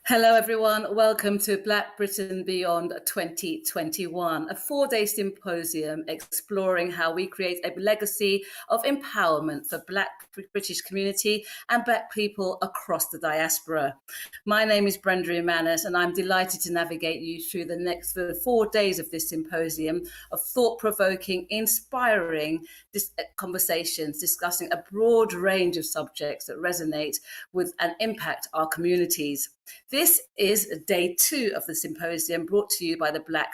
Hello, everyone. Welcome to Black Britain Beyond 2021, a 4-day symposium exploring how we create a legacy of empowerment for Black British community and Black people across the diaspora. My name is Brenda Imanis, and I'm delighted to navigate you through the next 4 days of this symposium of thought-provoking, inspiring conversations discussing a broad range of subjects that resonate with and impact our communities. This is day 2 of the symposium brought to you by the Black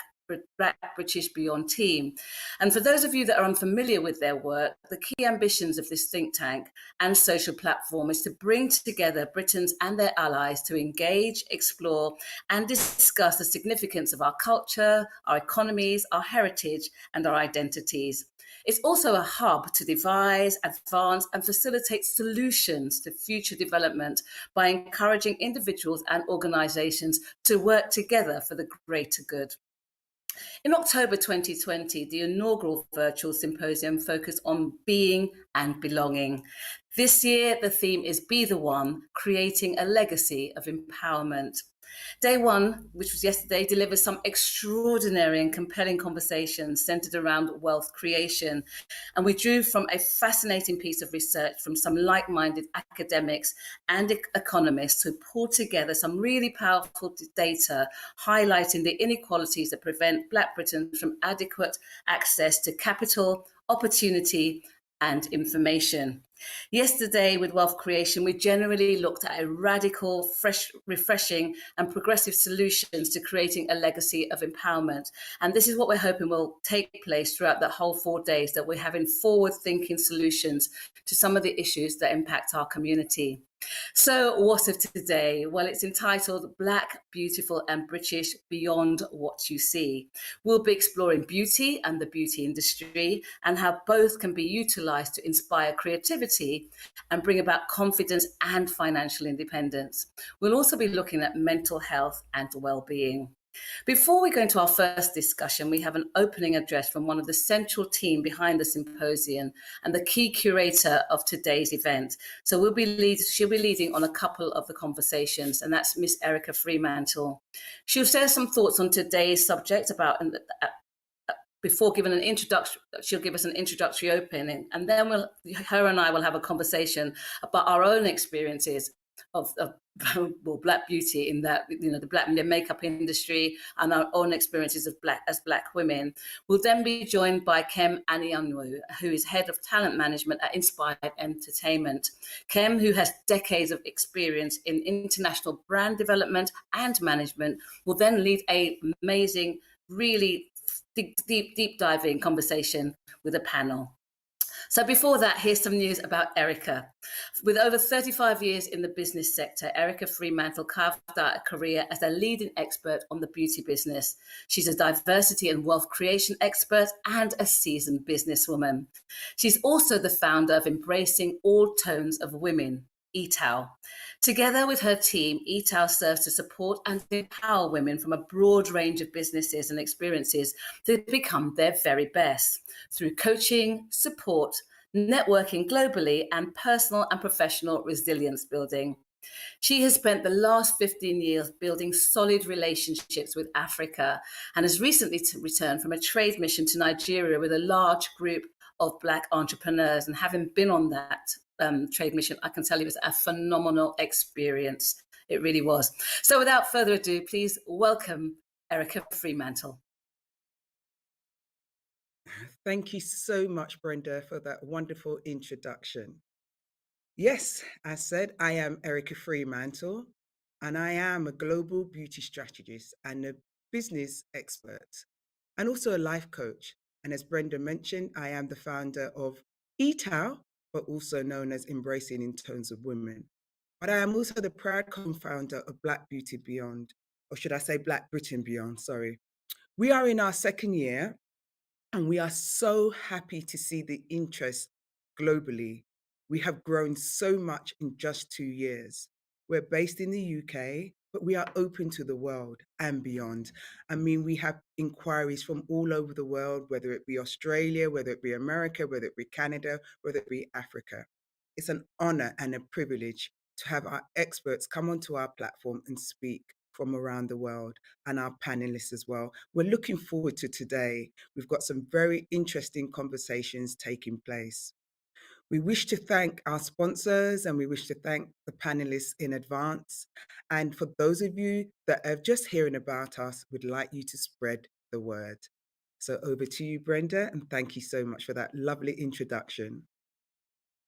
British Beyond team. And for those of you that are unfamiliar with their work, the key ambitions of this think tank and social platform is to bring together Britons and their allies to engage, explore, and discuss the significance of our culture, our economies, our heritage, and our identities. It's also a hub to devise, advance, and facilitate solutions to future development by encouraging individuals and organisations to work together for the greater good. In October 2020, the inaugural virtual symposium focused on being and belonging. This year, the theme is Be the One, creating a legacy of empowerment. Day 1, which was yesterday, delivers some extraordinary and compelling conversations centered around wealth creation. And we drew from a fascinating piece of research from some like-minded academics and economists who pulled together some really powerful data highlighting the inequalities that prevent Black Britons from adequate access to capital, opportunity, and information. Yesterday, with wealth creation, we generally looked at a radical, fresh, refreshing, and progressive solutions to creating a legacy of empowerment. And this is what we're hoping will take place throughout the whole 4 days, that we're having forward-thinking solutions to some of the issues that impact our community. So what of today? Well, it's entitled Black, Beautiful and British Beyond What You See. We'll be exploring beauty and the beauty industry and how both can be utilised to inspire creativity and bring about confidence and financial independence. We'll also be looking at mental health and well-being. Before we go into our first discussion, we have an opening address from one of the central team behind the symposium and the key curator of today's event. So she'll be leading on a couple of the conversations, and that's Miss Eryca Freemantle. She'll share some thoughts on today's subject before giving an introduction. She'll give us an introductory opening, and then her and I will have a conversation about our own experiences of Black beauty, in that, the makeup industry, and our own experiences as Black women. We'll then be joined by Kem Anianwu, who is head of talent management at Inspired Entertainment. Kem, who has decades of experience in international brand development and management, will then lead an amazing, really deep diving conversation with a panel. So before that, here's some news about Eryca. With over 35 years in the business sector, Eryca Freemantle carved out a career as a leading expert on the beauty business. She's a diversity and wealth creation expert and a seasoned businesswoman. She's also the founder of Embracing All Tones of Women, ETAL. Together with her team, ETAL serves to support and empower women from a broad range of businesses and experiences to become their very best through coaching, support, networking globally, and personal and professional resilience building. She has spent the last 15 years building solid relationships with Africa and has recently returned from a trade mission to Nigeria with a large group of Black entrepreneurs. And having been on that trade mission, I can tell you it was a phenomenal experience. It really was. So without further ado, please welcome Eryca Freemantle. Thank you so much, Brenda, for that wonderful introduction. Yes, as said, I am Eryca Freemantle, and I am a global beauty strategist and a business expert, and also a life coach. And as Brenda mentioned, I am the founder of ETAL, but also known as Embracing in Tones of Women. But I am also the proud co-founder of Black Beauty Beyond, or should I say Black Britain Beyond, sorry. We are in our second year, and we are so happy to see the interest globally. We have grown so much in just 2 years. We're based in the UK, but we are open to the world and beyond. I mean, we have inquiries from all over the world, whether it be Australia, whether it be America, whether it be Canada, whether it be Africa. It's an honor and a privilege to have our experts come onto our platform and speak from around the world, and our panelists as well. We're looking forward to today. We've got some very interesting conversations taking place. We wish to thank our sponsors and we wish to thank the panelists in advance. And for those of you that are just hearing about us, we'd like you to spread the word. So over to you, Brenda, and thank you so much for that lovely introduction.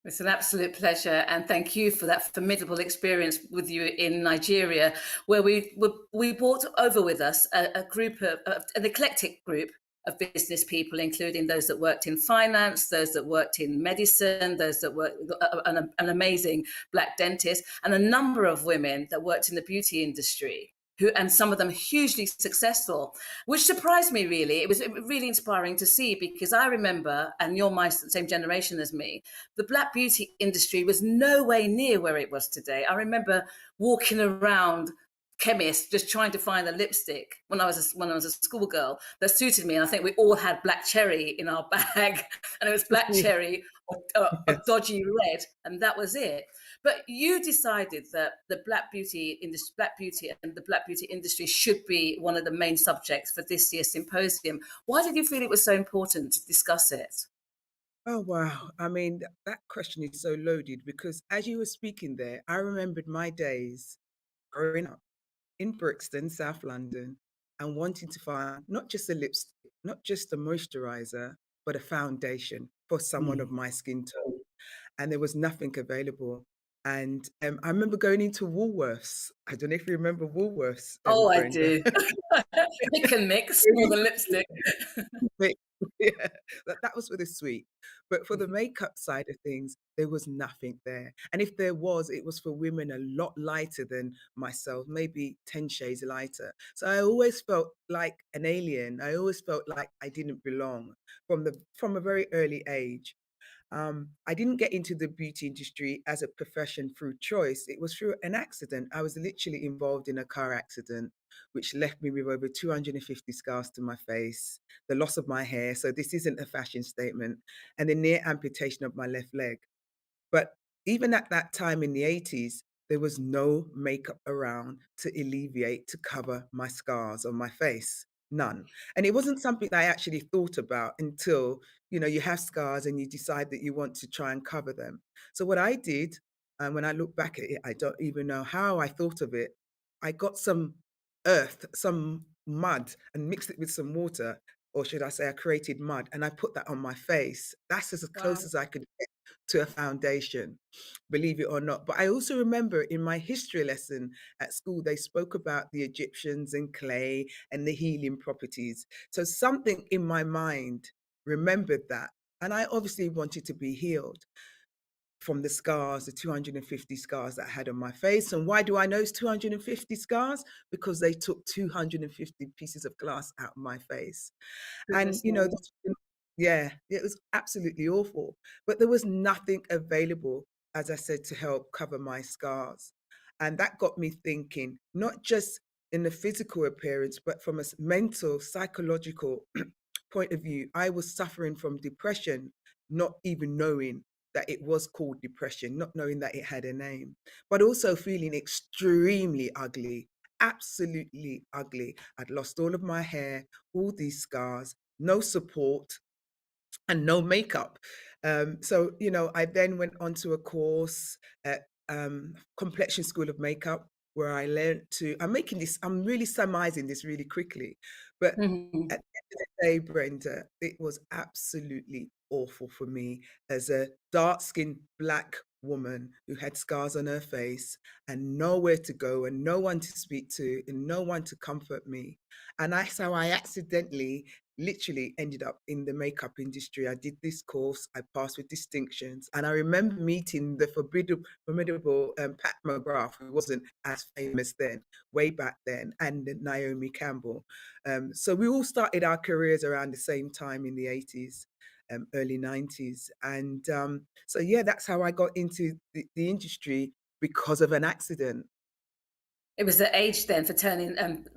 It's an absolute pleasure, and thank you for that formidable experience with you in Nigeria, where we brought over with us a group of an eclectic group of business people, including those that worked in finance, those that worked in medicine, those that worked an amazing black dentist, and a number of women that worked in the beauty industry. And some of them hugely successful, which surprised me really. It was really inspiring to see, because I remember, and you're my same generation as me, the black beauty industry was no way near where it was today. I remember walking around chemists just trying to find a lipstick when I was a schoolgirl that suited me, and I think we all had black cherry in our bag, and it was black cherry or a Yes. dodgy red, and that was it. But you decided that the black beauty industry, black beauty and the black beauty industry should be one of the main subjects for this year's symposium. Why did you feel it was so important to discuss it? Oh, wow. I mean, that question is so loaded because as you were speaking there, I remembered my days growing up in Brixton, South London, and wanting to find not just a lipstick, not just a moisturizer, but a foundation for someone of Mm. my skin tone. And there was nothing available. And I remember going into Woolworths. I don't know if you remember Woolworths, Oh, I Brenda. do. Pick and mix more than lipstick. But yeah, that was for the sweet. But for the makeup side of things, there was nothing there. And if there was, it was for women a lot lighter than myself, maybe 10 shades lighter. So I always felt like an alien. I always felt like I didn't belong from a very early age. I didn't get into the beauty industry as a profession through choice. It was through an accident. I was literally involved in a car accident, which left me with over 250 scars to my face, the loss of my hair. So this isn't a fashion statement, and the near amputation of my left leg. But even at that time in the 80s, there was no makeup around to alleviate, to cover my scars on my face. None. And it wasn't something that I actually thought about until, you have scars and you decide that you want to try and cover them. So what I did, and when I look back at it, I don't even know how I thought of it. I got some earth, some mud, and mixed it with some water, or should I say, I created mud, and I put that on my face. That's as close Wow. as I could get to a foundation, believe it or not. But I also remember in my history lesson at school, they spoke about the Egyptians and clay and the healing properties. So something in my mind remembered that. And I obviously wanted to be healed from the scars, the 250 scars that I had on my face. And why do I know it's 250 scars? Because they took 250 pieces of glass out of my face. And, Goodness me. yeah, it was absolutely awful. But there was nothing available, as I said, to help cover my scars. And that got me thinking, not just in the physical appearance, but from a mental, psychological point of view. I was suffering from depression, not even knowing that it was called depression, not knowing that it had a name, but also feeling extremely ugly, absolutely ugly. I'd lost all of my hair, all these scars, no support, and no makeup. So, I then went on to a course at Complexion School of Makeup where I learned I'm really summarizing this really quickly. But Mhm. at the end of the day, Brenda, it was absolutely awful for me as a dark skinned black woman who had scars on her face and nowhere to go and no one to speak to and no one to comfort me. And I accidentally literally ended up in the makeup industry. I did this course, I passed with distinctions, and I remember meeting the formidable Pat McGrath, who wasn't as famous then, way back then, and Naomi Campbell. So we all started our careers around the same time in the 80s. Early 90s. And so, yeah, that's how I got into the industry because of an accident. It was the age then for turning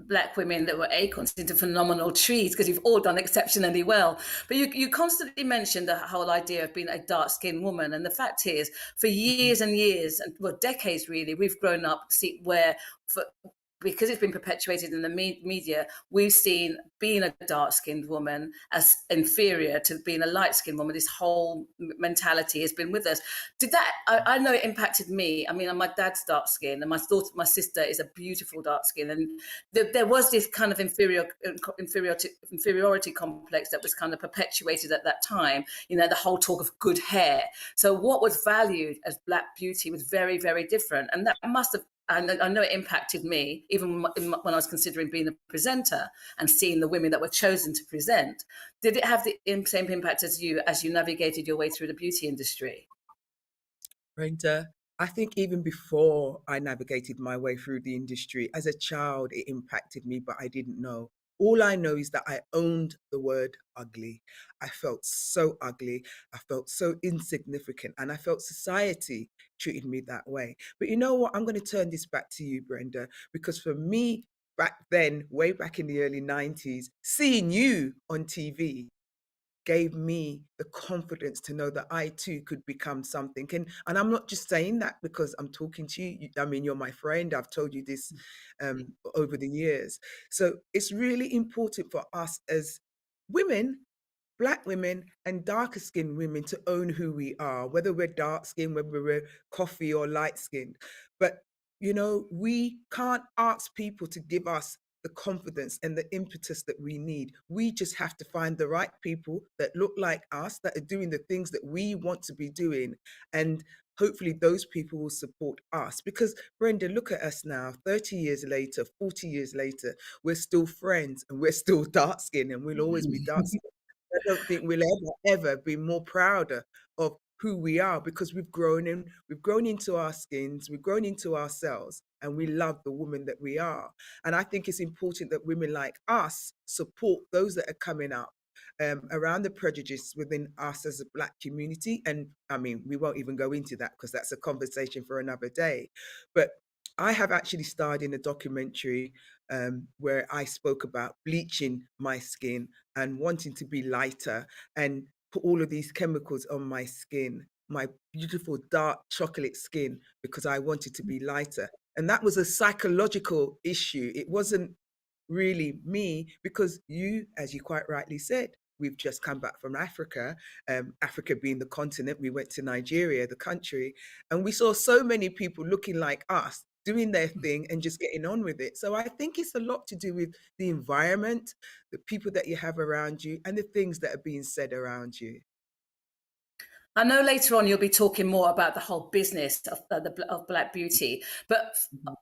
black women that were acorns into phenomenal trees, because you've all done exceptionally well. But you constantly mentioned the whole idea of being a dark skinned woman. And the fact is, for years and years, and well, decades really, we've grown up where for, because it's been perpetuated in the media, we've seen being a dark skinned woman as inferior to being a light skinned woman. This whole mentality has been with us. Did that? I know it impacted me. I mean, my dad's dark skin, and my sister is a beautiful dark skin, and there was this kind of inferiority complex that was kind of perpetuated at that time. You know, the whole talk of good hair. So what was valued as black beauty was very, very different, and that must have. And I know it impacted me, even when I was considering being a presenter and seeing the women that were chosen to present. Did it have the same impact as you navigated your way through the beauty industry? Brenda, I think even before I navigated my way through the industry, as a child, it impacted me, but I didn't know. All I know is that I owned the word ugly. I felt so ugly. I felt so insignificant, and I felt society treated me that way. But you know what? I'm going to turn this back to you, Brenda, because for me, back then, way back in the early 90s, seeing you on TV gave me the confidence to know that I too could become something. And I'm not just saying that because I'm talking to you. I mean, you're my friend. I've told you this over the years. So it's really important for us as women, black women and darker skinned women, to own who we are, whether we're dark skinned, whether we're coffee or light skinned. But, you know, we can't ask people to give us the confidence and the impetus that we need. We just have to find the right people that look like us, that are doing the things that we want to be doing. And hopefully those people will support us. Because, Brenda, look at us now, 30 years later, 40 years later, we're still friends and we're still dark skinned and we'll always be dark skinned. I don't think we'll ever be more prouder of who we are, because we've grown into our skins, we've grown into ourselves, and we love the woman that we are. And I think it's important that women like us support those that are coming up around the prejudice within us as a black community. And I mean, we won't even go into that because that's a conversation for another day. But I have actually starred in a documentary where I spoke about bleaching my skin and wanting to be lighter and put all of these chemicals on my skin, my beautiful dark chocolate skin, because I wanted to be lighter. And that was a psychological issue. It wasn't really me, because you, as you quite rightly said, we've just come back from Africa, Africa being the continent. We went to Nigeria, the country, and we saw so many people looking like us, doing their thing and just getting on with it. So I think it's a lot to do with the environment, the people that you have around you, and the things that are being said around you. I know later on you'll be talking more about the whole business of Black beauty, but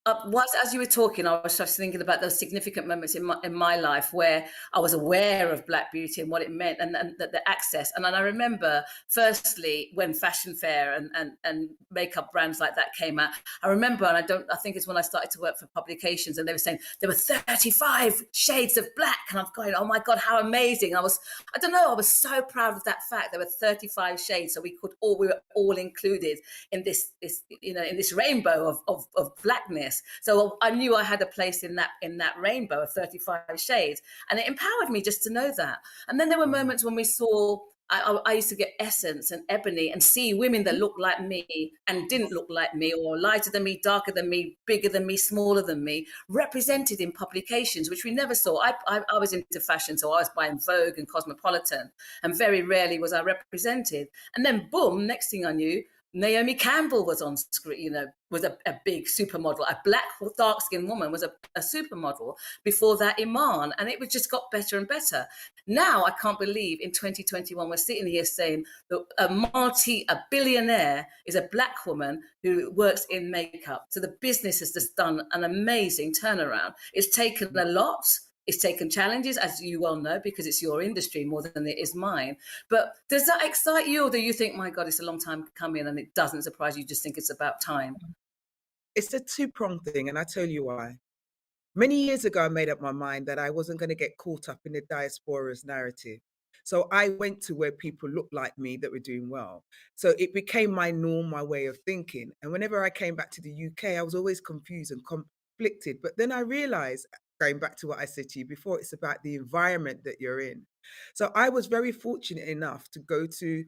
as you were talking, I was just thinking about those significant moments in my life where I was aware of Black beauty and what it meant, and the access. And then I remember, firstly, when fashion fair and makeup brands like that came out. I remember, and I think it's when I started to work for publications, and they were saying there were 35 shades of black, and I'm going, oh my god, how amazing! I don't know, I was so proud of that fact. There were 35 shades, so we were all included in this in this rainbow of blackness. So I knew I had a place in that rainbow of 35 shades, and it empowered me just to know that. And then there were Wow. moments when we saw. I used to get Essence and Ebony and see women that looked like me and didn't look like me, or lighter than me, darker than me, bigger than me, smaller than me, represented in publications, which we never saw. I was into fashion, so I was buying Vogue and Cosmopolitan, and very rarely was I represented. And then, boom, next thing I knew, Naomi Campbell was on screen, was a big supermodel. A black, dark skinned woman was a supermodel. Before that, Iman. And it was just got better and better. Now, I can't believe in 2021, we're sitting here saying that a billionaire is a black woman who works in makeup. So the business has just done an amazing turnaround. It's taken a lot. It's taken challenges, as you well know, because it's your industry more than it is mine. But does that excite you, or do you think, my God, it's a long time coming and it doesn't surprise you, you just think it's about time? It's a two-pronged thing, and I tell you why. Many years ago, I made up my mind that I wasn't going to get caught up in the diaspora's narrative. So I went to where people looked like me that were doing well. So it became my norm, my way of thinking. And whenever I came back to the UK, I was always confused and conflicted. But then I realized, going back to what I said to you before, it's about the environment that you're in. So I was very fortunate enough to go to,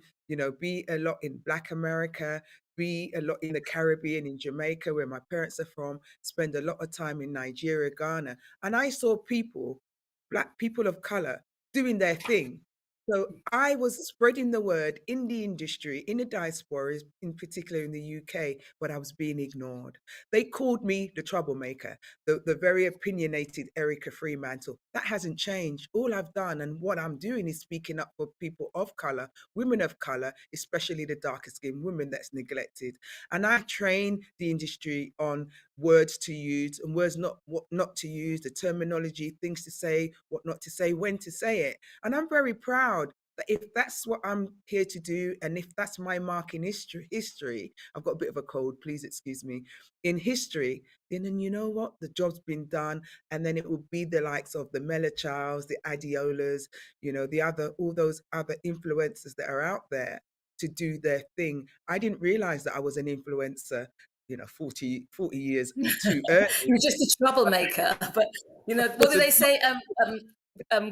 be a lot in Black America, be a lot in the Caribbean, in Jamaica, where my parents are from, spend a lot of time in Nigeria, Ghana. And I saw people, Black people of color, doing their thing. So I was spreading the word in the industry, in the diaspora, in particular in the UK, but I was being ignored. They called me the troublemaker, the very opinionated Eryca Freemantle. That hasn't changed. All I've done and what I'm doing is speaking up for people of color, women of color, especially the darker skinned women that's neglected. And I train the industry on words to use and words not what not to use, the terminology, things to say, what not to say, when to say it. And I'm very proud that if that's what I'm here to do, and if that's my mark in history, I've got a bit of a cold, please excuse me, in history, then you know what? The job's been done. And then it will be the likes of the Mela Childs, the Adiolas, all those other influencers that are out there to do their thing. I didn't realize that I was an influencer, 40 years too early. You're just a troublemaker. But what do they say?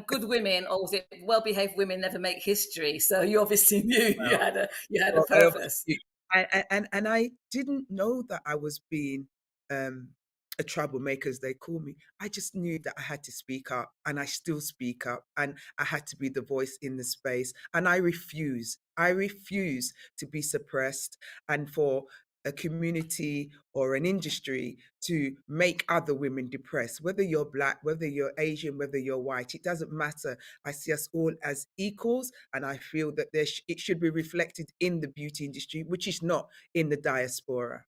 Good women, or was it well-behaved women never make history? So you obviously knew you had a Well, I obviously purpose. and I didn't know that I was being um, a troublemaker, as they call me. I just knew that I had to speak up, and I still speak up, and I had to be the voice in the space. And I refuse. I refuse to be suppressed, and for a community or an industry to make other women depressed. Whether you're Black, whether you're Asian, whether you're white, it doesn't matter. I see us all as equals, and I feel that it should be reflected in the beauty industry, which is not in the diaspora.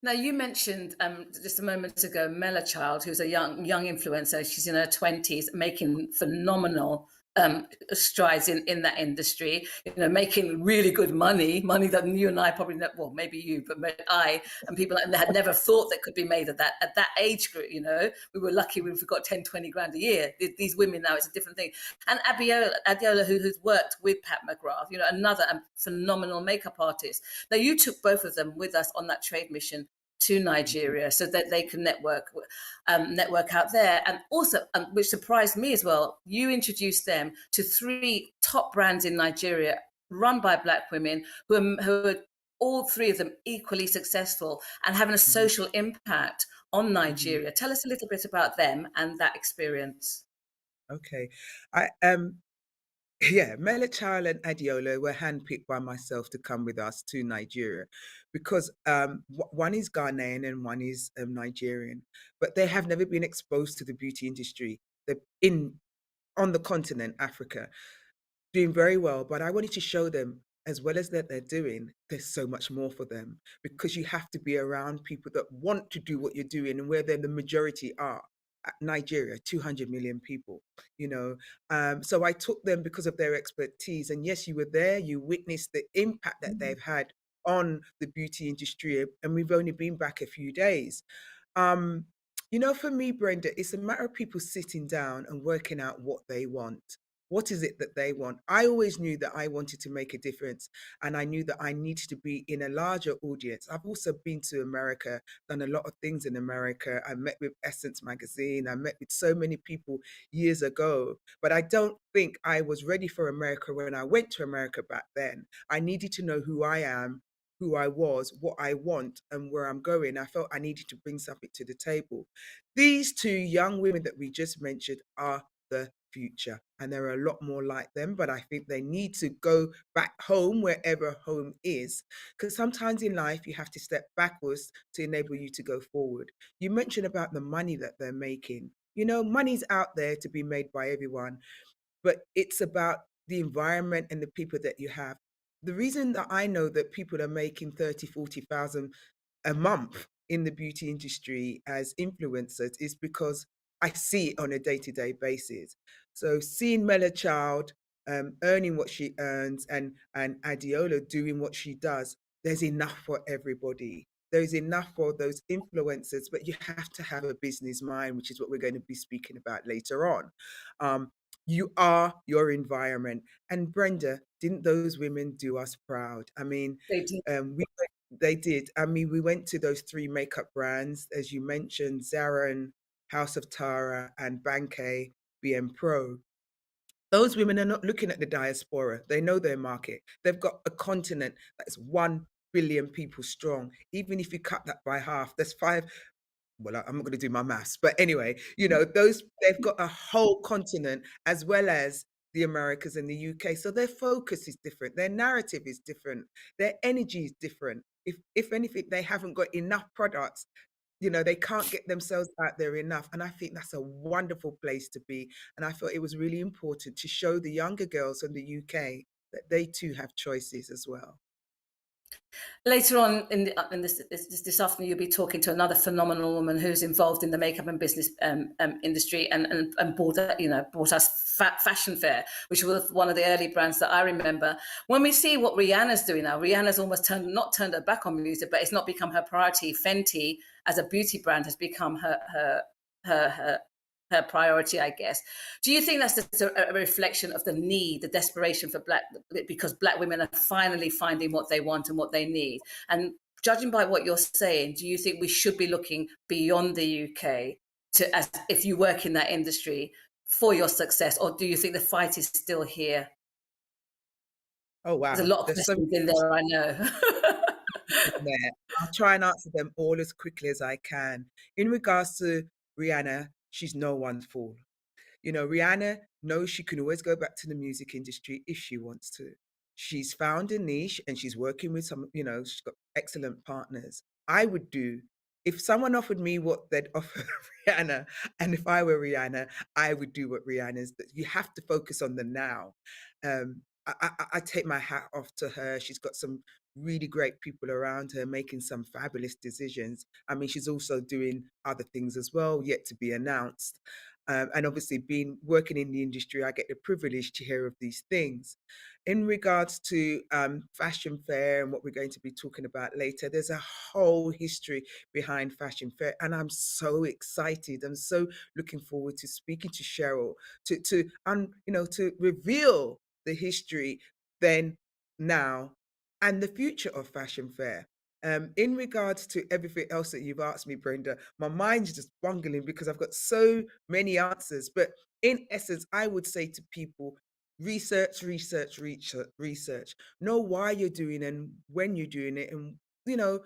Now, you mentioned just a moment ago Mela Child, who's a young influencer. She's in her 20s, making phenomenal strides in that industry. Making really good money that you and I probably well, maybe you, but I and people had never thought that could be made at that age group. We were lucky if we got 10, 20 grand a year. These women now, it's a different thing. And Adiola, who's worked with Pat McGrath, another phenomenal makeup artist. Now, you took both of them with us on that trade mission to Nigeria so that they can network out there. And also, which surprised me as well, you introduced them to 3 top brands in Nigeria run by Black women who are all 3 of them equally successful and having a Mhm, social impact on mhm. Nigeria. Tell us a little bit about them and that experience. Okay. I Yeah, Mela Chile and Adiola were handpicked by myself to come with us to Nigeria because one is Ghanaian and one is Nigerian, but they have never been exposed to the beauty industry. They're in on the continent, Africa, doing very well, but I wanted to show them, as well as that they're doing, there's so much more for them because you have to be around people that want to do what you're doing and where then the majority are. Nigeria, 200 million people, you know. So I took them because of their expertise. And yes, you were there, you witnessed the impact that they've had on the beauty industry. And we've only been back a few days. Um, for me, Brenda, it's a matter of people sitting down and working out what they want. What is it that they want? I always knew that I wanted to make a difference, and I knew that I needed to be in a larger audience. I've also been to America, done a lot of things in America. I met with Essence Magazine. I met with so many people years ago, but I don't think I was ready for America when I went to America back then. I needed to know who I am, who I was, what I want, and where I'm going. I felt I needed to bring something to the table. These 2 young women that we just mentioned are the future, and there are a lot more like them, but I think they need to go back home, wherever home is, because sometimes in life you have to step backwards to enable you to go forward. You mentioned about the money that they're making. Money's out there to be made by everyone, but it's about the environment and the people that you have. The reason that I know that people are making 30, 40,000 a month in the beauty industry as influencers is because I see it on a day-to-day basis. So seeing Mela Child earning what she earns and Adiola doing what she does, there's enough for everybody. There's enough for those influencers, but you have to have a business mind, which is what we're going to be speaking about later on. Um, you are your environment. And Brenda, didn't those women do us proud? I mean, They do. They did. I mean, we went to those three makeup brands, as you mentioned, Zara and House of Tara and Banque BM Pro. Those women are not looking at the diaspora. They know their market. They've got a continent that's 1 billion people strong. Even if you cut that by half, that's five. Well, I'm not going to do my maths, but anyway, those they've got a whole continent as well as the Americas and the UK. So their focus is different, their narrative is different, their energy is different. If anything, they haven't got enough products. They can't get themselves out there enough. And I think that's a wonderful place to be. And I felt it was really important to show the younger girls in the UK that they too have choices as well. Later on in this afternoon, you'll be talking to another phenomenal woman who's involved in the makeup and business industry and bought us Fashion Fair, which was one of the early brands that I remember. When we see what Rihanna's doing now, Rihanna's almost not turned her back on music, but it's not become her priority. Fenty as a beauty brand has become her priority, I guess. Do you think that's just a reflection of the need, the desperation for because Black women are finally finding what they want and what they need? And judging by what you're saying, do you think we should be looking beyond the UK as if you work in that industry for your success, or do you think the fight is still here? Oh, There's a wow. lot of There's so questions in there, I know. there. I'll try and answer them all as quickly as I can. In regards to Rihanna, she's no one's fool. Rihanna knows she can always go back to the music industry if she wants to. She's found a niche and she's working with she's got excellent partners. I would do, if someone offered me what they'd offer Rihanna, and if I were Rihanna, I would do what Rihanna's. But you have to focus on the now. I take my hat off to her. She's got some really great people around her making some fabulous decisions. I mean, she's also doing other things as well, yet to be announced. And obviously, being working in the industry, I get the privilege to hear of these things. In regards to Fashion Fair and what we're going to be talking about later, there's a whole history behind Fashion Fair, and I'm so excited. I'm so looking forward to speaking to Cheryl to reveal the history then, now, and the future of Fashion Fair. In regards to everything else that you've asked me, Brenda, my mind's just bungling because I've got so many answers. But in essence, I would say to people, research, research, research, research. Know why you're doing and when you're doing it. And, you know,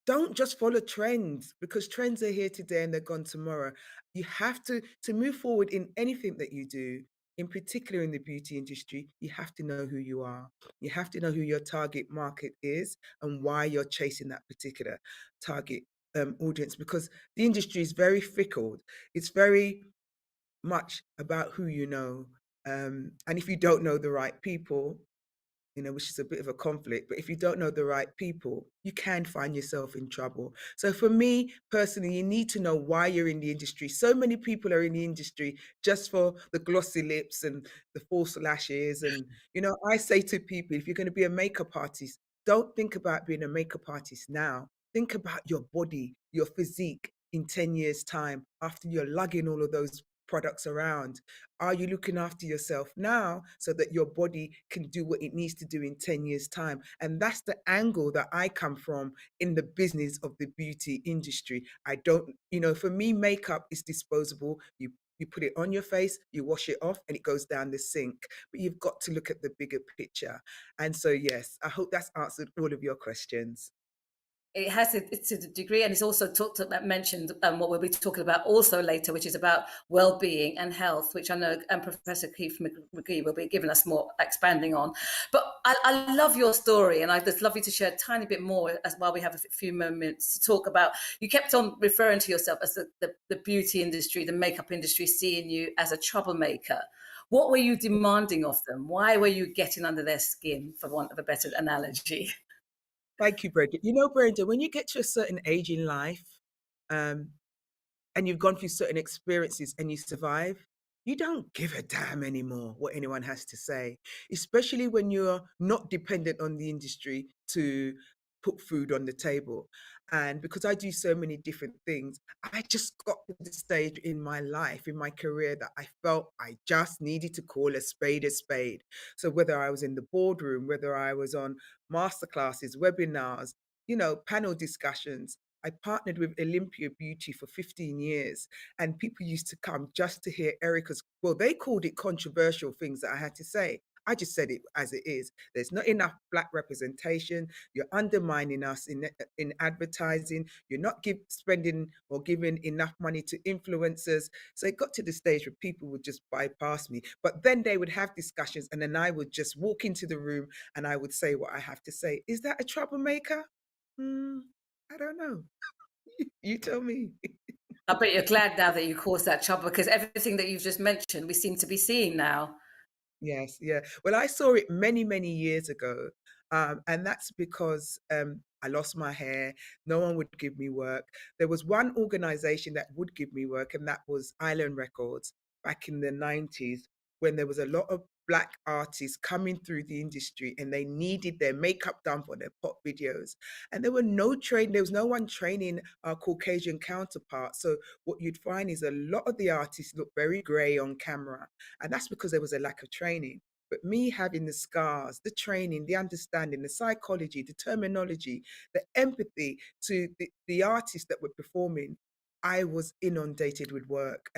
don't just follow trends, because trends are here today and they're gone tomorrow. You have to move forward in anything that you do, in particular in the beauty industry. You have to know who you are. You have to know who your target market is and why you're chasing that particular target audience, because the industry is very fickle. It's very much about who you know. And if you don't know the right people, which is a bit of a conflict. But if you don't know the right people, you can find yourself in trouble. So for me personally, you need to know why you're in the industry. So many people are in the industry just for the glossy lips and the false lashes. And, I say to people, if you're going to be a makeup artist, don't think about being a makeup artist now. Think about your body, your physique in 10 years' time, after you're lugging all of those products around. Are you looking after yourself now so that your body can do what it needs to do in 10 years' time? And that's the angle that I come from in the business of the beauty industry. I don't, for me, makeup is disposable. You put it on your face, you wash it off, and it goes down the sink. But you've got to look at the bigger picture. And so, yes, I hope that's answered all of your questions. It has it to the degree, and it's also mentioned what we'll be talking about also later, which is about well-being and health, which I know Professor Keith McGee will be giving us more expanding on. But I love your story, and I'd just love you to share a tiny bit more as while we have a few moments to talk about. You kept on referring to yourself as the beauty industry, the makeup industry, seeing you as a troublemaker. What were you demanding of them? Why were you getting under their skin, for want of a better analogy? Thank you, Brenda. Brenda, when you get to a certain age in life, um, and you've gone through certain experiences and you survive, you don't give a damn anymore what anyone has to say, especially when you're not dependent on the industry to put food on the table. And because I do so many different things, I just got to the stage in my life, in my career, that I felt I just needed to call a spade a spade. So whether I was in the boardroom, whether I was on masterclasses, webinars, panel discussions, I partnered with Olympia Beauty for 15 years, and people used to come just to hear Erica's, well, they called it controversial things that I had to say. I just said it as it is. There's not enough Black representation. You're undermining us in advertising. You're not spending or giving enough money to influencers. So it got to the stage where people would just bypass me. But then they would have discussions, and then I would just walk into the room and I would say what I have to say. Is that a troublemaker? I don't know. You tell me. I bet you're glad now that you caused that trouble, because everything that you've just mentioned, we seem to be seeing now. Yes, yeah. Well, I saw it many, many years ago. And that's because I lost my hair. No one would give me work. There was one organization that would give me work, and that was Island Records back in the 90s, when there was a lot of Black artists coming through the industry and they needed their makeup done for their pop videos. And there was no one training our Caucasian counterparts. So what you'd find is a lot of the artists look very gray on camera. And that's because there was a lack of training. But me having the scars, the training, the understanding, the psychology, the terminology, the empathy to the artists that were performing, I was inundated with work.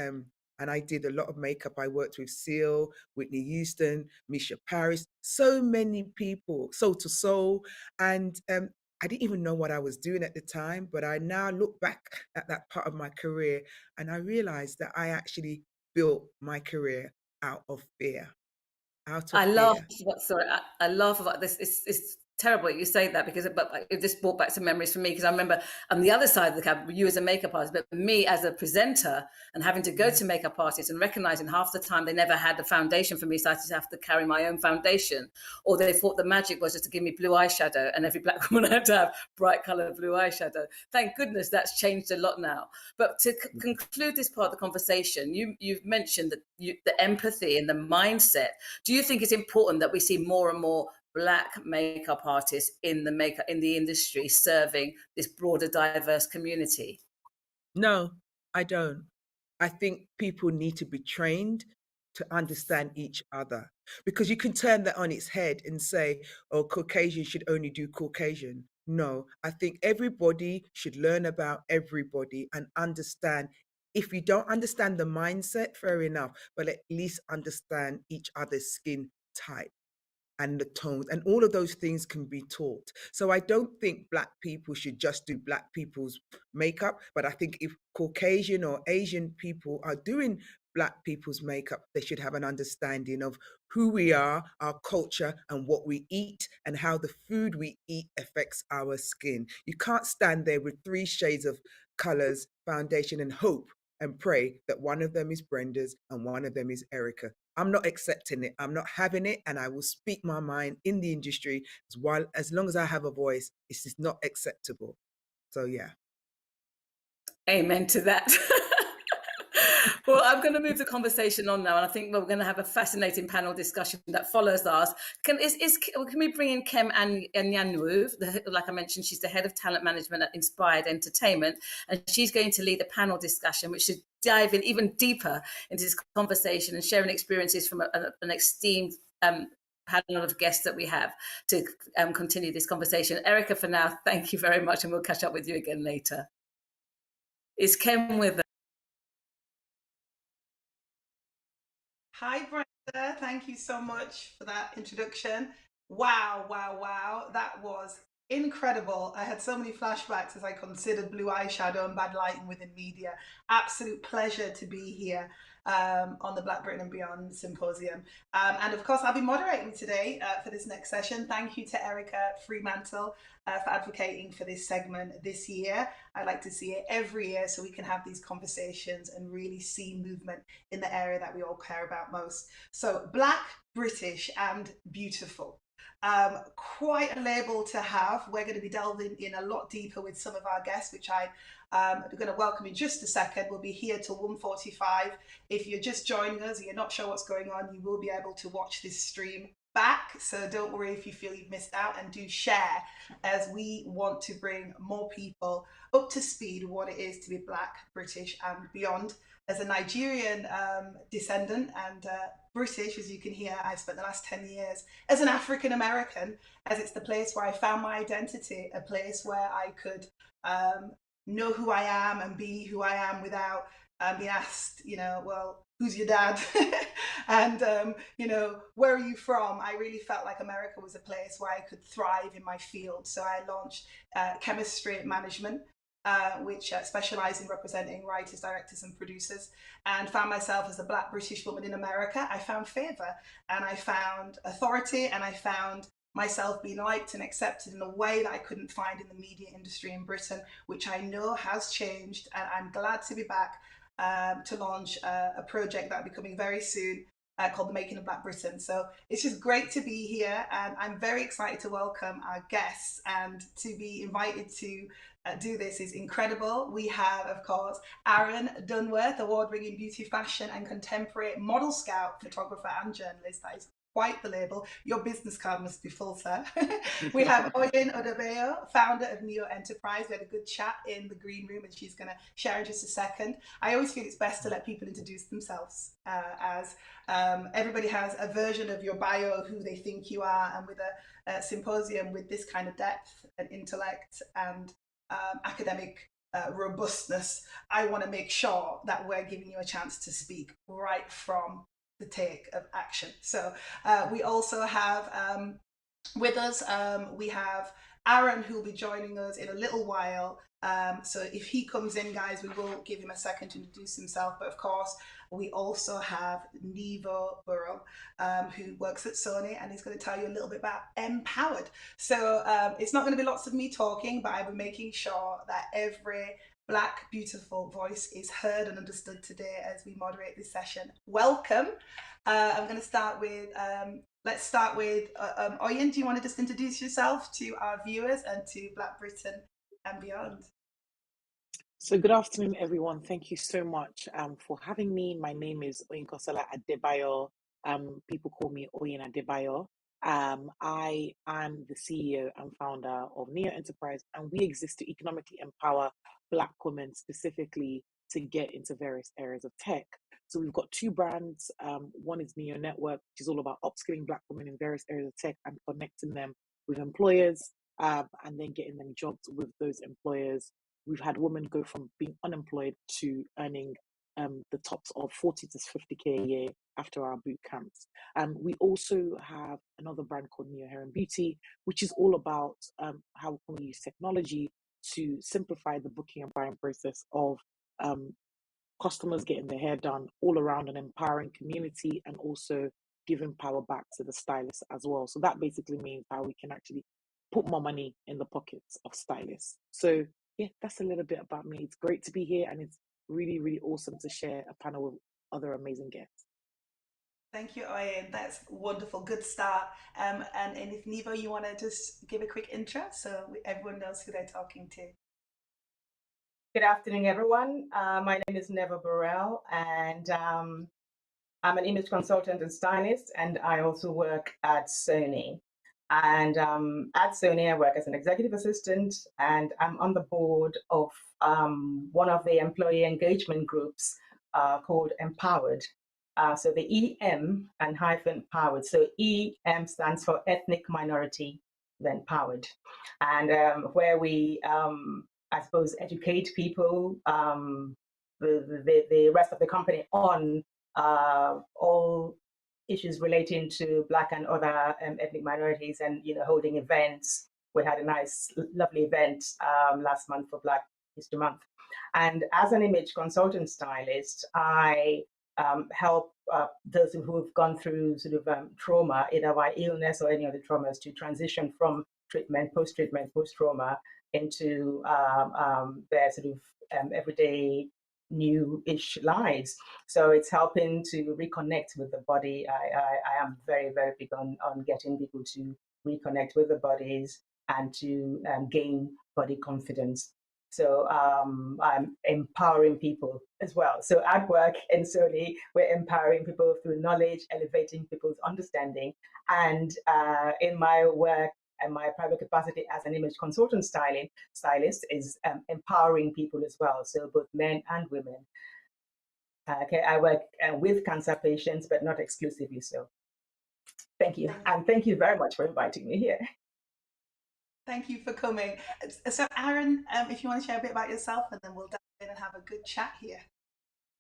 And I did a lot of makeup. I worked with Seal, Whitney Houston, Misha Paris, so many people, Soul to Soul. And I didn't even know what I was doing at the time, but I now look back at that part of my career and I realized that I actually built my career out of fear, out of I laugh fear. about, sorry, I laugh about this. It's terrible you say that, because it just brought back some memories for me, because I remember on the other side of the cab, you as a makeup artist, but me as a presenter, and having to go Mm. to makeup artists and recognizing half the time they never had the foundation for me, so I just have to carry my own foundation, or they thought the magic was just to give me blue eyeshadow, and every Black woman had to have bright colored blue eyeshadow. Thank goodness that's changed a lot now. But to conclude this part of the conversation, you've mentioned that the empathy and the mindset. Do you think it's important that we see more and more Black makeup artists in the industry serving this broader, diverse community? No, I don't. I think people need to be trained to understand each other, because you can turn that on its head and say, oh, Caucasian should only do Caucasian. No, I think everybody should learn about everybody and understand. If you don't understand the mindset, fair enough, but at least understand each other's skin type and the tones, and all of those things can be taught. So I don't think Black people should just do Black people's makeup, but I think if Caucasian or Asian people are doing Black people's makeup, they should have an understanding of who we are, our culture, and what we eat, and how the food we eat affects our skin. You can't stand there with 3 shades of colors, foundation, and hope and pray that one of them is Brenda's and one of them is Eryca. I'm not accepting it. I'm not having it. And I will speak my mind in the industry as long as I have a voice. It's just not acceptable. So yeah. Amen to that. Well, I'm going to move the conversation on now, and I think we're going to have a fascinating panel discussion that follows ours. Can we bring in Kem Anyanwu? Like I mentioned, she's the head of talent management at Inspired Entertainment, and she's going to lead a panel discussion which should dive in even deeper into this conversation and sharing experiences from an esteemed panel of guests that we have to continue this conversation. Eryca, for now, thank you very much, and we'll catch up with you again later. Is Kem with us? Hi, Brenda. Thank you so much for that introduction. Wow, wow, wow. That was incredible. I had so many flashbacks as I considered blue eyeshadow and bad lighting within media. Absolute pleasure to be here on the Black Britain and Beyond Symposium. And of course, I'll be moderating today for this next session. Thank you to Eryca Freemantle for advocating for this segment this year. I like to see it every year so we can have these conversations and really see movement in the area that we all care about most. So Black, British and beautiful. Quite a label to have. We're going to be delving in a lot deeper with some of our guests, which I'm going to welcome in just a second. We'll be here till 1:45. If you're just joining us and you're not sure what's going on, you will be able to watch this stream back. So don't worry if you feel you've missed out, and do share, as we want to bring more people up to speed with what it is to be Black, British and beyond. As a Nigerian descendant and British, as you can hear, I've spent the last 10 years as an African American, as it's the place where I found my identity, a place where I could know who I am and be who I am without being asked, well, who's your dad? And, where are you from? I really felt like America was a place where I could thrive in my field. So I launched Chemistry Management, which specialised in representing writers, directors and producers, and found myself as a Black British woman in America. I found favour, and I found authority, and I found myself being liked and accepted in a way that I couldn't find in the media industry in Britain, which I know has changed. And I'm glad to be back to launch a project that will be coming very soon, called The Making of Black Britain. So it's just great to be here, and I'm very excited to welcome our guests, and to be invited to do this is incredible. We have, of course, Aaron Dunworth, award-winning beauty, fashion and contemporary model scout, photographer and journalist. That is quite the label. Your business card must be full, sir. We have Oyin Odebayo, founder of Neo Enterprise. We had a good chat in the green room, and she's going to share in just a second. I always feel it's best to let people introduce themselves, as everybody has a version of your bio of who they think you are, and with a symposium with this kind of depth and intellect and academic robustness, I want to make sure that we're giving you a chance to speak right from the take of action. So we also have with us, we have Aaron, who will be joining us in a little while. So if he comes in, guys, we will give him a second to introduce himself. But of course, we also have Nevo Burrow, who works at Sony, and he's going to tell you a little bit about Empowered. So it's not going to be lots of me talking, but I'll be making sure that every Black, beautiful voice is heard and understood today as we moderate this session. Welcome. I'm going to start with, let's start with Oyin. Do you want to just introduce yourself to our viewers and to Black Britain and beyond? So good afternoon, everyone. Thank you so much for having me. My name is Oyinkansola Adebayo. People call me Oyin Adebayo. I am the CEO and founder of Neo Enterprise, and we exist to economically empower Black women, specifically to get into various areas of tech. So we've got two brands. One is Neo Network, which is all about upskilling Black women in various areas of tech and connecting them with employers, and then getting them jobs with those employers. We've had women go from being unemployed to earning the tops of 40 to 50K a year after our boot camps. We also have another brand called Neo Hair and Beauty, which is all about how can we use technology to simplify the booking and buying process of customers getting their hair done, all around an empowering community, and also giving power back to the stylists as well. So that basically means how we can actually put more money in the pockets of stylists. So yeah, that's a little bit about me. It's great to be here, and it's really, really awesome to share a panel with other amazing guests. Thank you, Oyin. That's wonderful. Good start. And if Nevo, you want to just give a quick intro so everyone knows who they're talking to. Good afternoon, everyone. My name is Nevo Burrell, and I'm an image consultant and stylist, and I also work at Sony. And at Sony, I work as an executive assistant, and I'm on the board of one of the employee engagement groups called Empowered. So the EM and hyphen powered. So EM stands for Ethnic Minority, then Powered. And where we, I suppose, educate people, the rest of the company on all issues relating to Black and other ethnic minorities, and holding events. We had a nice, lovely event last month for Black History Month. And as an image consultant stylist, I help those who have gone through sort of trauma, either by illness or any other traumas, to transition from treatment, post-treatment, post-trauma into their sort of everyday new-ish lives. So it's helping to reconnect with the body. I am very, very big on getting people to reconnect with the bodies and to gain body confidence. So I'm empowering people as well. So at work in Sony, we're empowering people through knowledge, elevating people's understanding. And in my work and my private capacity as an image consultant stylist is empowering people as well. So both men and women. Okay, I work with cancer patients, but not exclusively so. Thank you. And thank you very much for inviting me here. Thank you for coming. So Aaron, if you want to share a bit about yourself, and then we'll dive in and have a good chat here.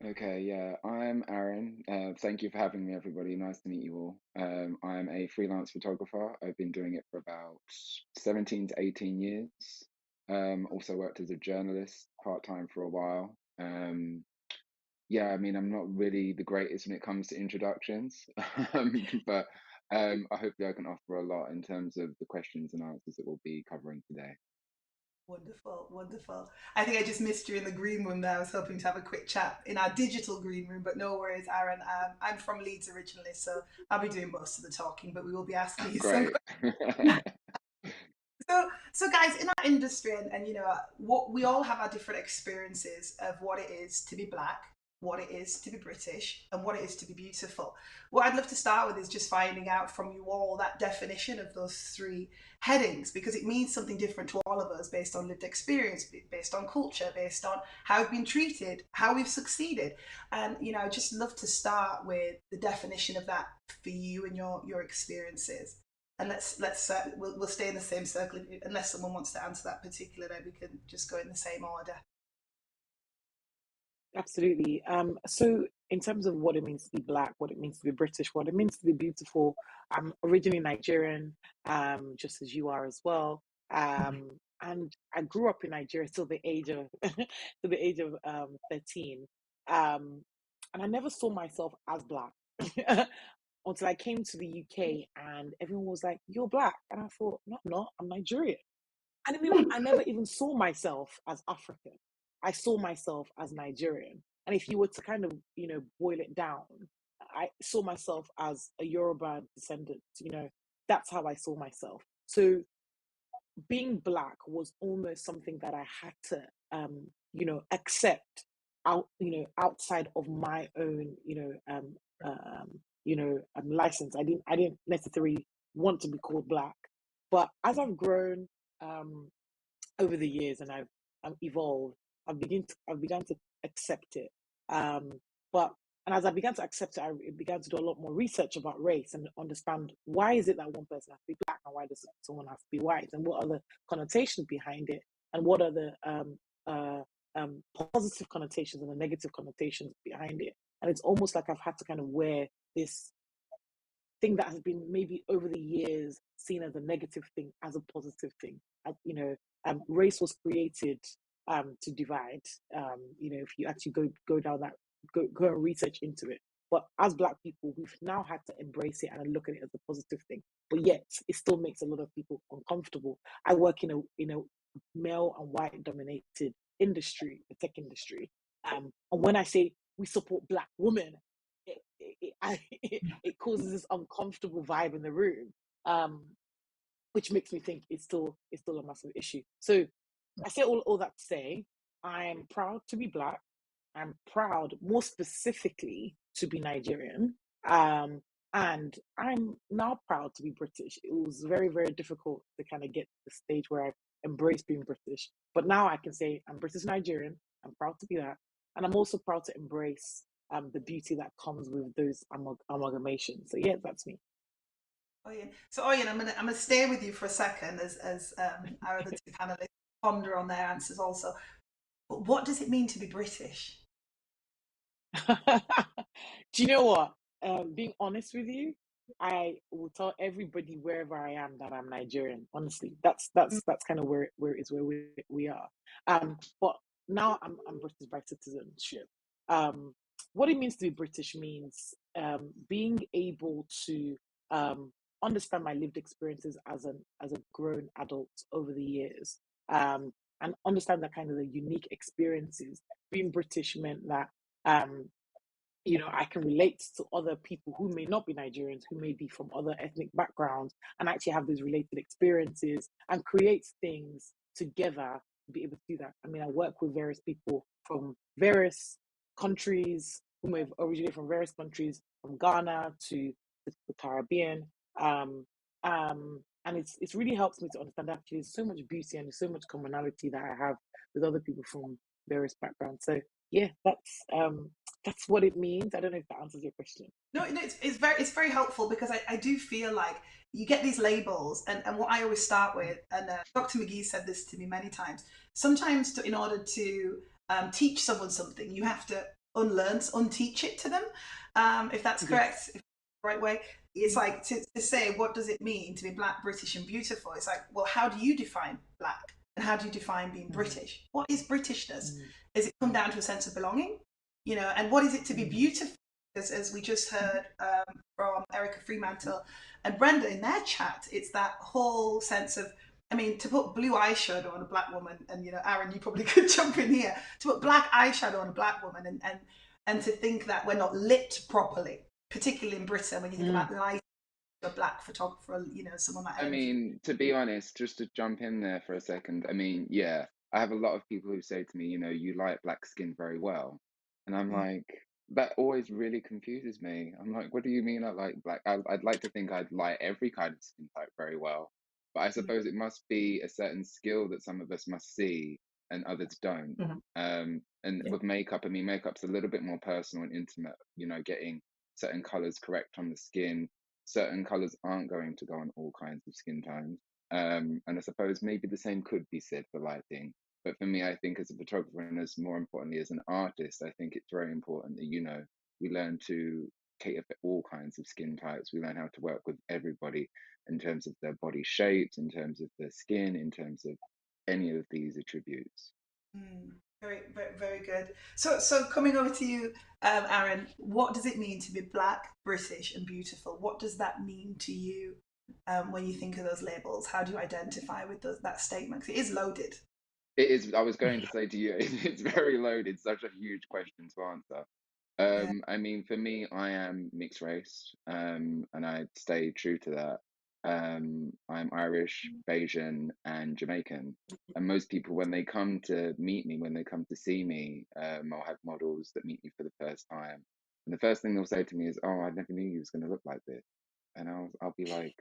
Okay, yeah, I'm Aaron. Thank you for having me, everybody. Nice to meet you all. I'm a freelance photographer. I've been doing it for about 17 to 18 years. Also worked as a journalist part-time for a while. Yeah, I mean, I'm not really the greatest when it comes to introductions, but hopefully I can offer a lot in terms of the questions and answers that we'll be covering today. Wonderful, wonderful. I think I just missed you in the green room there. I was hoping to have a quick chat in our digital green room, but no worries, Aaron. I'm from Leeds originally, so I'll be doing most of the talking, but we will be asking you some questions. So guys, in our industry, and you know, what we all have our different experiences of what it is to be Black, what it is to be British, and what it is to be beautiful. What I'd love to start with is just finding out from you all that definition of those three headings, because it means something different to all of us based on lived experience, based on culture, based on how we've been treated, how we've succeeded. And you know, I'd just love to start with the definition of that for you and your experiences. And we'll stay in the same circle unless someone wants to answer that particular. Then we can just go in the same order. Absolutely. So in terms of what it means to be Black, what it means to be British, what it means to be beautiful, I'm originally Nigerian, just as you are as well. And I grew up in Nigeria till the age of 13. And I never saw myself as Black until I came to the UK and everyone was like, "You're Black." And I thought, "No, I'm not, I'm Nigerian." And I never even saw myself as African. I saw myself as Nigerian. And if you were to kind of, you know, boil it down, I saw myself as a Yoruba descendant, you know, that's how I saw myself. So being Black was almost something that I had to, you know, accept outside of my own, license. I didn't necessarily want to be called Black, but as I've grown over the years and I've evolved, I've begun to accept it. And as I began to accept it, I began to do a lot more research about race and understand why is it that one person has to be Black and why does someone have to be white, and what are the connotations behind it, and what are the positive connotations and the negative connotations behind it. And it's almost like I've had to kind of wear this thing that has been maybe over the years seen as a negative thing as a positive thing. Race was created to divide. If you actually go down that, go and research into it. But as Black people, we've now had to embrace it and look at it as a positive thing. But yet, it still makes a lot of people uncomfortable. I work in a male and white dominated industry, the tech industry. And when I say we support Black women, it causes this uncomfortable vibe in the room, which makes me think it's still a massive issue. So I say all that to say, I'm proud to be Black. I'm proud, more specifically, to be Nigerian. And I'm now proud to be British. It was very, very difficult to kind of get to the stage where I embraced being British. But now I can say I'm British Nigerian. I'm proud to be that. And I'm also proud to embrace the beauty that comes with those amalgamations. So yeah, that's me. Oyen. So Oyen, I'm gonna stay with you for a second as our other two panelists ponder on their answers also. But what does it mean to be British? Do you know what? Being honest with you, I will tell everybody wherever I am that I'm Nigerian. Honestly, that's kind of where we are. But now I'm British by citizenship. What it means to be British means being able to understand my lived experiences as a grown adult over the years, and understand that kind of the unique experiences. Being British meant that I can relate to other people who may not be Nigerians, who may be from other ethnic backgrounds, and actually have those related experiences and create things together be able to do that. I mean, I work with various people from various countries, whom have originated from various countries, from Ghana to the Caribbean. And it's really helps me to understand actually there's so much beauty and there's so much commonality that I have with other people from various backgrounds. So yeah, that's what it means. I don't know if that answers your question. No, it's very helpful, because I do feel like you get these labels, and what I always start with, and Dr. McGee said this to me many times, sometimes in order to teach someone something, you have to unteach it to them, if that's correct, if the right way. It's like to say, what does it mean to be Black, British and beautiful? It's like, well, how do you define Black? And how do you define being British? What is Britishness? Is it come down to a sense of belonging? You know, and what is it to be beautiful? As we just heard from Eryca Freemantle and Brenda in their chat, it's that whole sense of, I mean, to put blue eyeshadow on a Black woman, and, you know, Aaron, you probably could jump in here, to put black eyeshadow on a Black woman, and to think that we're not lit properly, particularly in Britain, when you think about light, a Black photographer, you know, someone like I mean, to be honest, just to jump in there for a second, I mean, yeah, I have a lot of people who say to me, you know, you like black skin very well. And I'm like, that always really confuses me. I'm like, what do you mean I like black? I'd like to think I'd like every kind of skin type very well. But I suppose it must be a certain skill that some of us must see and others don't. And with makeup, I mean, makeup's a little bit more personal and intimate, you know, getting certain colors correct on the skin. Certain colors aren't going to go on all kinds of skin tones. And I suppose maybe the same could be said for lighting. But for me, I think as a photographer and as more importantly as an artist, I think it's very important that, you know, we learn to cater for all kinds of skin types. We learn how to work with everybody in terms of their body shapes, in terms of their skin, in terms of any of these attributes. Very, very, very good. So coming over to you, Aaron, what does it mean to be Black, British and beautiful? What does that mean to you when you think of those labels? How do you identify with that statement? 'Cause it is loaded. It is. I was going to say to you, it's very loaded. Such a huge question to answer. I mean, for me, I am mixed race, and I stay true to that. I'm Irish, Bayesian, and Jamaican. And most people, when they come to meet me, when they come to see me, I'll have models that meet me for the first time. And the first thing they'll say to me is, "Oh, I never knew you was going to look like this." And I'll be like,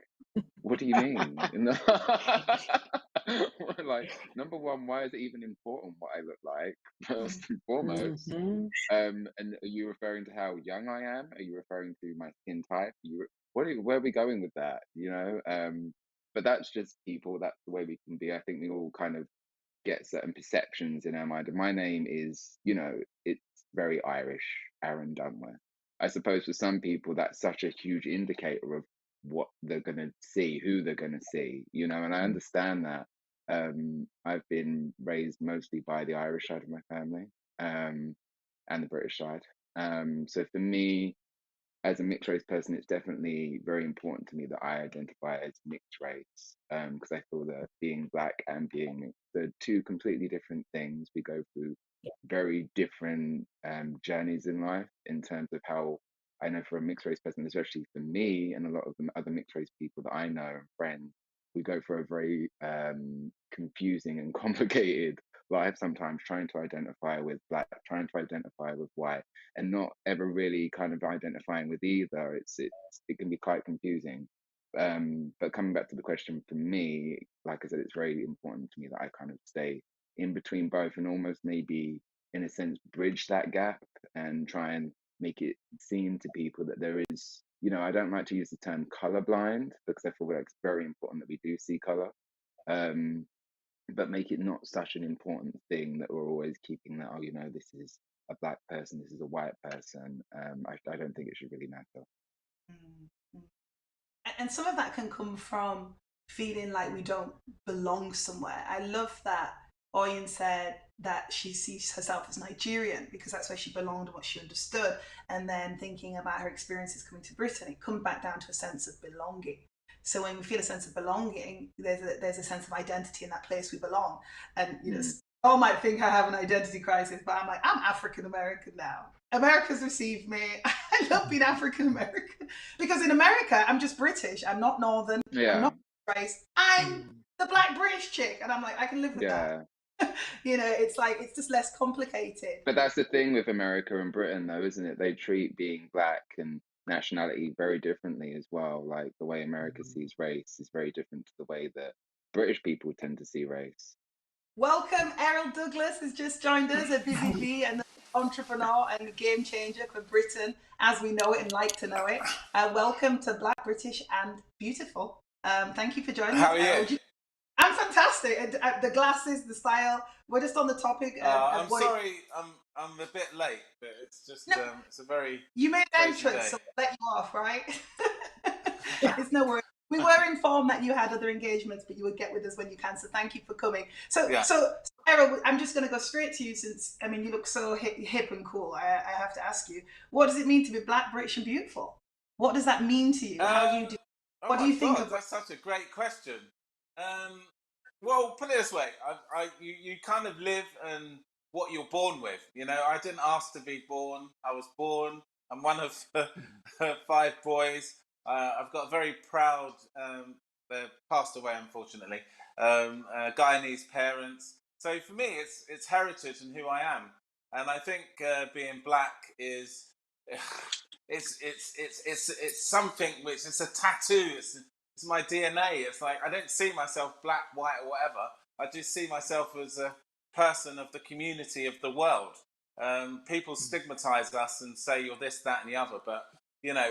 "What do you mean?" Like, number one, why is it even important what I look like, first and foremost? And are you referring to how young I am? Are you referring to my skin type? Where are we going with that? You know? But that's just people. That's the way we can be. I think we all kind of get certain perceptions in our mind. And my name is, you know, it's very Irish, Aaron Dunworth. I suppose for some people, that's such a huge indicator of what they're going to see, who they're going to see, you know, and I understand that. I've been raised mostly by the Irish side of my family, and the British side. So for me, as a mixed race person, it's definitely very important to me that I identify as mixed race, because I feel that being Black and being mixed, they're two completely different things. We go through very different journeys in life in terms of how, I know for a mixed race person, especially for me and a lot of the other mixed race people that I know and friends, we go through a very confusing and complicated life sometimes, trying to identify with Black, trying to identify with white, and not ever really kind of identifying with either. It can be quite confusing. But coming back to the question, for me, like I said, it's very important to me that I kind of stay in between both and almost maybe in a sense bridge that gap and try and make it seem to people that there is, you know, I don't like to use the term colorblind because I feel like it's very important that we do see color. But make it not such an important thing that we're always keeping that, oh, you know, this is a Black person, this is a white person. I don't think it should really matter. And some of that can come from feeling like we don't belong somewhere. I love that Oyin said that she sees herself as Nigerian because that's where she belonged and what she understood. And then thinking about her experiences coming to Britain, it comes back down to a sense of belonging. So when we feel a sense of belonging, there's a sense of identity in that place we belong. And you know, all might think I have an identity crisis, but I'm like, I'm African American now. America's received me. I love being African American because in America, I'm just British. I'm not Northern. I'm not race. I'm the Black British chick, and I'm like, I can live with that. You know, it's like, it's just less complicated. But that's the thing with America and Britain, though, isn't it? They treat being black and nationality very differently as well. Like the way America sees race is very different to the way that British people tend to see race. Welcome, Errol Douglas has just joined us, a busy bee and entrepreneur and game changer for Britain as we know it and like to know it. Welcome to Black, British and Beautiful. Thank you for joining How us, are Errol. you? I'm fantastic. The glasses, the style. We're just on the topic. I'm sorry, I'm a bit late, but it's just No, it's a very you made an crazy entrance, day. so we'll let you off, right? It's no worry. We were informed that you had other engagements, but you would get with us when you can. So thank you for coming. So, Yeah. so Errol, I'm just going to go straight to you since, I mean, you look so hip and cool. I have to ask you, what does it mean to be Black, British and beautiful? What does that mean to you? How do you do? What do you think of? That's such a great question. Well, put it this way: you kind of live and what you're born with. You know, I didn't ask to be born. I was born. I'm one of 5 boys. I've got a very proud. They're passed away, unfortunately. Guyanese parents. So for me, it's heritage and who I am. And I think being black is it's something which it's a tattoo. It's my DNA. It's like I don't see myself black, white, or whatever. I just see myself as a person of the community of the world. People stigmatize us and say you're this, that, and the other, but you know,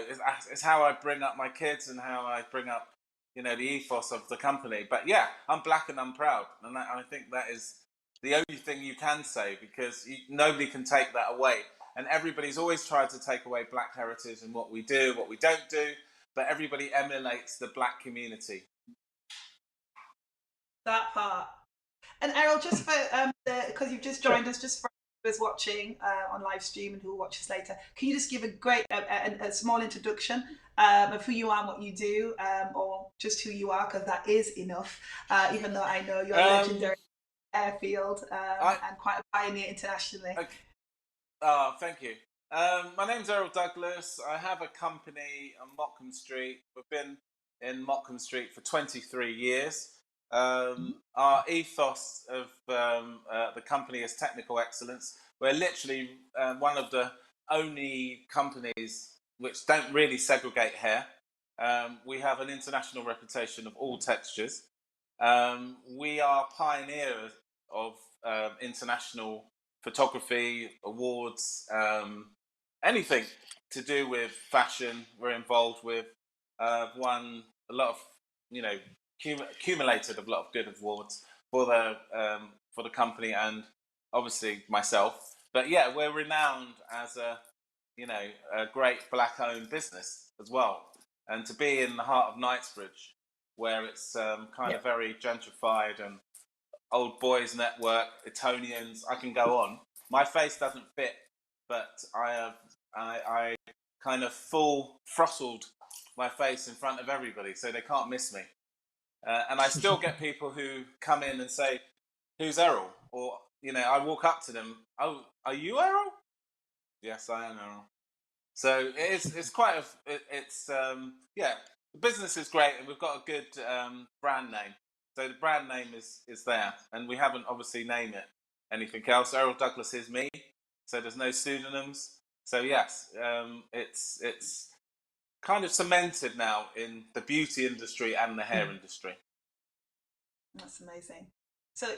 it's how I bring up my kids and how I bring up, you know, the ethos of the company. But yeah, I'm black and I'm proud, and I think that is the only thing you can say because nobody can take that away. And everybody's always tried to take away black heritage and what we do, what we don't do, but everybody emulates the black community. That part. And Errol, just for because you've just joined us, just for who's watching on live stream and who will watch us later, can you just give a small introduction of who you are and what you do, or just who you are, because that is enough. Even though I know you're legendary airfield and quite a pioneer internationally. Okay. Thank you. My name's Errol Douglas. I have a company on Mottcombe Street. We've been in Mottcombe Street for 23 years. Our ethos of the company is technical excellence. We're literally one of the only companies which don't really segregate hair. We have an international reputation of all textures. We are pioneers of international photography, awards, anything to do with fashion we're involved with. Won a lot of, you know, accumulated a lot of good awards for the company and obviously myself. But yeah, we're renowned as a, you know, a great black-owned business as well. And to be in the heart of Knightsbridge, where it's kind of very gentrified and old boys network, Etonians, I can go on. My face doesn't fit, but I kind of full throttled my face in front of everybody, so they can't miss me. And I still get people who come in and say, "Who's Errol?" Or, you know, I walk up to them, "Oh, are you Errol?" "Yes, I am Errol." So it's quite yeah, the business is great and we've got a good brand name. So the brand name is there, and we haven't obviously named it anything else. Errol Douglas is me, so there's no pseudonyms. So yes, it's kind of cemented now in the beauty industry and the hair industry. That's amazing. So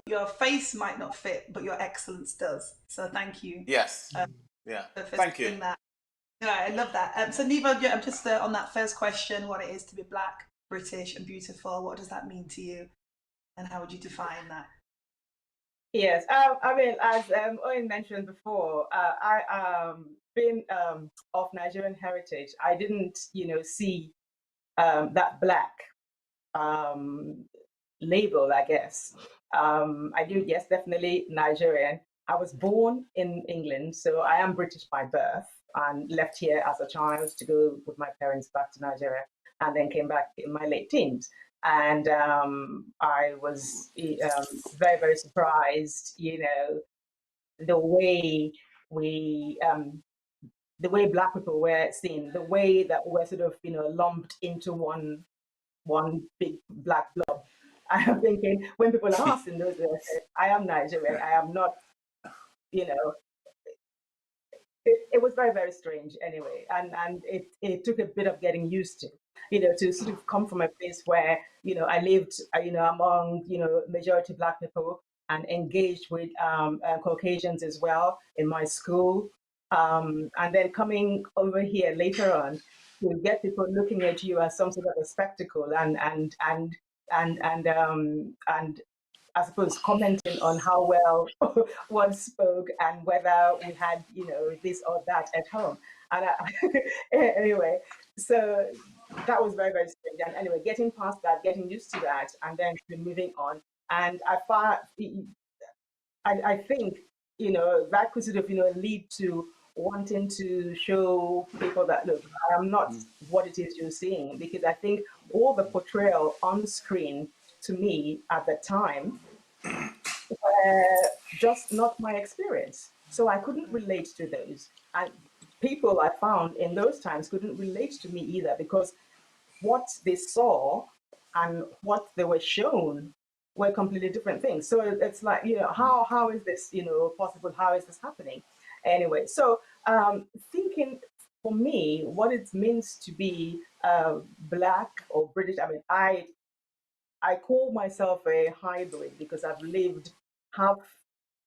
your face might not fit, but your excellence does. So thank you. Yes. Yeah. Thank you. That. No, I love that. So Neva, I'm just on that first question: what it is to be black, British, and beautiful. What does that mean to you, and how would you define that? Yes, I mean, as Owen mentioned before, I being of Nigerian heritage, I didn't, you know, see that black label, I guess. I do, yes, definitely Nigerian. I was born in England, so I am British by birth and left here as a child to go with my parents back to Nigeria and then came back in my late teens. And I was very, very surprised, you know, the way Black people were seen, the way that we're sort of, you know, lumped into one big black blob. I am thinking, when people ask in those days, I said, I am Nigerian. I am not, you know, it was very, very strange anyway. And it took a bit of getting used to, to sort of come from a place where, I lived, among, majority Black people and engaged with Caucasians as well in my school. And then coming over here later on to get people looking at you as some sort of a spectacle and I suppose commenting on how well one spoke and whether we had, this or that at home. And anyway, so that was very, very strange. And anyway, getting past that, getting used to that, and then moving on. And I think, that could sort of, lead to wanting to show people that, look, I am not what it is you're seeing, because I think all the portrayal on screen to me at the time just not my experience. So I couldn't relate to those. And people I found in those times couldn't relate to me either, because what they saw and what they were shown were completely different things. So it's like, how is this, possible? How is this happening? Anyway, so thinking for me, what it means to be Black or British, I mean, I call myself a hybrid because I've lived half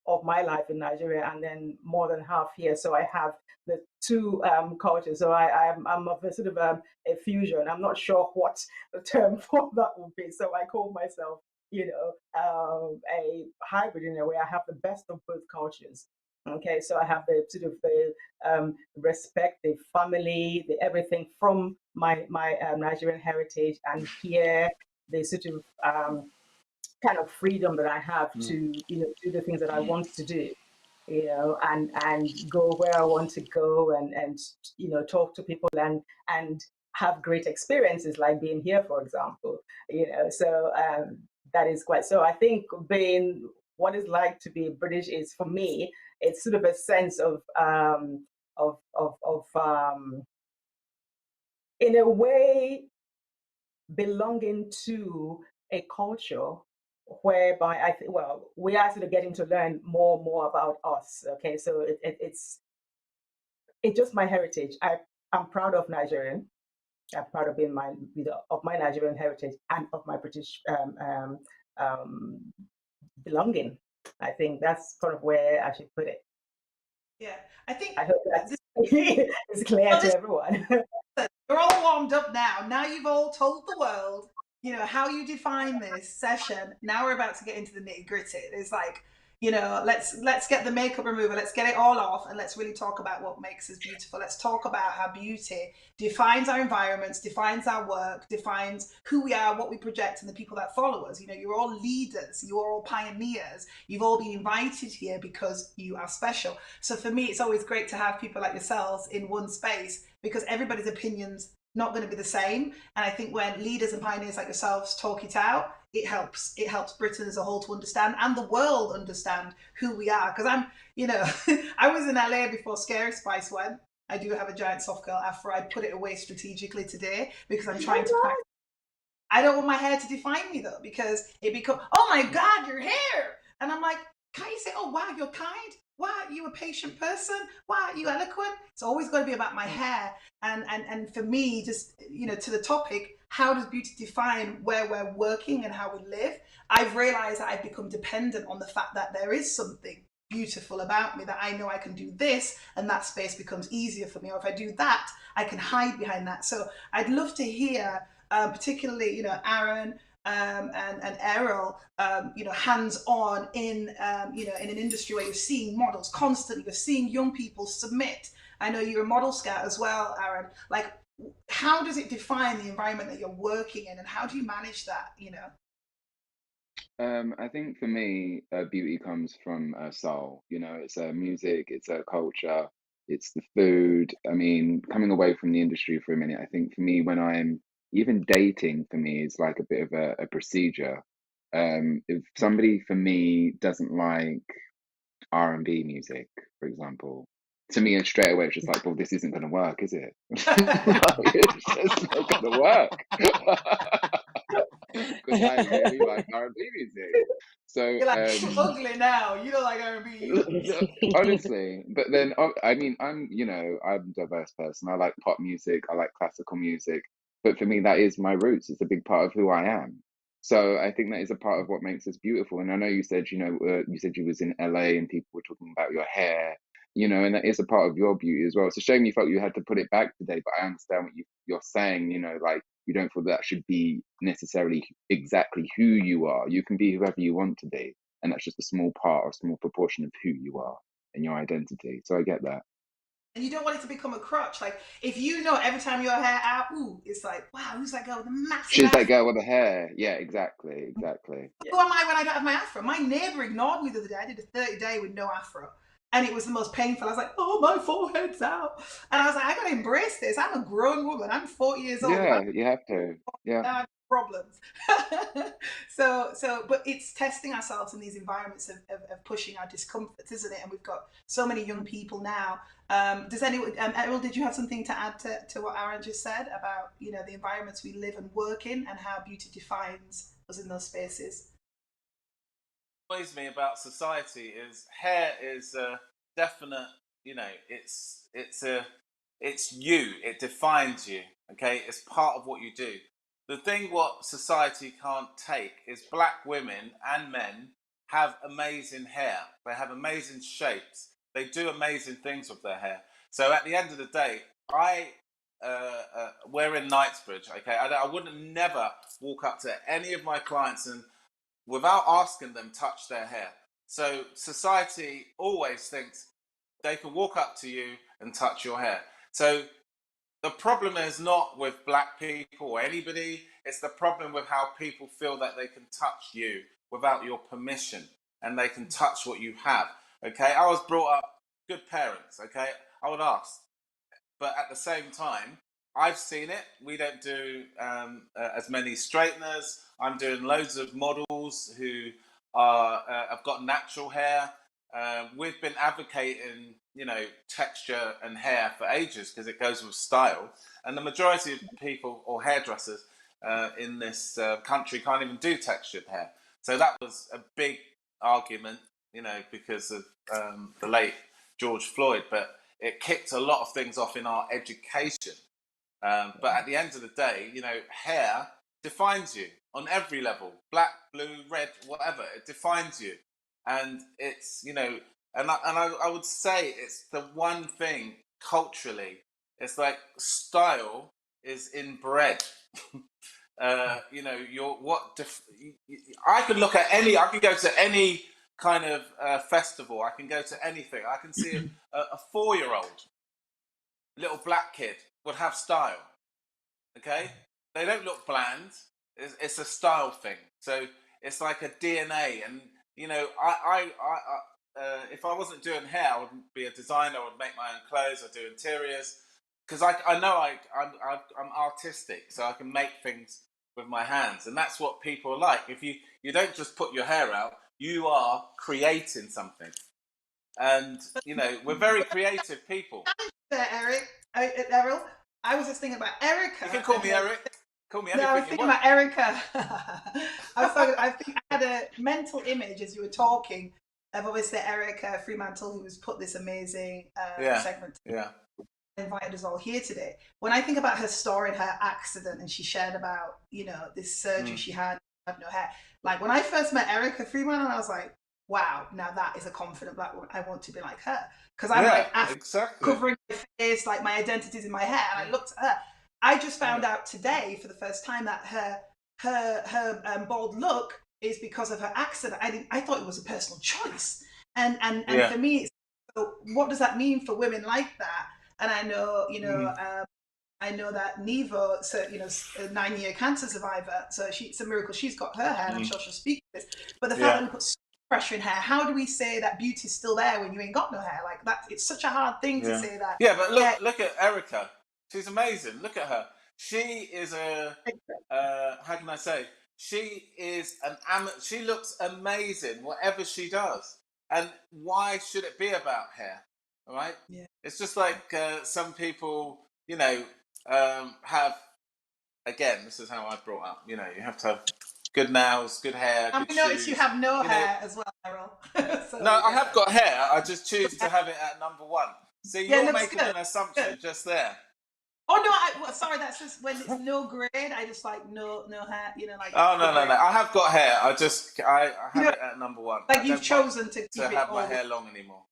of my life in Nigeria and then more than half here. So I have the two cultures. So I'm of a sort of a fusion. I'm not sure what the term for that would be. So I call myself, a hybrid in a way. I have the best of both cultures. Okay, so I have the sort of the respect, the family, the everything from my Nigerian heritage, and here the sort of kind of freedom that I have to, do the things that I want to do, and go where I want to go, and talk to people and have great experiences, like being here, for example, So that is quite. So I think being what it's like to be British is, for me, it's sort of a sense of in a way, belonging to a culture whereby I think, well, we are sort of getting to learn more and more about us. Okay, so it's just my heritage. I'm proud of Nigerian. I'm proud of being of my Nigerian heritage and of my British belonging. I think that's sort of where I should put it. Yeah, I think I hope that's is clear to everyone. You're all warmed up now. Now you've all told the world, how you define this session. Now we're about to get into the nitty gritty. It's like, let's get the makeup remover, let's get it all off, and let's really talk about what makes us beautiful. Let's talk about how beauty defines our environments, defines our work, defines who we are, what we project, and the people that follow us. You're all leaders, you're all pioneers. You've all been invited here because you are special. So for me, it's always great to have people like yourselves in one space, because everybody's opinions not going to be the same. And I think when leaders and pioneers like yourselves talk it out, it helps Britain as a whole to understand, and the world understand who we are. Because I'm, I was in LA before Scary Spice went. I do have a giant soft curl afro. I put it away strategically today because I'm trying to practice. I don't want my hair to define me though, because it becomes, oh my God, your hair. And I'm like, can't you say, oh wow, you're kind? Wow, you a patient person? Wow, you eloquent? It's always going to be about my hair. And for me, just, to the topic, how does beauty define where we're working and how we live? I've realized that I've become dependent on the fact that there is something beautiful about me, that I know I can do this and that space becomes easier for me. Or if I do that, I can hide behind that. So I'd love to hear, particularly, Aaron, and Errol, hands-on in in an industry where you're seeing models constantly, you're seeing young people submit. I know you're a model scout as well, Aaron. Like, how does it define the environment that you're working in, and how do you manage that? I think for me, beauty comes from soul. It's music, it's culture, it's the food. I mean, coming away from the industry for a minute, I think for me, when I'm even dating, for me, is like a bit of a procedure. If somebody for me doesn't like R&B music, for example, to me, and straight away, it's just like, well, this isn't going to work, is it? Like, it's just not going to work. because I really like R&B music. So You're like, I'm ugly now. You don't like R&B. honestly, but then I mean, I'm I'm a diverse person. I like pop music, I like classical music, but for me, that is my roots. It's a big part of who I am. So I think that is a part of what makes us beautiful. And I know you said, you said you was in LA and people were talking about your hair, and that is a part of your beauty as well. It's a shame you felt you had to put it back today, but I understand what you're saying. Like you don't feel that should be necessarily exactly who you are. You can be whoever you want to be, and that's just a small part or a small proportion of who you are and your identity. So I get that. And you don't want it to become a crutch. Like, if every time your hair out, ooh, it's like, wow, who's that girl with the massive She's that afro? girl with the hair. Yeah, exactly. Who am I when I don't have my afro? My neighbor ignored me the other day. I did a 30-day with no afro. And it was the most painful. I was like, oh, my forehead's out. And I was like, I got to embrace this. I'm a grown woman. I'm 40 years old. Yeah, you have to. Yeah. I have problems. But it's testing ourselves in these environments of pushing our discomforts, isn't it? And we've got so many young people now. Does anyone, Errol, did you have something to add to what Aaron just said about, the environments we live and work in and how beauty defines us in those spaces? What annoys me about society is hair is a definite, it's you, it defines you, okay? It's part of what you do. The thing what society can't take is black women and men have amazing hair. They have amazing shapes. They do amazing things with their hair. So at the end of the day, we're in Knightsbridge, okay? I wouldn't never walk up to any of my clients and without asking them touch their hair. So society always thinks they can walk up to you and touch your hair. So the problem is not with black people or anybody, it's the problem with how people feel that they can touch you without your permission and they can touch what you have. Okay, I was brought up good parents, okay? I would ask. But at the same time, I've seen it. We don't do as many straighteners. I'm doing loads of models who have got natural hair. We've been advocating, texture and hair for ages because it goes with style. And the majority of people or hairdressers in this country can't even do textured hair. So that was a big argument, because of the late George Floyd. But it kicked a lot of things off in our education. But at the end of the day, hair defines you on every level, black, blue, red, whatever, it defines you. And it's, I would say it's the one thing culturally, it's like style is inbred. I could look at I can go to any kind of festival, I can go to anything. I can see a 4-year-old little black kid would have style. Okay, they don't look bland. It's a style thing. So it's like a DNA. And if I wasn't doing hair, I would be a designer. I would make my own clothes. I do interiors because I know I'm artistic, so I can make things with my hands, and that's what people like. If you don't just put your hair out, you are creating something. And we're very creative people. Errol, I was just thinking about Eryca. You can call me Eric. Call me anything. No, I was thinking about Eryca. I think I had a mental image as you were talking of obviously Eryca Freemantle, who has put this amazing segment. Yeah. Invited us all here today. When I think about her story and her accident, and she shared about this surgery she had no hair. Like when I first met Eryca Freemantle, I was like, wow, now that is a confident black woman. I want to be like her because I'm exactly covering my face, like my identity's in my hair, and I looked at her. I just found out today for the first time that her bald look is because of her accident. I thought it was a personal choice, and for me, so what does that mean for women like that? And I know, I know that Nevo, so a 9-year cancer survivor, so it's a miracle she's got her hair, and I'm sure she'll speak to this. But the fact that we put so much pressure in hair, how do we say that beauty's still there when you ain't got no hair? Like that, it's such a hard thing to say that. Yeah, but look at Eryca. She's amazing. Look at her. She is how can I say? She is she looks amazing, whatever she does. And why should it be about hair? All right? Yeah. It's just like some people, have, again, this is how I brought up, you have to have good nails, good hair, And good we notice shoes. you have no You know, hair as well, Errol. So no, I yeah. have got hair. I just choose to have it at number one. See, Yeah, it you're looks making good. an assumption Good. just there. Oh no, sorry, that's just when it's no grade. I just like no hair, you know, like Oh no, the no, no! grade. I have got hair. I You have know, it at number one. like I you've don't want chosen to to keep it have my all hair long anymore.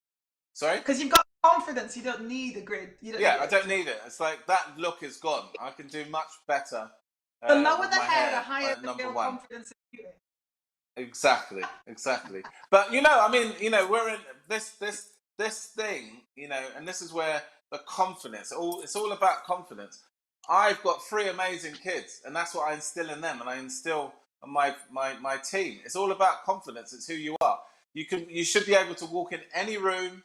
Sorry? because you've got confidence. You don't need a grid. You don't Yeah, need I it. don't need it. It's like that look is gone. I can do much better The lower with the my hair, the hair higher at the number real one. confidence in beauty. Exactly, exactly. But you know, I mean, you know, we're in this thing, you know, and this is where the confidence. It's all about confidence. I've got three amazing kids, and that's what I instill in them, and I instill in my team. It's all about confidence. It's who you are. You should be able to walk in any room.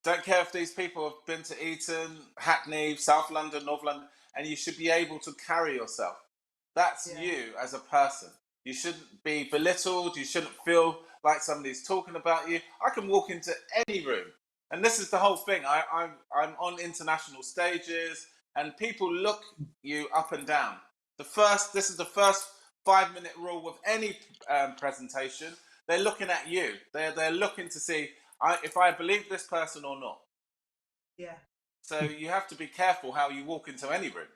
Don't care if these people have been to Eton, Hackney, South London, North London, and you should be able to carry yourself. That's Yeah. you as a person. You shouldn't be belittled. You shouldn't feel like somebody's talking about you. I can walk into any room, and this is the whole thing. I'm on international stages, and people look you up and down. This is the first 5-minute rule with any presentation. They're looking at you. They're looking to see if I believe this person or not. Yeah. So you have to be careful how you walk into any room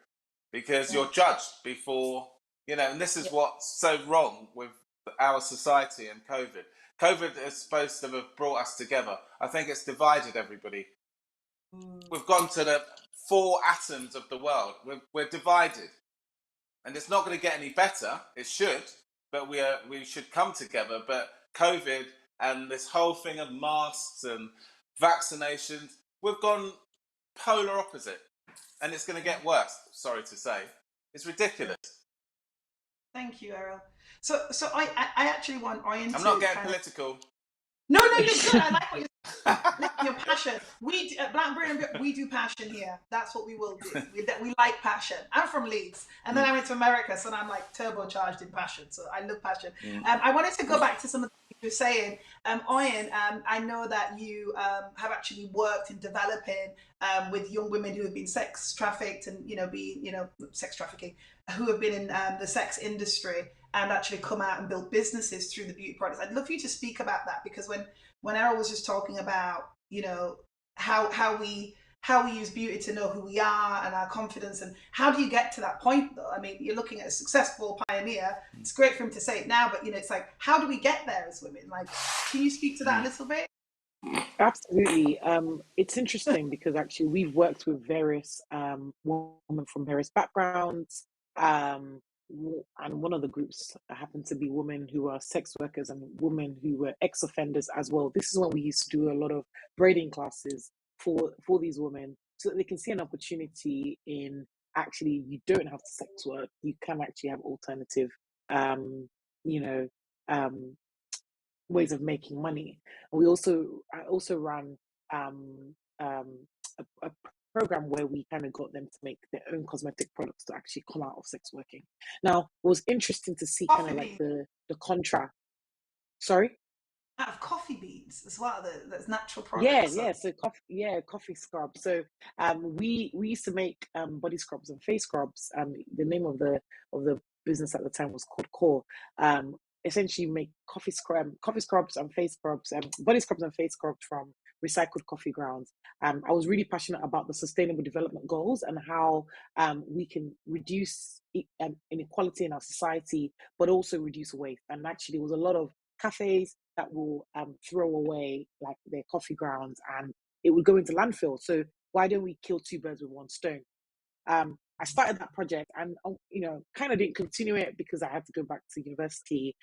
because Yeah. you're judged before, you know, and this is what's so wrong with our society and COVID. COVID is supposed to have brought us together. I think it's divided everybody. We've gone to the 4 atoms of the world. We're divided. And it's not going to get any better. It should, but we should come together. But COVID and this whole thing of masks and vaccinations, we've gone polar opposite, and it's going to get worse. Sorry to say, it's ridiculous. Thank you, Errol. So I actually want Ian I'm to not getting kind political. No, you're good. I like what you're saying. Your passion. We at Blackburn, we do passion here. That's what we will do. We like passion. I'm from Leeds, and then I went to America, so I'm like turbocharged in passion. So I love passion. I wanted to go back to some of the things you were saying. Ian, I know that you have actually worked in developing with young women who have been sex trafficked and sex trafficking, who have been in the sex industry and actually come out and build businesses through the beauty products. I'd love for you to speak about that, because when Errol was just talking about, you know, how we use beauty to know who we are and our confidence, and how do you get to that point though? I mean, you're looking at a successful pioneer. It's great for him to say it now, but you know, it's like, how do we get there as women? Like, can you speak to that a little bit? Absolutely. It's interesting because actually we've worked with various women from various backgrounds. And one of the groups happened to be women who are sex workers and women who were ex-offenders as well. This is when we used to do a lot of braiding classes for these women, so that they can see an opportunity in actually, you don't have to sex work. You can actually have alternative, you know, ways of making money. And I also ran a program where we kind of got them to make their own cosmetic products to actually come out of sex working. Now, it was interesting to see kind of like the contrast. Sorry? Out of coffee beans as well, that's natural products. So coffee scrub. So we used to make body scrubs and face scrubs. The name of the business at the time was called Core. Essentially make coffee scrubs and face scrubs, body scrubs and face scrubs from recycled coffee grounds. I was really passionate about the Sustainable Development Goals and how we can reduce inequality in our society, but also reduce waste. And actually, there was a lot of cafes that will throw away like their coffee grounds, and it would go into landfill. So why don't we kill 2 birds with 1 stone? I started that project, and kind of didn't continue it because I had to go back to university.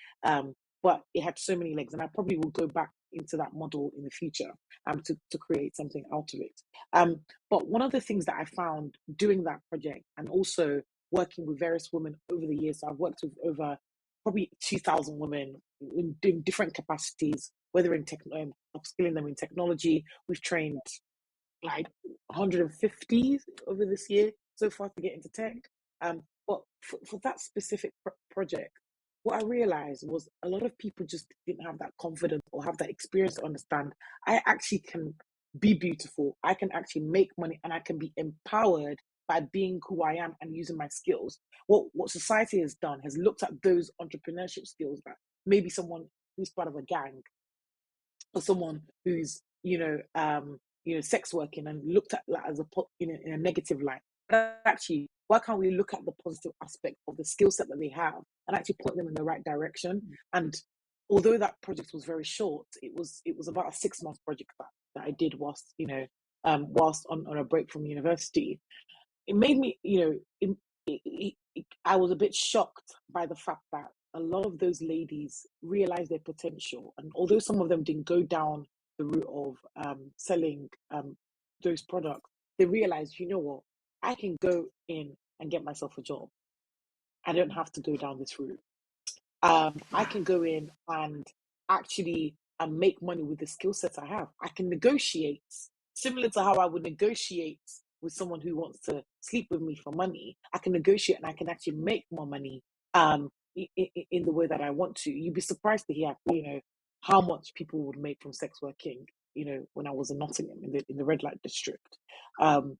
But it had so many legs, and I probably will go back into that model in the future to create something out of it. But one of the things that I found doing that project, and also working with various women over the years, so I've worked with over probably 2,000 women in different capacities, whether in upskilling them in technology. We've trained like 150 over this year so far to get into tech. But for that specific project, what I realized was a lot of people just didn't have that confidence or have that experience to understand I actually can be beautiful, I can actually make money, and I can be empowered by being who I am and using my skills. What society has done has looked at those entrepreneurship skills that maybe someone who's part of a gang or someone who's sex working and looked at that as in a negative light. But actually, why can't we look at the positive aspect of the skill set that they have and actually point them in the right direction? And although that project was very short, it was about a 6-month project that I did whilst whilst on a break from university. It made me, I was a bit shocked by the fact that a lot of those ladies realized their potential. And although some of them didn't go down the route of selling those products, they realized, you know what, I can go in and get myself a job. I don't have to go down this route. I can go in and actually make money with the skill set I have. I can negotiate, similar to how I would negotiate with someone who wants to sleep with me for money. I can negotiate and I can actually make more money in the way that I want to. You'd be surprised to hear, how much people would make from sex working, when I was in Nottingham in the red light district. And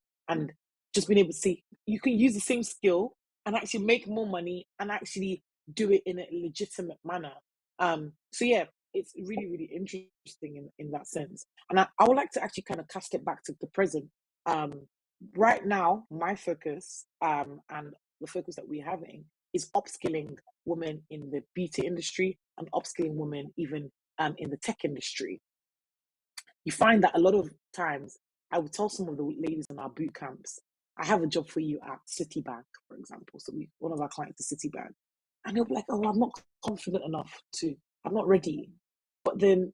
just being able to see, you can use the same skill and actually make more money and actually do it in a legitimate manner. So yeah, it's really, really interesting in that sense. And I would like to actually kind of cast it back to the present. Right now, my focus and the focus that we're having is upskilling women in the beauty industry and upskilling women even in the tech industry. You find that a lot of times, I would tell some of the ladies in our boot camps, I have a job for you at Citibank, for example. So one of our clients is Citibank. And they'll be like, oh, I'm not confident enough I'm not ready. But then,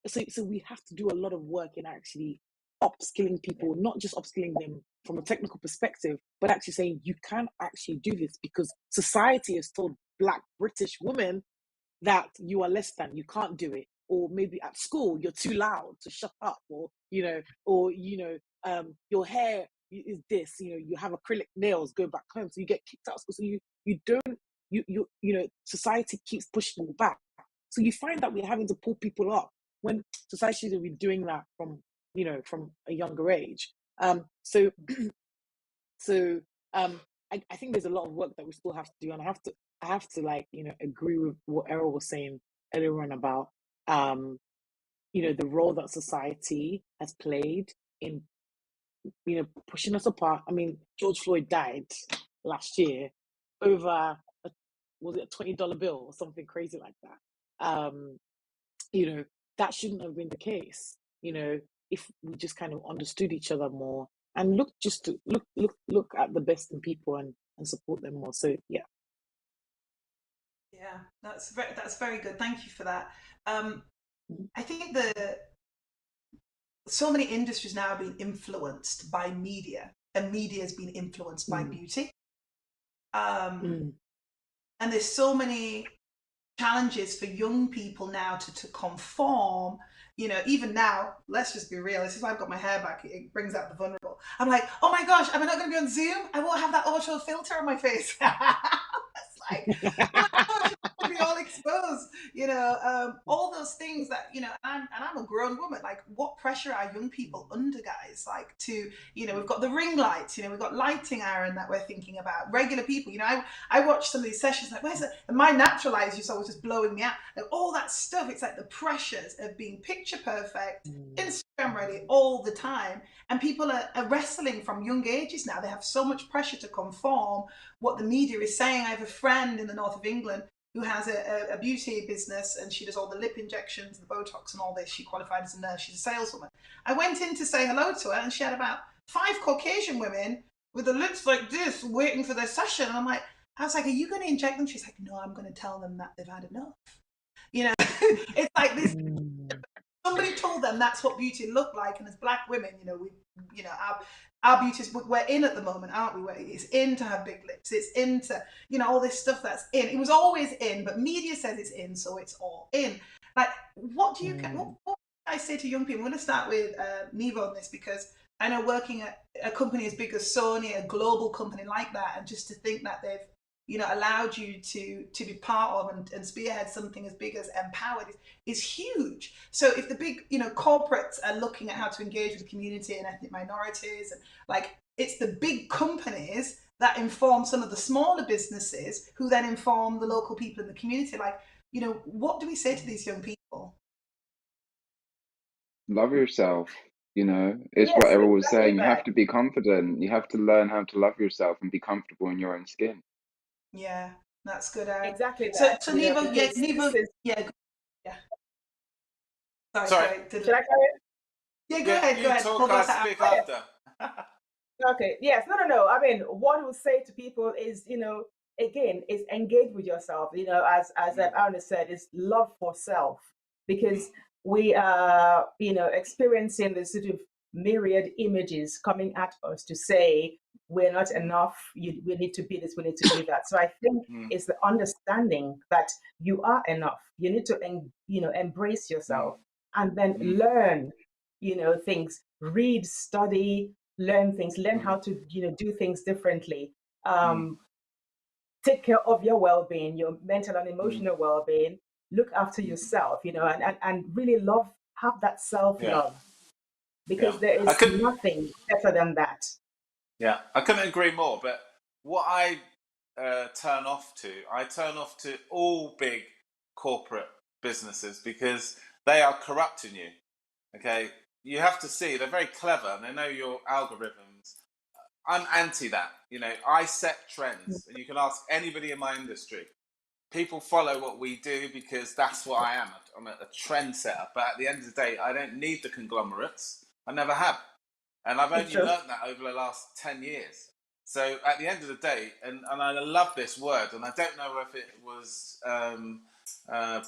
so we have to do a lot of work in actually upskilling people, not just upskilling them from a technical perspective, but actually saying you can actually do this because society has told Black British women that you are less than, you can't do it. Or maybe at school, you're too loud to shut up, or your hair is this, you have acrylic nails, go back home. So you get kicked out of school. So you don't, society keeps pushing you back. So you find that we're having to pull people up when society should be doing that from a younger age. So I think there's a lot of work that we still have to do, and I have to agree with what Errol was saying earlier on about the role that society has played in pushing us apart. I mean, George Floyd died last year over was it a $20 bill or something crazy like that. That shouldn't have been the case. If we just kind of understood each other more and look at the best in people and support them more. So yeah. Yeah, that's very good. Thank you for that. I think so many industries now are being influenced by media, and media has been influenced by beauty. And there's so many challenges for young people now to conform. Even now, let's just be real. This is why I've got my hair back. It brings out the vulnerable. I'm like, oh my gosh, am I not going to be on Zoom? I won't have that auto filter on my face. It's like, oh my gosh, I'll be all exposed. All those things that I'm a grown woman. Like, what pressure are young people under, guys? Like, we've got the ring lights. We've got lighting, Aaron, that we're thinking about. Regular people. I watch some of these sessions. Like, where's it? And my natural eyes used to always just blowing me out. Like, all that stuff. It's like the pressures of being picture perfect, Instagram ready all the time. And people are wrestling from young ages now. They have so much pressure to conform what the media is saying. I have a friend in the north of England who has a beauty business, and she does all the lip injections, the Botox and all this. She qualified as a nurse. She's a saleswoman. I went in to say hello to her, and she had about 5 Caucasian women with the lips like this waiting for their session. And I was like, are you going to inject them? She's like, no, I'm going to tell them that they've had enough. It's like this. Somebody told them that's what beauty looked like, and as Black women, our beauty, we're in at the moment, aren't we? It's in to have big lips. It's in to, all this stuff that's in. It was always in, but media says it's in, so it's all in. Like, what do I say to young people? I'm going to start with Neva on this, because I know working at a company as big as Sony, a global company like that, and just to think that they've allowed you to be part of and spearhead something as big as Empowered is huge. So if the big, corporates are looking at how to engage with the community and ethnic minorities, and like it's the big companies that inform some of the smaller businesses, who then inform the local people in the community. Like, you know, what do we say to these young people? Love yourself. You know, it's what Yes, Errol was exactly saying. You that. have to be confident. You have to learn how to love yourself and be comfortable in your own skin. Yeah, that's good, Aaron. Exactly So, that. so You know, Nevo, yeah, because this Nevo, is. yeah, yeah. Sorry, Sorry, sorry. Should I carry on? Yeah, go yeah, ahead, go you ahead. talk, Hold on I to Aaron. speak after. Okay. Yes. No. No. No. I mean, what I would say to people is, you know, again, is engage with yourself. You know, as Aaron has said, is love for self, because we are, you know, experiencing this sort of myriad images coming at us to say we're not enough. We need to be this. We need to be that. So I think it's the understanding that you are enough. You need to, you know, embrace yourself and then learn, you know, things. Read, study, learn things, learn how to, you know, do things differently. Take care of your well-being, your mental and emotional well-being. Look after yourself, you know, and really have that Yeah, self-love, yeah. because there I is couldn't. nothing better than that. Yeah, I couldn't agree more. But what I I turn off to all big corporate businesses because they are corrupting you. Okay, you have to see they're very clever and they know your algorithms. I'm anti that. You know, I set trends, and you can ask anybody in my industry. People follow what we do because that's what I am. I'm a trendsetter. But at the end of the day, I don't need the conglomerates. I never have. And I've It's only true. learnt that over the last 10 years. So at the end of the day, and I love this word, and I don't know if it was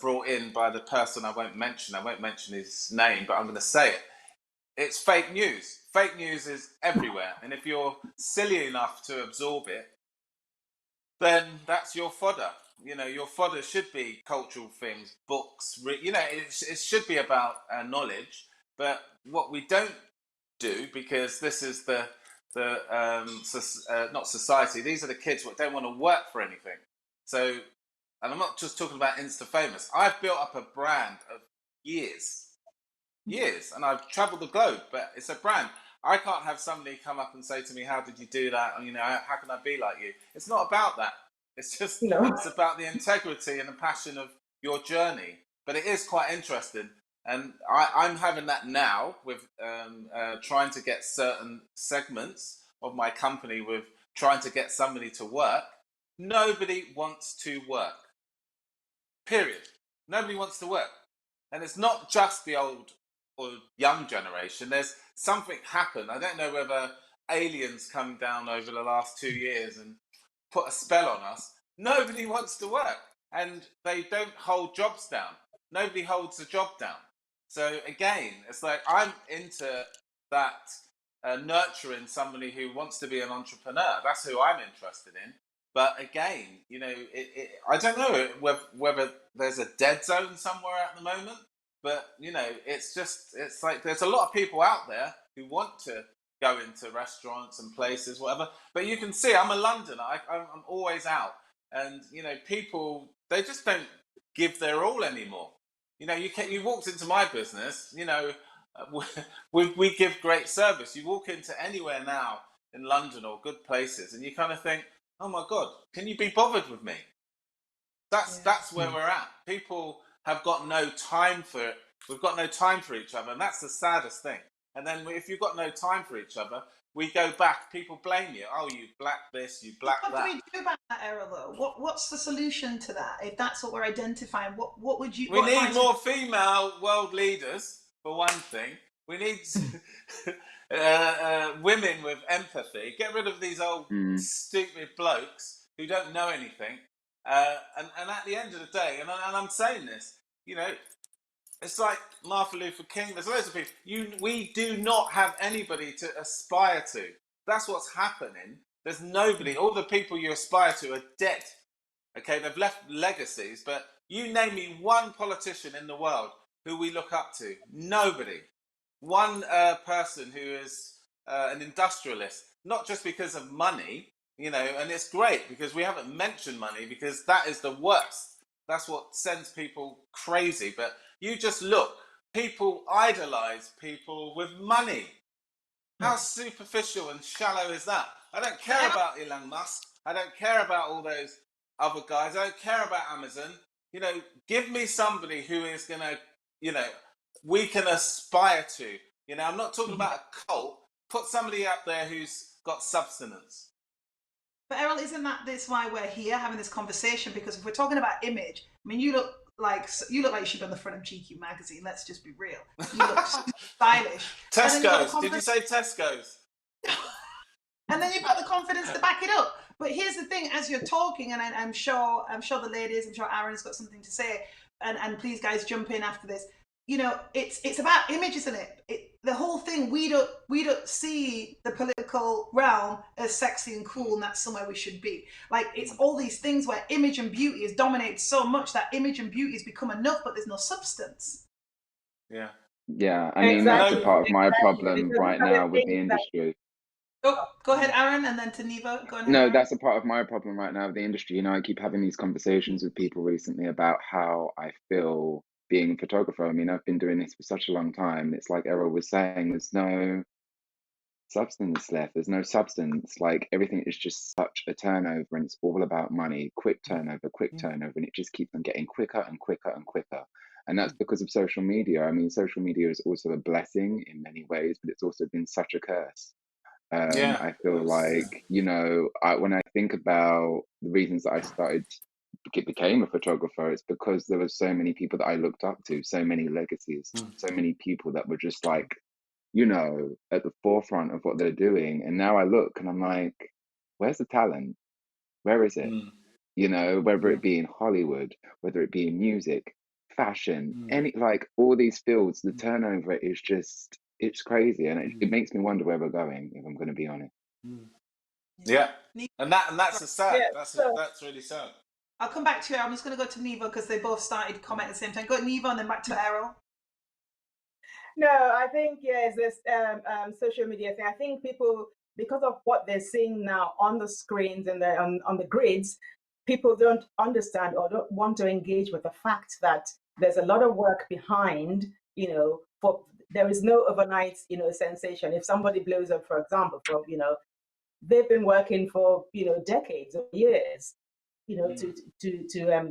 brought in by the person I won't mention his name, but I'm going to say it. It's fake news. Fake news is everywhere. And if you're silly enough to absorb it, then that's your fodder. You know, your fodder should be cultural things, books. You know, it should be about knowledge. But what we don't do, because this is not society. These are the kids that don't want to work for anything. So, and I'm not just talking about Insta famous. I've built up a brand of years, and I've travelled the globe. But it's a brand. I can't have somebody come up and say to me, "How did you do that?" And, you know, how can I be like you? It's not about that. It's just No. it's about the integrity and the passion of your journey. But it is quite interesting, and I'm having that now with trying to get certain segments of my company with trying to get somebody to work. Nobody wants to work. Period. Nobody wants to work, and it's not just the old or young generation. There's something happened. I don't know whether aliens come down over the last 2 years and put a spell on us. Nobody wants to work, and they don't hold jobs down. Nobody holds a job down. So again, it's like I'm into that nurturing somebody who wants to be an entrepreneur. That's who I'm interested in. But again, you know, I don't know whether there's a dead zone somewhere at the moment. But you know, it's like there's a lot of people out there who want to go into restaurants and places, whatever. But you can see, I'm a Londoner. I'm always out, and you know, people they just don't give their all anymore. You know, you walked into my business. You know, we give great service. You walk into anywhere now in London or good places, and you kind of think, oh my God, can you be bothered with me? That's where we're at. People have got no time for it. We've got no time for each other, and that's the saddest thing. And then if you've got no time for each other, we go back. People blame you. Oh, you black this, you black What do that. we do about that error, though? What's the solution to that? If that's what we're identifying, what would you? We What need advice would more female world leaders, for one thing. We need women with empathy. Get rid of these old stupid blokes who don't know anything. And at the end of the day, and I'm saying this, you know, it's like Martin Luther King. There's loads of people. We do not have anybody to aspire to. That's what's happening. There's nobody. All the people you aspire to are dead. Okay, they've left legacies, but you name me one politician in the world who we look up to. Nobody. One person who is an industrialist, not just because of money, you know, and it's great because we haven't mentioned money because that is the worst. That's what sends people crazy. But you just look, people idolize people with money. How superficial and shallow is that? I don't care about Elon Musk. I don't care about all those other guys. I don't care about Amazon. You know, give me somebody who is going to, you know, we can aspire to. You know, I'm not talking about a cult. Put somebody up there who's got substance. But Errol, isn't this why we're here having this conversation? Because if we're talking about image, I mean, you look like you should be on the front of GQ magazine. Let's just be real. You look stylish. Tesco's. Did you say Tesco's? And then you've got the confidence to back it up. But here's the thing: as you're talking, and I'm sure the ladies, I'm sure Aaron's got something to say, and please, guys, jump in after this. You know, it's about image, isn't it? The whole thing, we don't see the political realm as sexy and cool, and that's somewhere we should be. Like, it's all these things where image and beauty is dominated so much that image and beauty has become enough, but there's no substance. Yeah. Yeah, I mean, that's a part of my problem right now with the industry. Oh, go ahead, Aaron, and then to Neva. Go ahead, No, Aaron. that's a part of my problem right now with the industry. You know, I keep having these conversations with people recently about how I feel being a photographer. I mean, I've been doing this for such a long time. It's like Errol was saying, there's no substance left. There's no substance. Like, everything is just such a turnover, and it's all about money, quick turnover, and it just keeps on getting quicker and quicker and quicker. And that's because of social media. I mean, social media is also a blessing in many ways, but it's also been such a curse. I feel like, you know, when I think about the reasons that I became a photographer, it's because there were so many people that I looked up to, so many legacies, so many people that were just like, you know, at the forefront of what they're doing. And now I look and I'm like, where's the talent? Where is it? You know, whether it be in Hollywood, whether it be in music, fashion, like all these fields, the turnover is just, it's crazy. And it makes me wonder where we're going, if I'm going to be honest. Yeah. And that's a sad, that's really sad. I'll come back to you. I'm just going to go to Neva because they both started commenting at the same time. Go to Neva and then back to Errol. No, I think, yes, this social media thing. I think people, because of what they're seeing now on the screens and on the grids, people don't understand or don't want to engage with the fact that there's a lot of work behind, you know, there is no overnight, you know, sensation. If somebody blows up, for example, you know, they've been working for, you know, decades or years, you know, to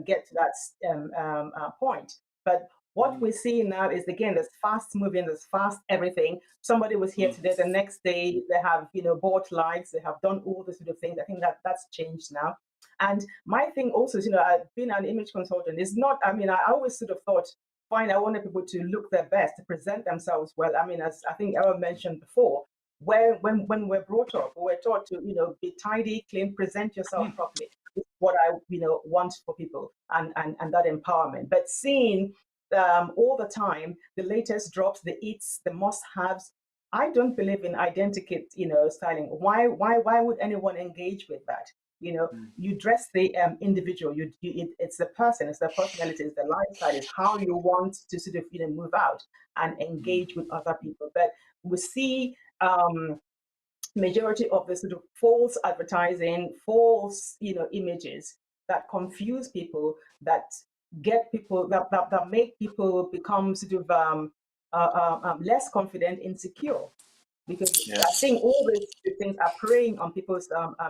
get to that point. But what we see now is, again, there's fast moving, there's fast everything. Somebody was here today, the next day they have, you know, bought likes, they have done all this sort of things. I think that's changed now. And my thing also is, you know, I've been an image consultant. It's not, I mean, I always sort of thought, fine, I wanted people to look their best, to present themselves well. I mean, as I think Errol mentioned before, when we're brought up, we're taught to, you know, be tidy, clean, present yourself properly. This is what I, you know, want for people, and that empowerment. But seeing all the time the latest drops, the eats, the must-haves, I don't believe in identikit, you know, styling. Why would anyone engage with that? You know, you dress the individual. It's the person, it's the personality, it's the lifestyle, it's how you want to sort of, you know, move out and engage with other people. But we see majority of the sort of false advertising, false, you know, images that confuse people, that get people, that make people become sort of less confident, insecure. Because I think all these things are preying on people's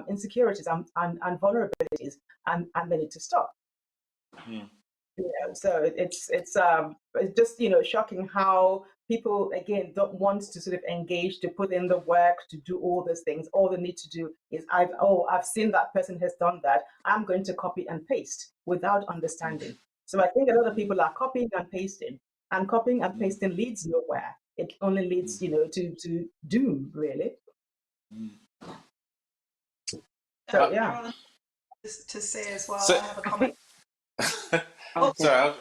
insecurities and vulnerabilities, and they need to stop. Yeah, so it's just, you know, shocking how people, again, don't want to sort of engage, to put in the work, to do all those things. All they need to do is, I've seen that person has done that, I'm going to copy and paste without understanding. So I think a lot of people are copying and pasting leads nowhere. It only leads, you know, to doom, really. So yeah. To say as well, I have a comment. Sorry,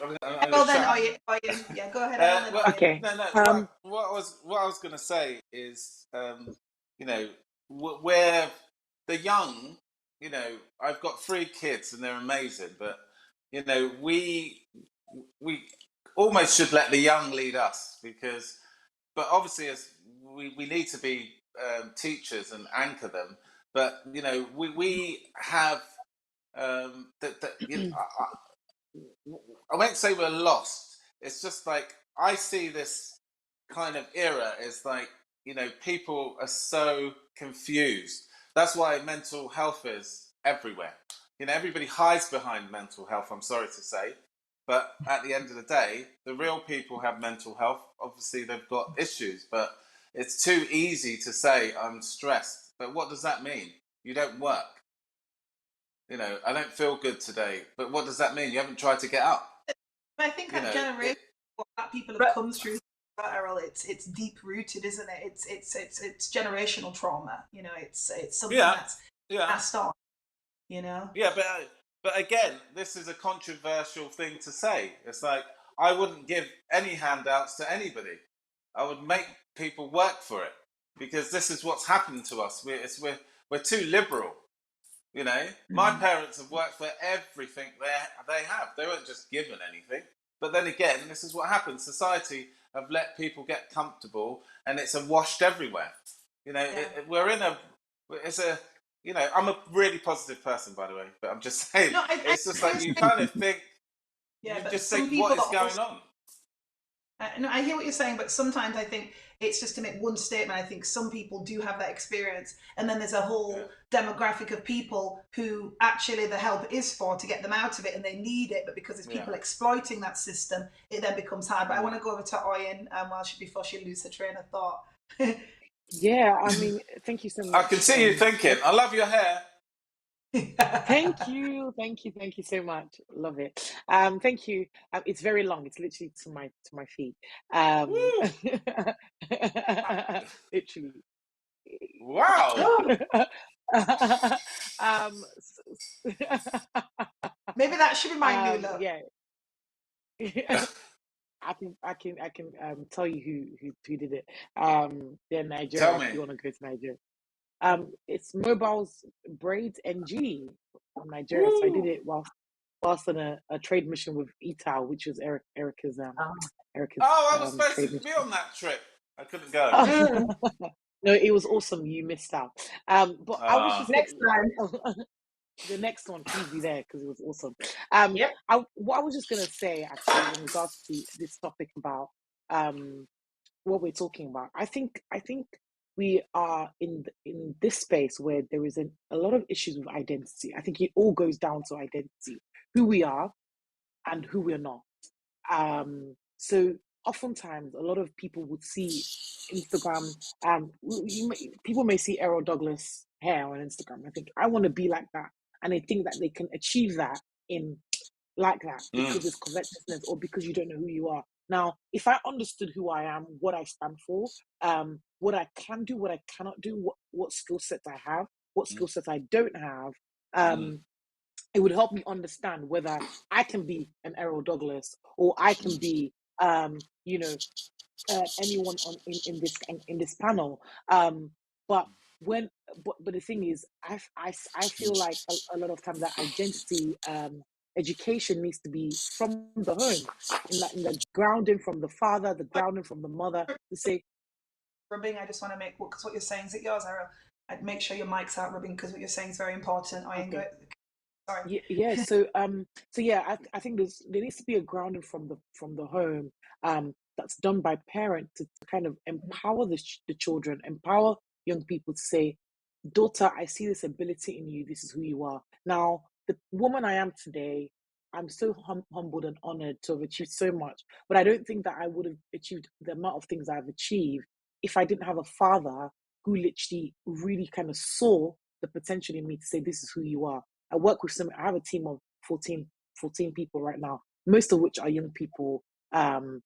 yeah, go ahead. Okay. What I was going to say is, you know, where the young, you know, I've got 3 kids and they're amazing, but you know, we almost should let the young lead us, but obviously as we need to be teachers and anchor them, but you know, we have you know, I won't say we're lost. It's just like, I see this kind of era as like people are so confused. That's why mental health is everywhere. Everybody hides behind mental health, I'm sorry to say. But at the end of the day, the real people have mental health. Obviously, they've got issues, but it's too easy to say, I'm stressed. But what does that mean? You don't work. I don't feel good today. But what does that mean? You haven't tried to get up. I think that generation, what that people have come through, Errol, it's deep rooted, isn't it? It's generational trauma. It's something that's passed on. Yeah, but again, this is a controversial thing to say. It's like, I wouldn't give any handouts to anybody. I would make people work for it, because this is what's happened to us. We're too liberal. My parents have worked for everything they have. They weren't just given anything. But then again, this is what happens. Society have let people get comfortable, and it's washed everywhere. We're in I'm a really positive person, by the way, but I'm just saying, it's just like you kind of think, you just think, what is going on? No, I hear what you're saying, but sometimes I think it's just to make one statement. I think some people do have that experience, and then there's a whole demographic of people who actually the help is for to get them out of it, and they need it, but because there's people exploiting that system, it then becomes hard. But I want to go over to Oyen before she loses her train of thought. Yeah, I mean, thank you so much. I can see you thinking, I love your hair. Thank you so much. Love it. Thank you. It's very long. It's literally to my feet. Literally. Wow. Maybe that should be my new look. Yeah. I can tell you who did it. They're Nigeria. Tell me. If you want to go to Nigeria. It's Mobile's Braids NG from Nigeria. So I did it whilst on a trade mission with ETAL, which was Eryca's Eryca's I was supposed to be on that trip. I couldn't go. No, it was awesome. You missed out. But I was just next time. The next one, please be there, because it was awesome. What I was just gonna say, actually, in regards to this topic about what we're talking about, I think we are in this space where there is a lot of issues with identity. I think it all goes down to identity, who we are and who we're not. So oftentimes, a lot of people would see Instagram. People may see Errol Douglas hair on Instagram. I think I want to be like that, and they think that they can achieve that because it's covetousness, or because you don't know who you are. Now, if I understood who I am, what I stand for, what I can do, what I cannot do, what skill sets I have, what skill sets I don't have, it would help me understand whether I can be an Errol Douglas, or I can be, anyone in this panel. But the thing is, I feel like a lot of times that identity education needs to be from the home, in the grounding from the father, the grounding from the mother, to say. Rubbing, I just want to make, because what you're saying, is it yours, Errol? I'd make sure your mic's out, rubbing, because what you're saying is very important. Okay. Sorry. Yeah. So yeah, I think there needs to be a grounding from the home, that's done by parents to kind of empower the children, empower young people to say, daughter, I see this ability in you. This is who you are. Now, the woman I am today, I'm so humbled and honored to have achieved so much, but I don't think that I would have achieved the amount of things I've achieved if I didn't have a father who literally really kind of saw the potential in me to say, this is who you are. I have a team of 14 people right now, most of which are young people, under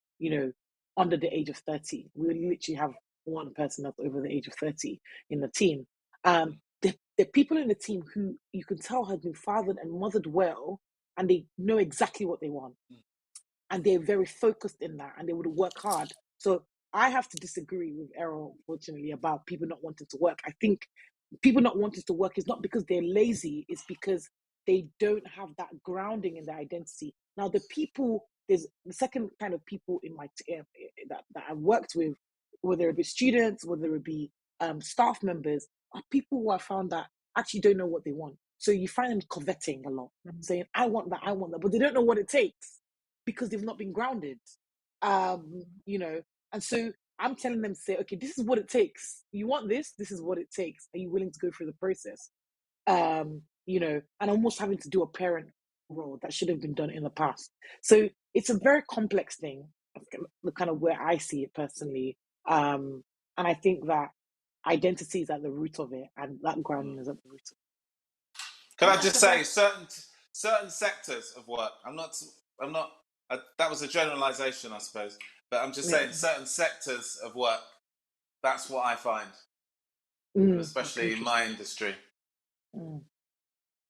the age of 30. We literally have one person that's over the age of 30 in the team. The people in the team who you can tell have been fathered and mothered well, and they know exactly what they want. And they're very focused in that, and they would work hard. So I have to disagree with Errol, unfortunately, about people not wanting to work. I think people not wanting to work is not because they're lazy, it's because they don't have that grounding in their identity. Now, there's the second kind of people in my that I've worked with, whether it be students, whether it be staff members, are people who I found that actually don't know what they want. So you find them coveting a lot, saying, I want that, but they don't know what it takes because they've not been grounded. And so I'm telling them, say, okay, this is what it takes. You want this? This is what it takes. Are you willing to go through the process? You know, and almost having to do a parent role that should have been done in the past. So it's a very complex thing, the kind of where I see it personally. And I think that identity is at the root of it, and that grounding is at the root of it. Can I just say certain sectors of work? I'm not. That was a generalization, I suppose. But I'm just saying certain sectors of work. That's what I find, especially in my industry.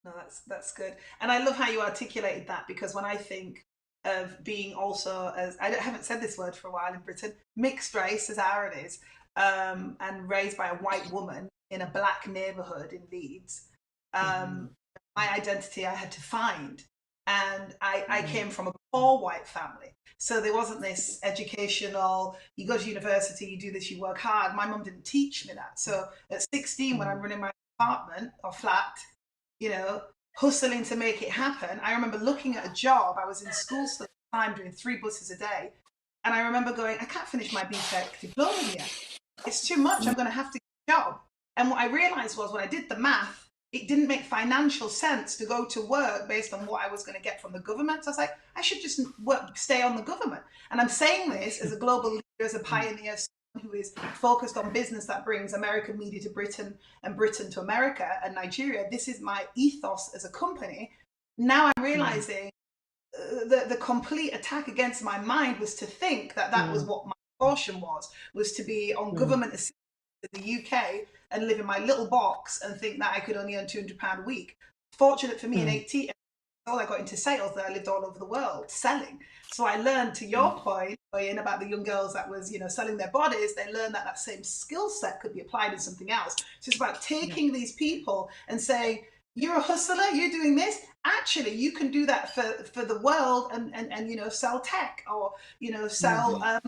No, that's good, and I love how you articulated that, because when I think of being also, as I haven't said this word for a while in Britain, mixed race, as Aaron is, and raised by a white woman in a black neighbourhood in Leeds, my identity I had to find. And I came from a poor white family. So there wasn't this educational, you go to university, you do this, you work hard. My mum didn't teach me that. So at 16, when I'm running my apartment or flat, you know, hustling to make it happen, I remember looking at a job. I was in school still at the time, doing 3 buses a day. And I remember going, I can't finish my BTEC diploma yet. It's too much. I'm going to have to get a job. And what I realized was, when I did the math, it didn't make financial sense to go to work based on what I was going to get from the government. So I was like, I should just stay on the government. And I'm saying this as a global leader, as a pioneer, who is focused on business that brings American media to Britain and Britain to America and Nigeria. This is my ethos as a company. Now I'm realizing the complete attack against my mind was to think that was what my portion was to be on government assistance in the UK and live in my little box and think that I could only earn £200 a week. Fortunate for me, in 18, I got into sales, that I lived all over the world selling. So I learned, to your point, Ian, about the young girls that was, selling their bodies. They learned that same skill set could be applied in something else. So it's about taking these people and saying, you're a hustler, you're doing this. Actually, you can do that for the world and sell tech or, sell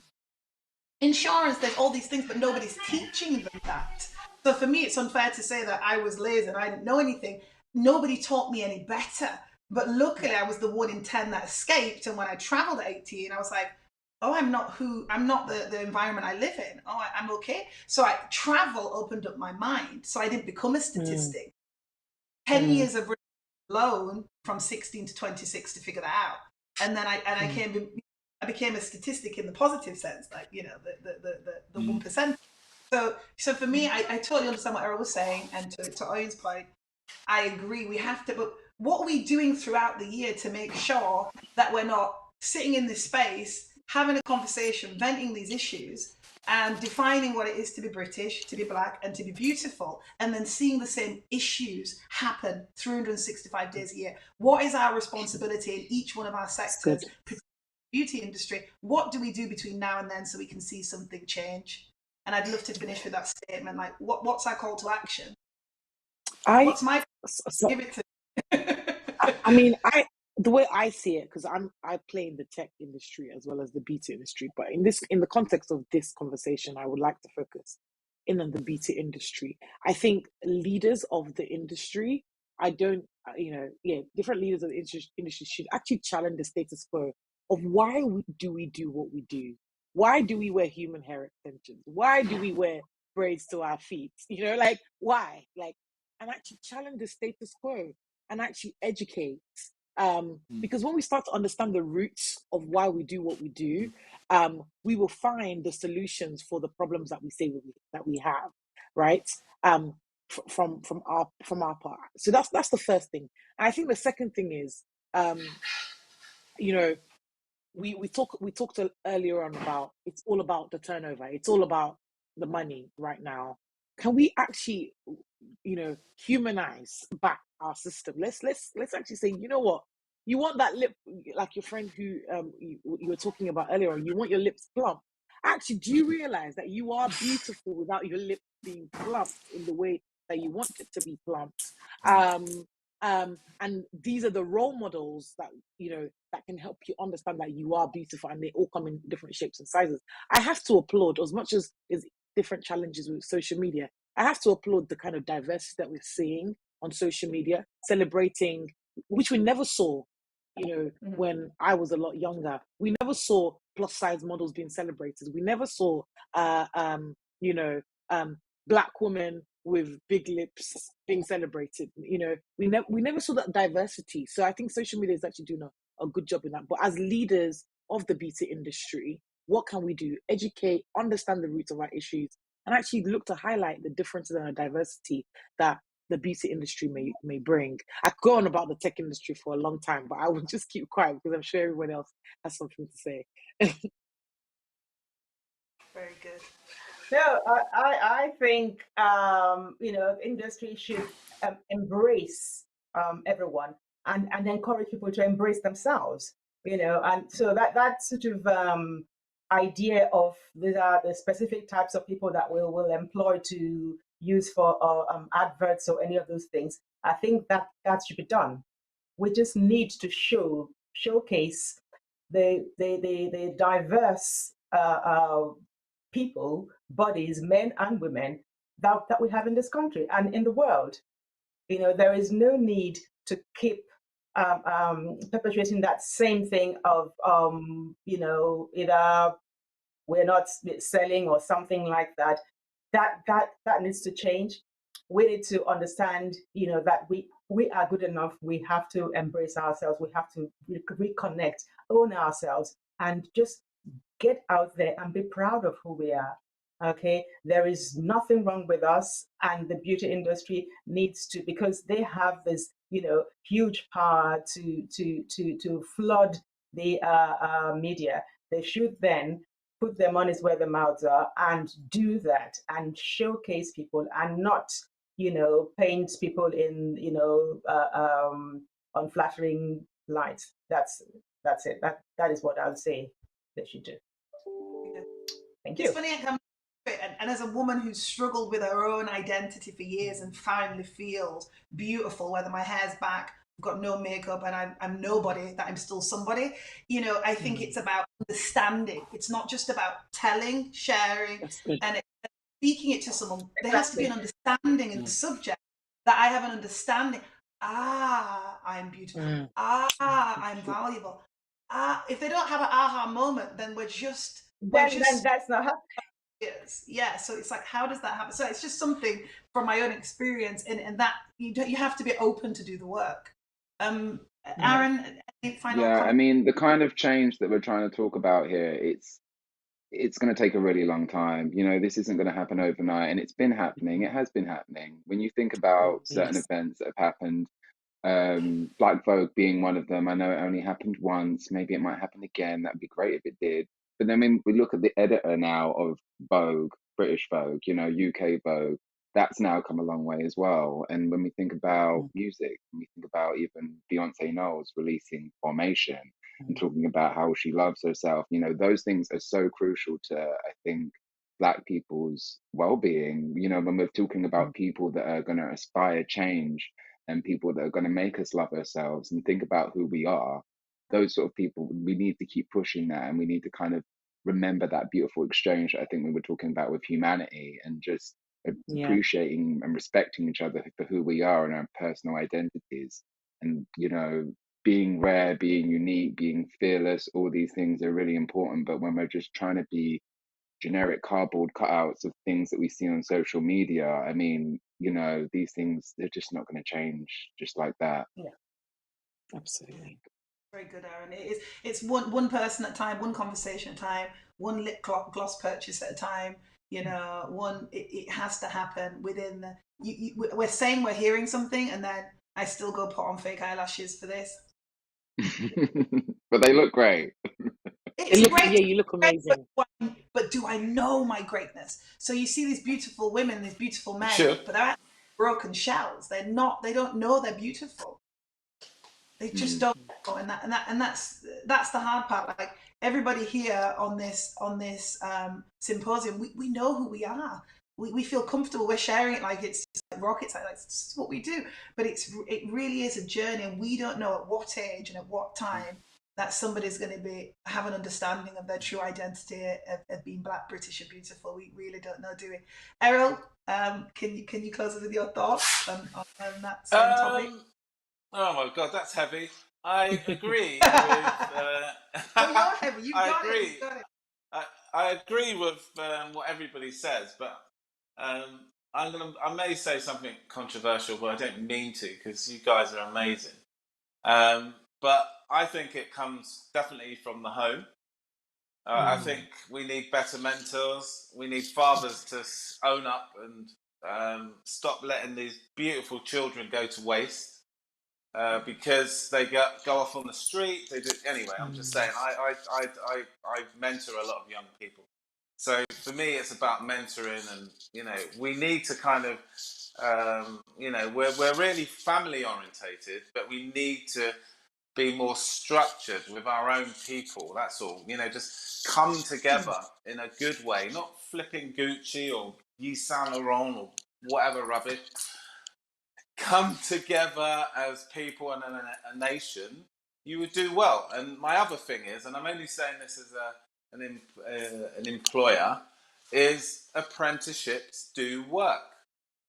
insurance. There's all these things, but nobody's teaching them that. So for me, it's unfair to say that I was lazy and I didn't know anything. Nobody taught me any better. But luckily, I was the 1 in 10 that escaped. And when I traveled at 18, I was like, oh, I'm not the environment I live in. Oh, I'm okay. So travel opened up my mind. So I didn't become a statistic. 10 years of alone from 16 to 26 to figure that out. And then I became a statistic in the positive sense, like, the 1%. So for me, I totally understand what Eryca was saying. And to Owen's point, I agree. We have to, but what are we doing throughout the year to make sure that we're not sitting in this space, having a conversation, venting these issues and defining what it is to be British, to be Black and to be beautiful, and then seeing the same issues happen 365 days a year? What is our responsibility in each one of our sectors, beauty industry? What do we do between now and then so we can see something change? And I'd love to finish with that statement, like, what's our call to action? What's my give it to? The way I see it, because I play in the tech industry as well as the beauty industry, but in the context of this conversation, I would like to focus in on the beauty industry. I think leaders of the industry, different leaders of the industry should actually challenge the status quo of why do we do what we do? Why do we wear human hair extensions? Why do we wear braids to our feet? Why? And actually challenge the status quo and actually educate. Because when we start to understand the roots of why we do what we do, we will find the solutions for the problems that we say that we have, right? From our part. So that's the first thing. And I think the second thing is, we talked earlier on about, it's all about the turnover. It's all about the money right now. Can we actually, humanize back our system? Let's actually say, you know what? You want that lip, like your friend who you were talking about earlier on, you want your lips plump. Actually, do you realize that you are beautiful without your lips being plumped in the way that you want it to be plumped? And these are the role models that, that can help you understand that you are beautiful, and they all come in different shapes and sizes. I have to applaud, as much as there's different challenges with social media, I have to applaud the kind of diversity that we're seeing on social media, celebrating, which we never saw, when I was a lot younger. We never saw plus size models being celebrated. We never saw, you know, Black women with big lips being celebrated. You know, we never saw that diversity. So I think social media is actually doing a good job in that. But as leaders of the beauty industry, what can we do? Educate, understand the roots of our issues, and actually look to highlight the differences and the diversity that the beauty industry may bring. I could go on about the tech industry for a long time, but I will just keep quiet because I'm sure everyone else has something to say. Very good. No, I think industry should embrace everyone and encourage people to embrace themselves. And so that sort of idea of these are the specific types of people that will employ to use for adverts or any of those things. I think that should be done. We just need to showcase the diverse people, bodies, men and women that we have in this country and in the world. There is no need to keep perpetuating that same thing of either we're not selling or something like that. That needs to change. We need to understand, that we are good enough. We have to embrace ourselves. We have to reconnect, own ourselves, and just get out there and be proud of who we are. Okay, there is nothing wrong with us, and the beauty industry needs to, because they have this, huge power to flood the media. They should then put their monies where their mouths are and do that and showcase people and not, paint people in, unflattering lights. That's it. That is what I would say they should do. Thank you. It's funny how and as a woman who's struggled with her own identity for years and finally feels beautiful, whether my hair's back, I've got no makeup, and I'm nobody, that I'm still somebody. I think it's about understanding. It's not just about telling, sharing, and speaking it to someone. There has to be an understanding in the subject, that I have an understanding. I'm beautiful. I'm valuable. If they don't have an aha moment, then we're just then that's not happening. Yeah, so it's like, how does that happen? So it's just something from my own experience, and that you have to be open to do the work. Aaron, any final Yeah, comment? I mean, the kind of change that we're trying to talk about here, it's going to take a really long time. This isn't going to happen overnight, and it's been happening. It has been happening. When you think about certain events that have happened, Black Vogue being one of them. I know it only happened once. Maybe it might happen again. That'd be great if it did. But then when we look at the editor now of Vogue, British Vogue, UK Vogue, that's now come a long way as well. And when we think about music, when we think about even Beyonce Knowles releasing Formation and talking about how she loves herself, those things are so crucial to, I think, Black people's well-being. When we're talking about people that are going to aspire change and people that are going to make us love ourselves and think about who we are, those sort of people, we need to keep pushing that, and we need to kind of remember that beautiful exchange that I think we were talking about with humanity, and just appreciating and respecting each other for who we are and our personal identities. And being rare, being unique, being fearless, all these things are really important. But when we're just trying to be generic cardboard cutouts of things that we see on social media, I mean, these things, they're just not going to change just like that. Yeah, absolutely. Very good, Aaron. It's one person at a time, one conversation at a time, one lip gloss purchase at a time. It has to happen within we're saying we're hearing something, and then I still go put on fake eyelashes for this. But they look great. It's great. Yeah, you look amazing. But do I know my greatness? So you see these beautiful women, these beautiful men, but they're actually broken shells. They don't know they're beautiful. They just don't know, and that's the hard part. Like, everybody here on this symposium, we know who we are. We feel comfortable. We're sharing it like it's just like rocket science. Like, this is what we do. But it really is a journey, and we don't know at what age and at what time that somebody's going to have an understanding of their true identity of being Black, British, and beautiful. We really don't know, do we? Errol, can you close us with your thoughts on that same topic? Oh my God, that's heavy. I agree with. Go ahead. You I got it. agree. You got it. I agree with what everybody says, but I may say something controversial, but I don't mean to because you guys are amazing. But I think it comes definitely from the home. I think we need better mentors. We need fathers to own up and stop letting these beautiful children go to waste because they go off on the street. They do anyway. I'm just saying. I mentor a lot of young people, so for me, it's about mentoring, and we need to kind of we're really family orientated, but we need to be more structured with our own people. That's all. Just come together in a good way, not flipping Gucci or Yves Saint Laurent or whatever rubbish. Come together as people and a nation, you would do well. And my other thing is, and I'm only saying this as an employer, is apprenticeships do work.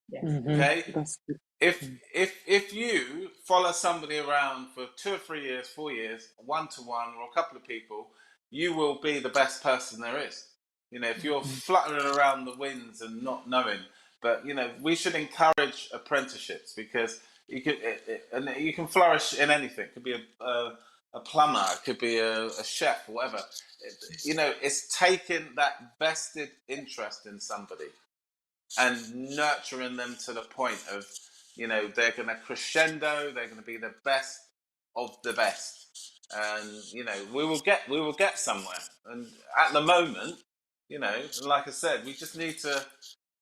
Yes. Okay. That's good. If you follow somebody around for 2 or 3 years, 4 years, 1-to-1 or a couple of people, you will be the best person there is. If you're fluttering around the winds and not knowing, but we should encourage apprenticeships because and you can flourish in anything. It could be a plumber, it could be a chef, or whatever. It's taking that vested interest in somebody and nurturing them to the point of, they're going to crescendo, they're going to be the best of the best, and we will get somewhere. And at the moment, like I said, we just need to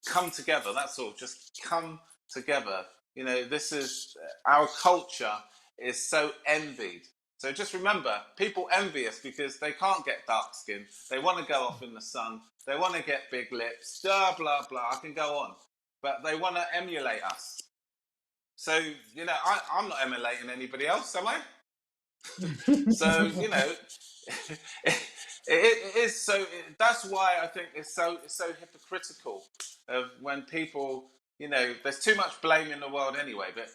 come together. That's all. Just come together. This is our culture is so envied. So just remember, people envy us because they can't get dark skin. They want to go off in the sun. They want to get big lips. Blah blah blah. I can go on, but they want to emulate us. So I'm not emulating anybody else, am I? So it is so. That's why I think it's so hypocritical of when people, there's too much blame in the world anyway. But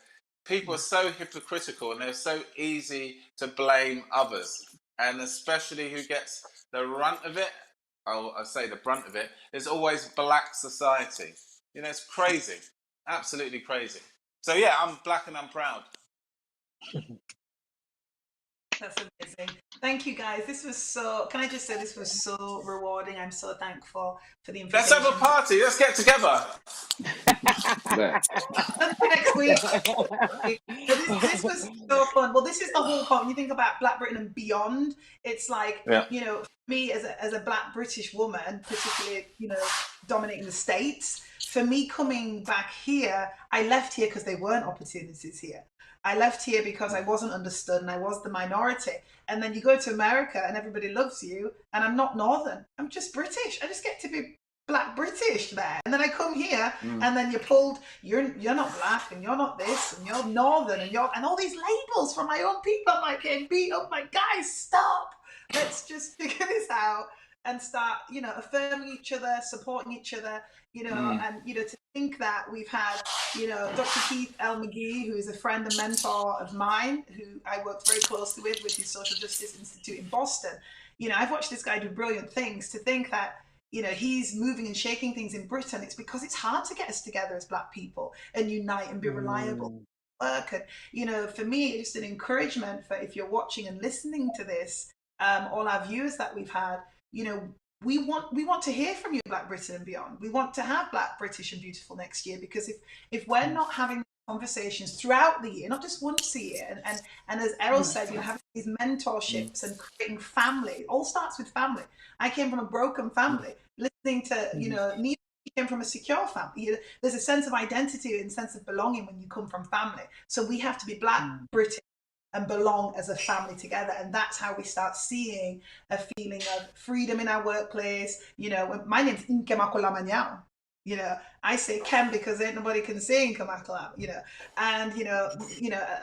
people are so hypocritical and they're so easy to blame others, and especially who gets the brunt of it. I say the brunt of it is always black society. It's crazy, absolutely crazy. So yeah, I'm black and I'm proud. That's amazing. Thank you, guys. Can I just say this was so rewarding. I'm so thankful for the invitation. Let's have a party. Let's get together. Next week. This was so fun. Well, this is the whole point. When you think about Black Britain and beyond, it's like, for me as a Black British woman, particularly, dominating the States, for me coming back here, I left here because there weren't opportunities here. I left here because I wasn't understood and I was the minority. And then you go to America and everybody loves you, and I'm not Northern. I'm just British. I just get to be Black British there. And then I come here and then you're not Black and you're not this and you're Northern and all these labels from my own people. I'm like getting beat up. Like, guys, stop. Let's just figure this out and start, affirming each other, supporting each other, and, to think that we've had, Dr. Keith L. McGee, who is a friend and mentor of mine, who I worked very closely with his Social Justice Institute in Boston. I've watched this guy do brilliant things. To think that, he's moving and shaking things in Britain, it's because it's hard to get us together as Black people and unite and be reliable. Work. And, for me, it's just an encouragement for, if you're watching and listening to this, all our viewers that we've had, we want to hear from you, Black Britain and beyond. We want to have Black, British and beautiful next year, because if we're not having conversations throughout the year, not just once a year, and as Errol said, having these mentorships and creating family, it all starts with family. I came from a broken family, listening to, Neve came from a secure family. There's a sense of identity and sense of belonging when you come from family. So we have to be Black, British, and belong as a family together. And that's how we start seeing a feeling of freedom in our workplace. My name's Nkemakola Manyao. I say Kem because ain't nobody can say Nkemakola, and,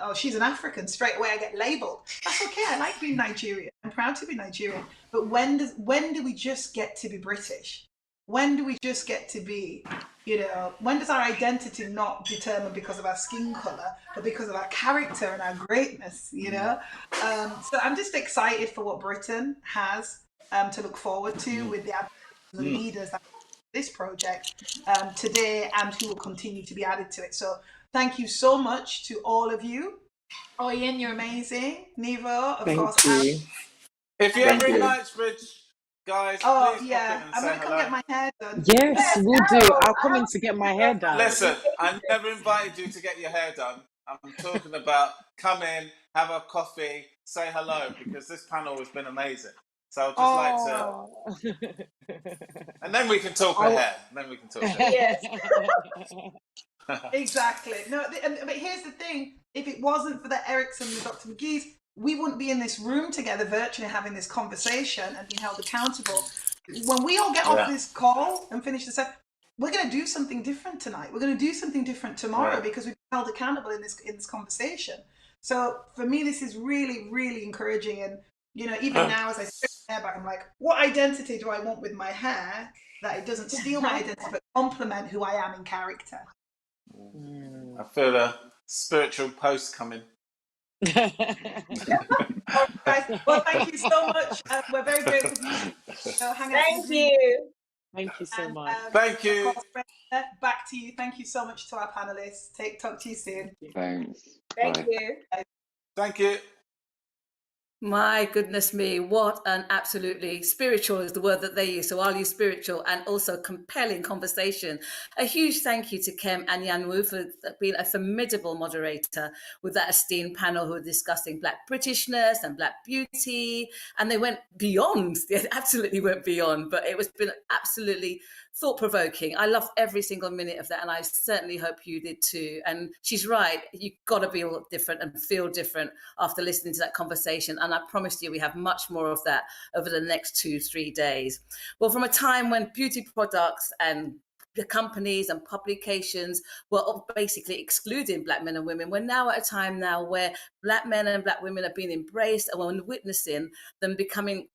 oh, she's an African, straight away I get labeled. That's okay. I like being Nigerian. I'm proud to be Nigerian. But when do we just get to be British? when do we just get to be? When does our identity not determine because of our skin color, but because of our character and our greatness? So I'm just excited for what Britain has to look forward to with the leaders that this project today and who will continue to be added to it. So thank you so much to all of you. Ian, you're amazing. Nevo, of course. Thank you. If you're ever in Knightsbridge, guys, please pop in and I'm say going to come hello. get my hair done. Yes, we'll do. I'll come in to get my hair done. Listen, I never invited you to get your hair done. I'm talking about come in, have a coffee, say hello, because this panel has been amazing. So I'd just like to... And then we can talk ahead. Yes. Exactly. No, but here's the thing. If it wasn't for the Ericsson and the Dr. McGee's, we wouldn't be in this room together virtually having this conversation and being held accountable. When we all get off this call and finish the set, we're going to do something different tonight. We're going to do something different tomorrow because we've been held accountable in this conversation. So for me, this is really, really encouraging. And, even now as I strip my hair back, I'm like, what identity do I want with my hair that it doesn't steal my identity, but complement who I am in character? I feel a spiritual post coming. All right, guys. Well, thank you so much. We're very grateful for you. Thank you. Thank you so much. Thank you. Of course, back to you. Thank you so much to our panelists. Talk to you soon. Thanks. Thank Bye. you. Thank you. My goodness me, what an absolutely spiritual is the word that they use. So I'll use spiritual and also compelling conversation. A huge thank you to Kem and Yanwu for being a formidable moderator with that esteemed panel who were discussing Black Britishness and Black beauty. And they went beyond, they absolutely went beyond, but it was been absolutely thought-provoking. I loved every single minute of that, and I certainly hope you did too. And she's right, you've got to be all different and feel different after listening to that conversation. And I promise you we have much more of that over the next 2-3 days. Well, from a time when beauty products and the companies and publications were basically excluding Black men and women, we're now at a time now where Black men and Black women are being embraced, and we're witnessing them becoming,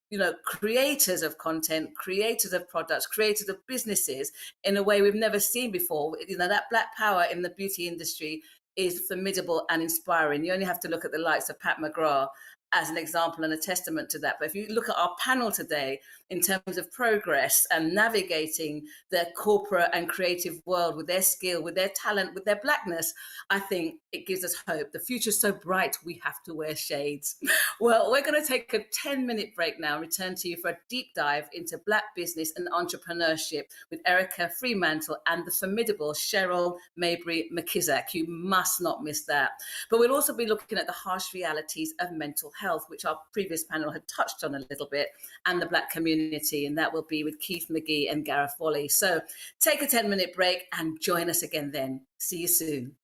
creators of content, creators of products, creators of businesses in a way we've never seen before. That Black power in the beauty industry is formidable and inspiring. You only have to look at the likes of Pat McGrath as an example and a testament to that. But if you look at our panel today in terms of progress and navigating the corporate and creative world with their skill, with their talent, with their Blackness, I think it gives us hope. The future's so bright, we have to wear shades. Well, we're going to take a 10-minute break now and return to you for a deep dive into Black business and entrepreneurship with Eryca Freemantle and the formidable Cheryl Mabry McKizzak. You must not miss that. But we'll also be looking at the harsh realities of mental health, which our previous panel had touched on a little bit, and the Black community, and that will be with Keith McGee and Gareth Wally. So take a 10-minute break and join us again then. See you soon.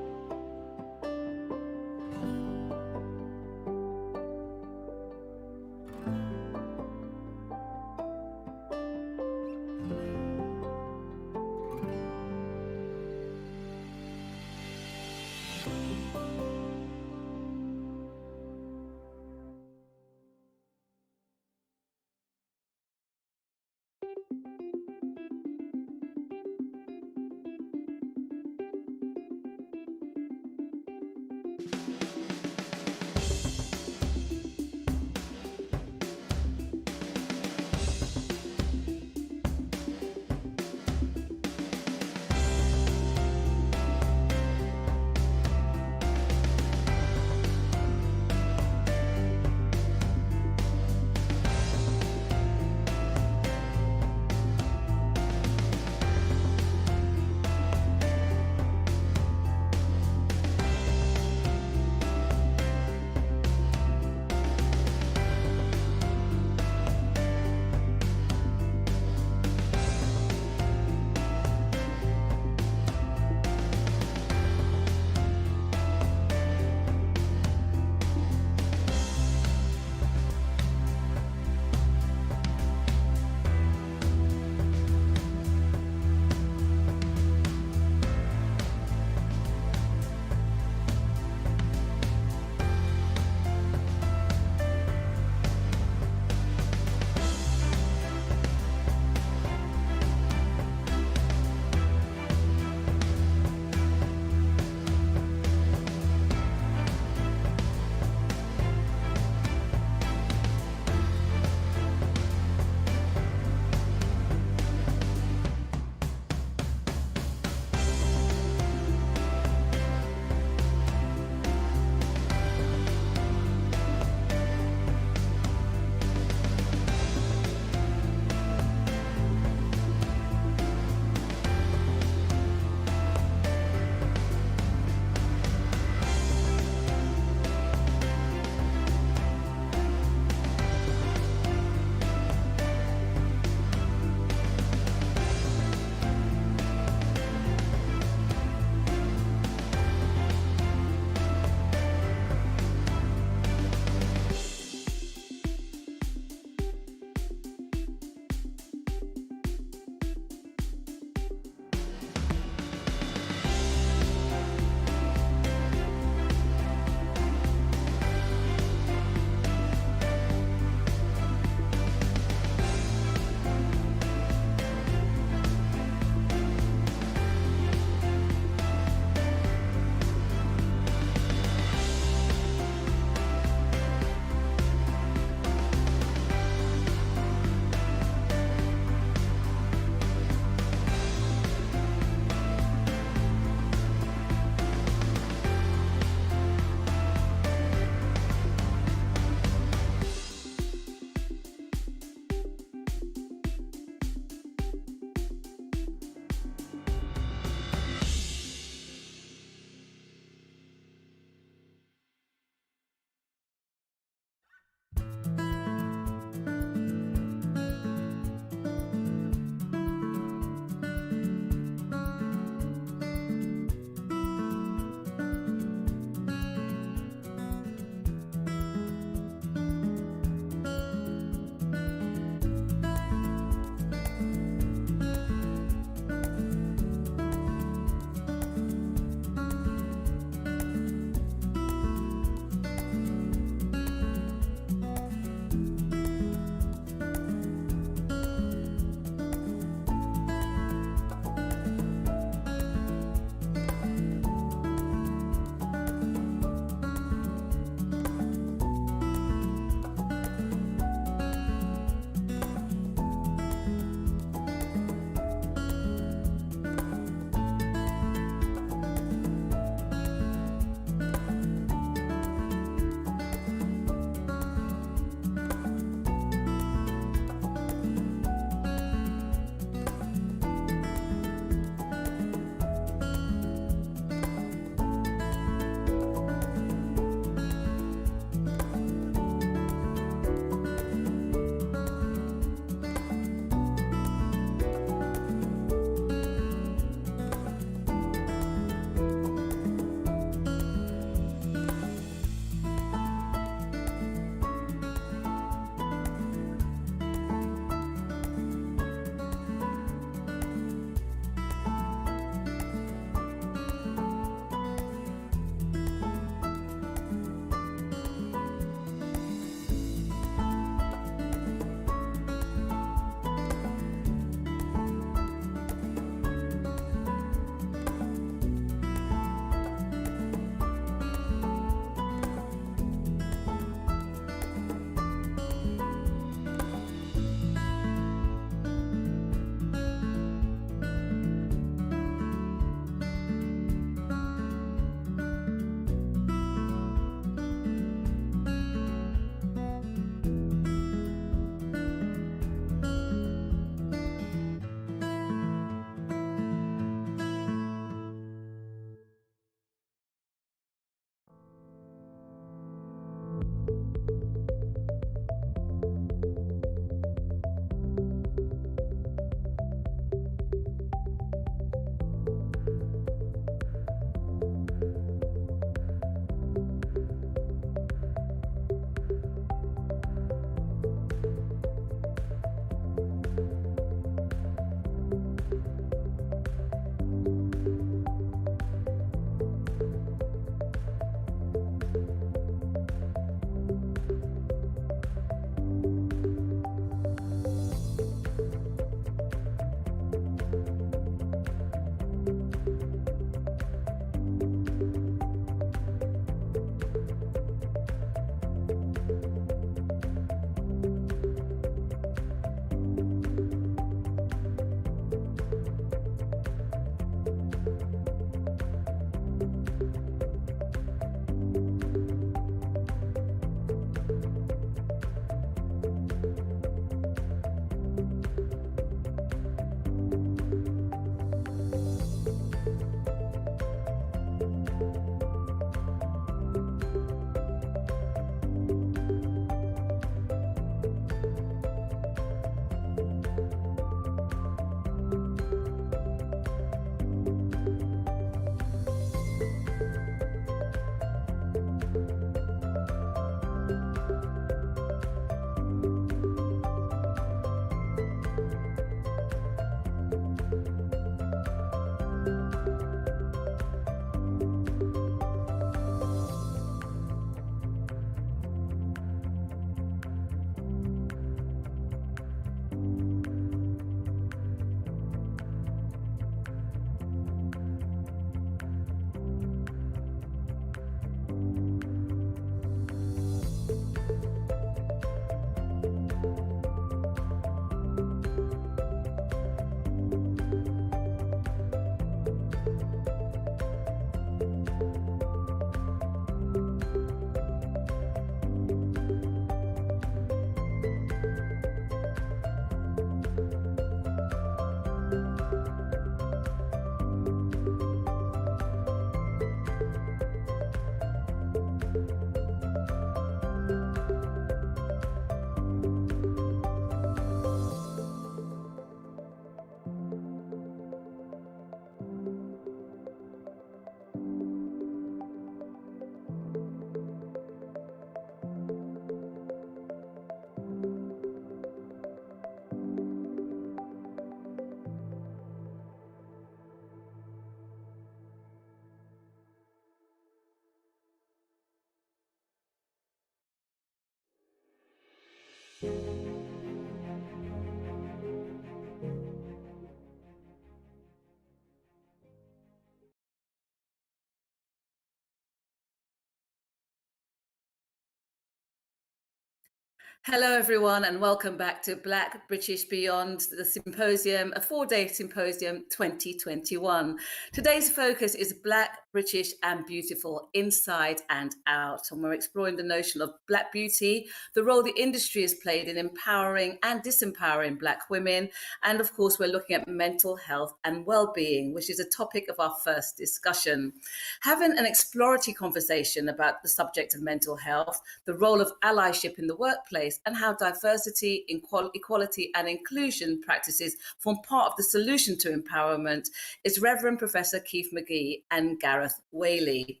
Hello, everyone, and welcome back to Black British Beyond, the symposium, a 4-day symposium 2021. Today's focus is Black, British and Beautiful, Inside and Out. And we're exploring the notion of Black beauty, the role the industry has played in empowering and disempowering Black women. And of course, we're looking at mental health and well-being, which is a topic of our first discussion. Having an exploratory conversation about the subject of mental health, the role of allyship in the workplace, and how diversity, equality and inclusion practices form part of the solution to empowerment is Reverend Professor Keith McGee and Gareth Whaley.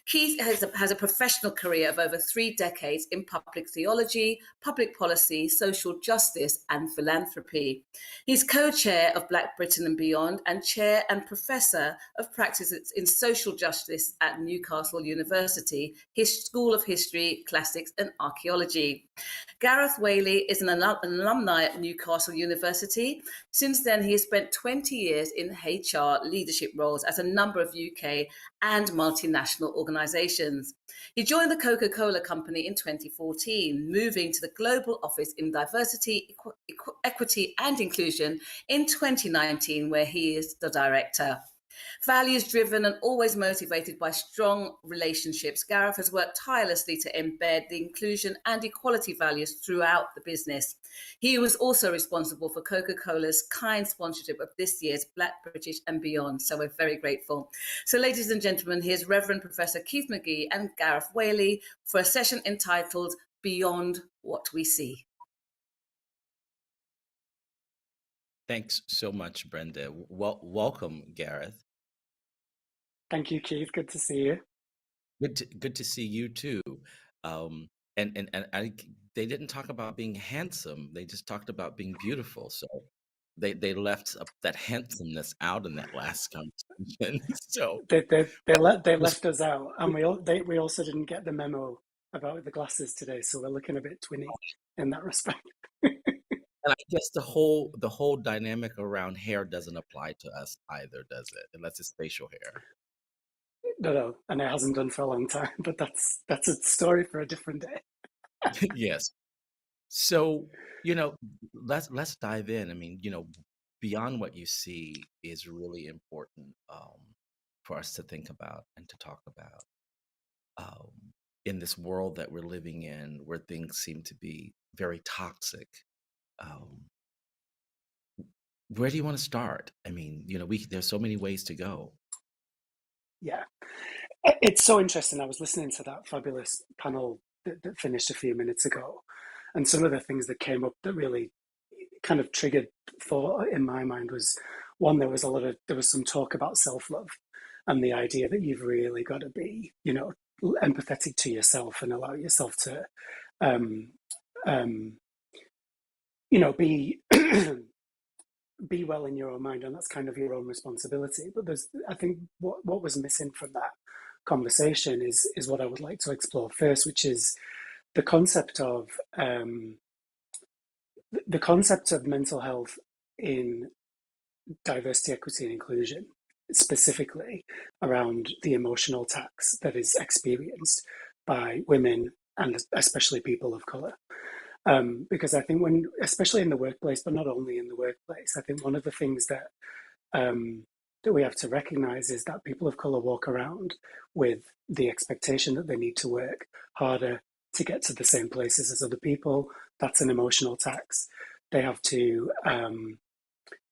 Keith has a professional career of over 3 decades in public theology, public policy, social justice and philanthropy. He's co-chair of Black Britain and Beyond and chair and professor of practice in social justice at Newcastle University, his School of History, Classics and Archaeology. Gareth Whaley is an alumni at Newcastle University. Since then, he has spent 20 years in HR leadership roles at a number of UK and multinational organisations. He joined the Coca-Cola Company in 2014, moving to the global office in diversity, equity and inclusion in 2019, where he is the director. Values-driven and always motivated by strong relationships, Gareth has worked tirelessly to embed the inclusion and equality values throughout the business. He was also responsible for Coca-Cola's kind sponsorship of this year's Black, British and Beyond, so we're very grateful. So ladies and gentlemen, here's Reverend Professor Keith McGee and Gareth Whaley for a session entitled Beyond What We See. Thanks so much, Brenda. Welcome, Gareth. Thank you, Keith. Good to see you. Good to see you too. They didn't talk about being handsome. They just talked about being beautiful. So they left that handsomeness out in that last conversation. So they left us out, and we also didn't get the memo about the glasses today. So we're looking a bit twinny in that respect. And I guess the whole dynamic around hair doesn't apply to us either, does it? Unless it's facial hair. No, and it hasn't done for a long time. But that's a story for a different day. Yes. So let's dive in. I mean, beyond what you see is really important for us to think about and to talk about in this world that we're living in, where things seem to be very toxic. Where do you want to start? I mean, there's so many ways to go. Yeah, it's so interesting. I was listening to that fabulous panel that finished a few minutes ago, and some of the things that came up that really kind of triggered thought in my mind was, one, there was some talk about self-love and the idea that you've really got to be, empathetic to yourself and allow yourself to, be be well in your own mind, and that's kind of your own responsibility. But I think what was missing from that conversation is what I would like to explore first, which is the concept of mental health in diversity, equity, and inclusion, specifically around the emotional tax that is experienced by women and especially people of colour. Because I think especially in the workplace, but not only in the workplace, I think one of the things that we have to recognise is that people of colour walk around with the expectation that they need to work harder to get to the same places as other people. That's an emotional tax. They have to,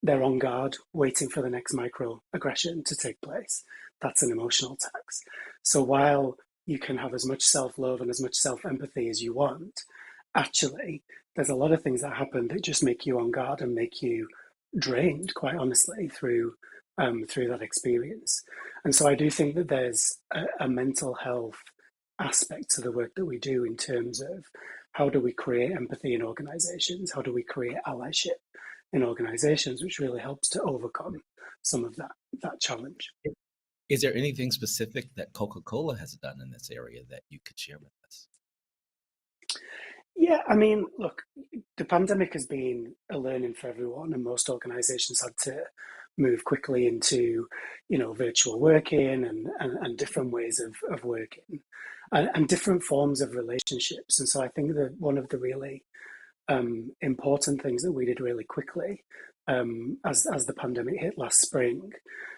they're on guard, waiting for the next microaggression to take place. That's an emotional tax. So while you can have as much self-love and as much self-empathy as you want, actually, there's a lot of things that happen that just make you on guard and make you drained, quite honestly, through that experience. And so I do think that there's a mental health aspect to the work that we do in terms of how do we create empathy in organizations? How do we create allyship in organizations, which really helps to overcome some of that challenge. Is there anything specific that Coca-Cola has done in this area that you could share with us? Yeah, I mean, look, the pandemic has been a learning for everyone, and most organizations had to move quickly into, virtual working and different ways of working and different forms of relationships. And so I think that one of the really important things that we did really quickly as the pandemic hit last spring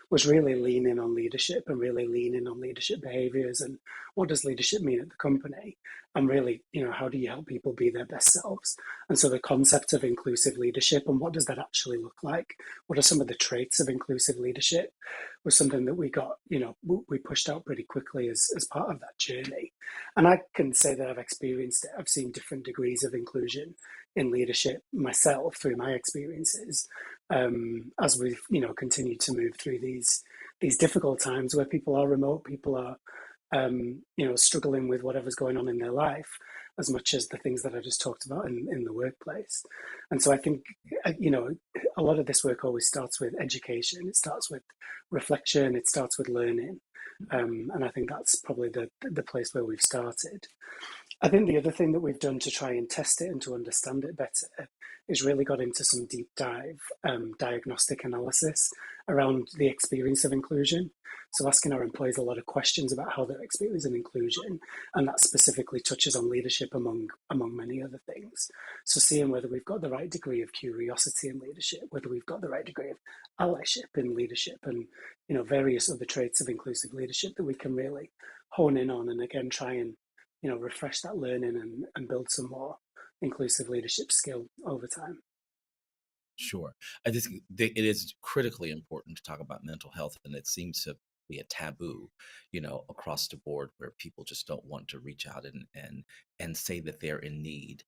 was really lean in on leadership and really lean in on leadership behaviors and what does leadership mean at the company, and really, how do you help people be their best selves? And so the concept of inclusive leadership and what does that actually look like? What are some of the traits of inclusive leadership was something that we got, we pushed out pretty quickly as part of that journey. And I can say that I've experienced it. I've seen different degrees of inclusion in leadership myself through my experiences, as we've continued to move through these difficult times where people are remote, people are struggling with whatever's going on in their life as much as the things that I just talked about in the workplace. And so I think a lot of this work always starts with education. It starts with reflection. It starts with learning, and I think that's probably the place where we've started. I think the other thing that we've done to try and test it and to understand it better is really got into some deep dive diagnostic analysis around the experience of inclusion. So asking our employees a lot of questions about how they're experiencing inclusion, and that specifically touches on leadership among many other things. So seeing whether we've got the right degree of curiosity in leadership, whether we've got the right degree of allyship in leadership, and various other traits of inclusive leadership that we can really hone in on, and again try and refresh that learning and build some more inclusive leadership skill over time. Sure. I just it is critically important to talk about mental health, and it seems to be a taboo, across the board, where people just don't want to reach out and say that they're in need.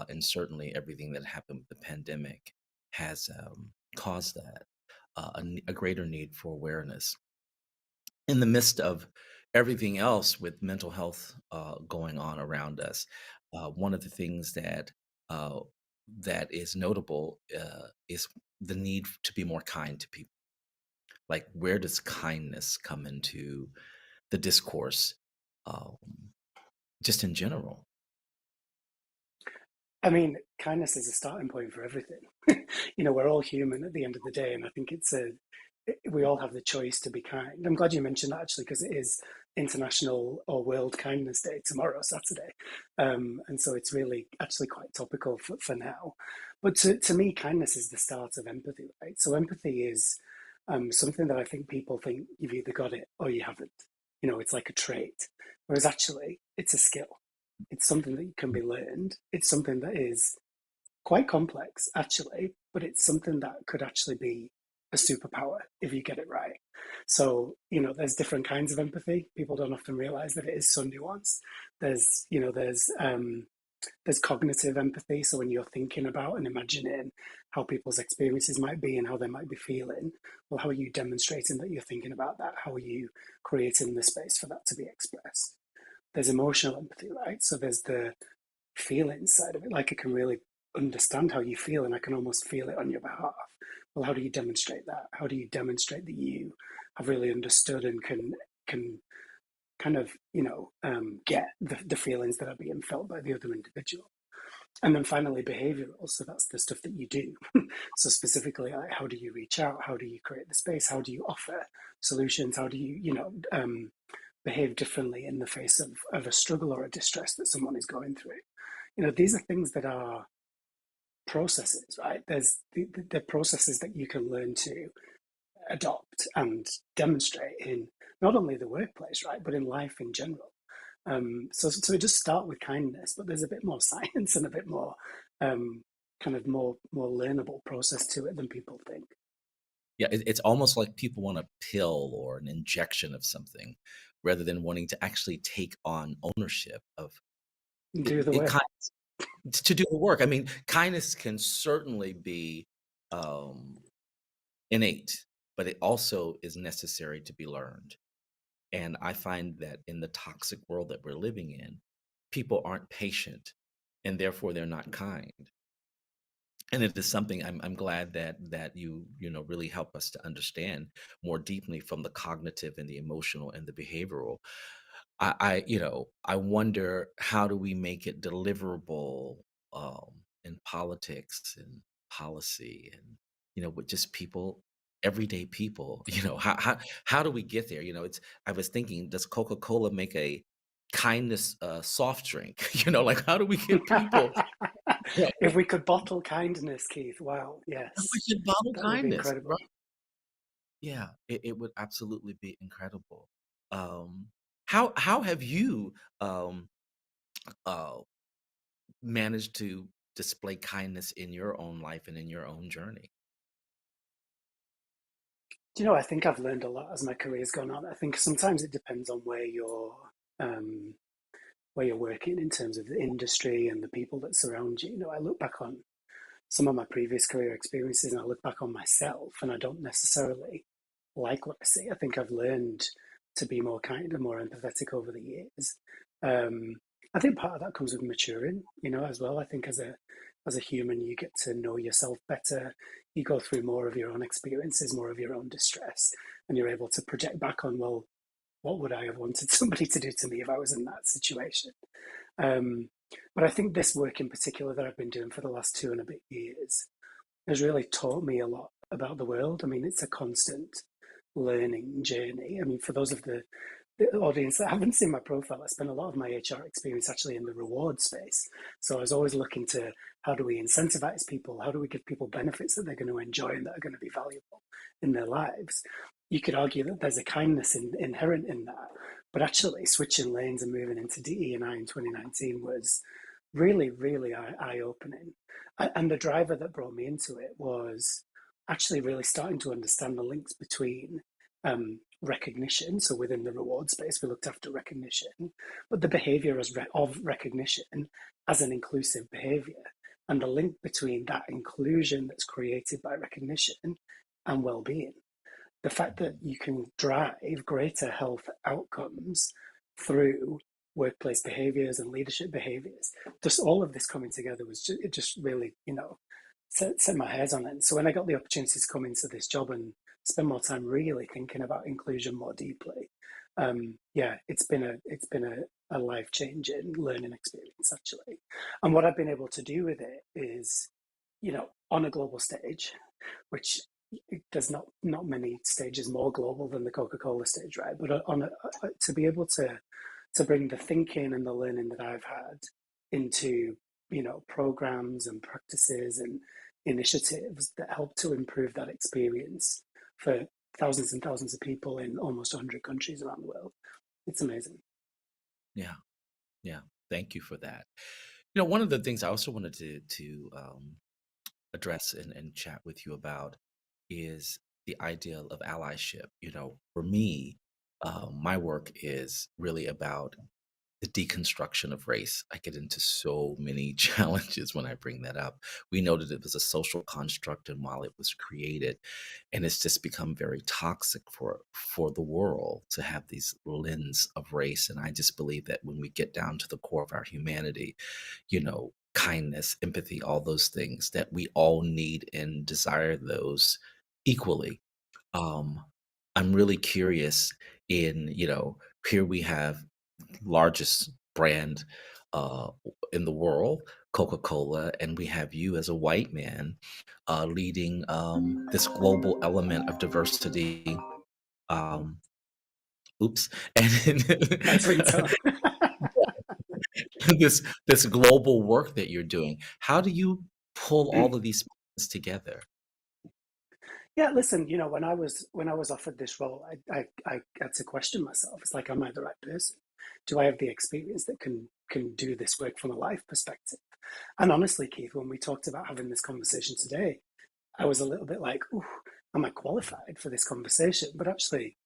And certainly everything that happened with the pandemic has caused that a greater need for awareness. In the midst of everything else with mental health going on around us, one of the things that is notable is the need to be more kind to people. Like, where does kindness come into the discourse, um, just in general? I mean, kindness is a starting point for everything. We're all human at the end of the day, and I think we all have the choice to be kind. I'm glad you mentioned that, actually, because it is International or World Kindness Day tomorrow, Saturday. And so it's really actually quite topical for now. But to me, kindness is the start of empathy, right? So empathy is something that I think people think you've either got it or you haven't. It's like a trait, whereas actually it's a skill. It's something that can be learned. It's something that is quite complex, actually, but it's something that could actually be a superpower if you get it right. So, there's different kinds of empathy. People don't often realize that it is so nuanced. There's cognitive empathy. So when you're thinking about and imagining how people's experiences might be and how they might be feeling, well, how are you demonstrating that you're thinking about that? How are you creating the space for that to be expressed? There's emotional empathy, right? So there's the feeling side of it. Like, I can really understand how you feel and I can almost feel it on your behalf. Well, how do you demonstrate that? How do you demonstrate that you have really understood and can kind of, get the feelings that are being felt by the other individual? And then finally, behavioral. So that's the stuff that you do. So specifically, like, how do you reach out? How do you create the space? How do you offer solutions? How do you, behave differently in the face of a struggle or a distress that someone is going through? These are things that are processes, right? There's the processes that you can learn to adopt and demonstrate in not only the workplace, right, but in life in general. So we just start with kindness, but there's a bit more science and a bit more kind of more learnable process to it than people think. Yeah, it's almost like people want a pill or an injection of something rather than wanting to actually take on ownership of Do the work. To do the work. I mean, kindness can certainly be innate, but it also is necessary to be learned. And I find that in the toxic world that we're living in, people aren't patient, and therefore they're not kind. And it is something I'm glad that you really help us to understand more deeply from the cognitive and the emotional and the behavioral. I wonder, how do we make it deliverable in politics and policy and with just people, everyday people. How do we get there? I was thinking, does Coca-Cola make a kindness soft drink? Like, how do we get people Yeah, If we could bottle kindness, Keith, wow, we yes, should model that would be kindness, incredible. right? Yeah, it would absolutely be incredible. Um, how have you uh, managed to display kindness in your own life and in your own journey? Do you know, I think I've learned a lot as my career's gone on. I think sometimes it depends on um, where you're working in terms of the industry and the people that surround you. You know, I look back on some of my previous career experiences and I look back on myself and I don't necessarily like what I see. I think I've learned to be more kind and more empathetic over the years. Um, I think part of that comes with maturing, you know, as well. I think as a human, you get to know yourself better. You go through more of your own experiences, more of your own distress, and you're able to project back on, well, what would I have wanted somebody to do to me if I was in that situation? Um, but I think this work in particular that I've been doing for the last 2.5 years has really taught me a lot about the world. I mean, it's a constant learning journey. I mean, for those of the audience that haven't seen my profile, I spent a lot of my HR experience actually in the reward space. So I was always looking to how do we incentivize people? How do we give people benefits that they're going to enjoy and that are going to be valuable in their lives? You could argue that there's a kindness inherent in that, but actually switching lanes and moving into DE&I in 2019 was really, really eye-opening. And the driver that brought me into it was actually really starting to understand the links between recognition. So within the reward space, we looked after recognition, but the behavior of recognition as an inclusive behavior and the link between that inclusion that's created by recognition and well-being. The fact that you can drive greater health outcomes through workplace behaviors and leadership behaviors, just all of this coming together was just, it just really, you know, set my hairs on it. So when I got the opportunity to come into this job and spend more time really thinking about inclusion more deeply, yeah, it's been a life-changing learning experience actually. And what I've been able to do with it is, you know, on a global stage, which there's not many stages more global than the Coca-Cola stage, right? But to be able to bring the thinking and the learning that I've had into, you know, programs and practices and initiatives that help to improve that experience for thousands and thousands of people in almost 100 countries around the world. It's amazing. Yeah, yeah. Thank you for that. You know, one of the things I also wanted to address and chat with you about is the idea of allyship. You know, for me, my work is really about the deconstruction of race. I get into so many challenges when I bring that up. We know that it was a social construct, and while it was created, and it's just become very toxic for the world to have these lens of race. And I just believe that when we get down to the core of our humanity, you know, kindness, empathy, all those things that we all need and desire those equally. Um, I'm really curious in, you know, here we have largest brand uh, in the world, Coca-Cola, and we have you as a white man leading this global element of diversity. Um, oops, and Nice ringtone. this global work that you're doing. How do you pull all of these pieces together? Yeah, listen, you know, when I was offered this role, I had to question myself. It's like, am I the right person? Do I have the experience that can do this work from a life perspective? And honestly, Keith, when we talked about having this conversation today, I was a little bit like, ooh, am I qualified for this conversation? But actually,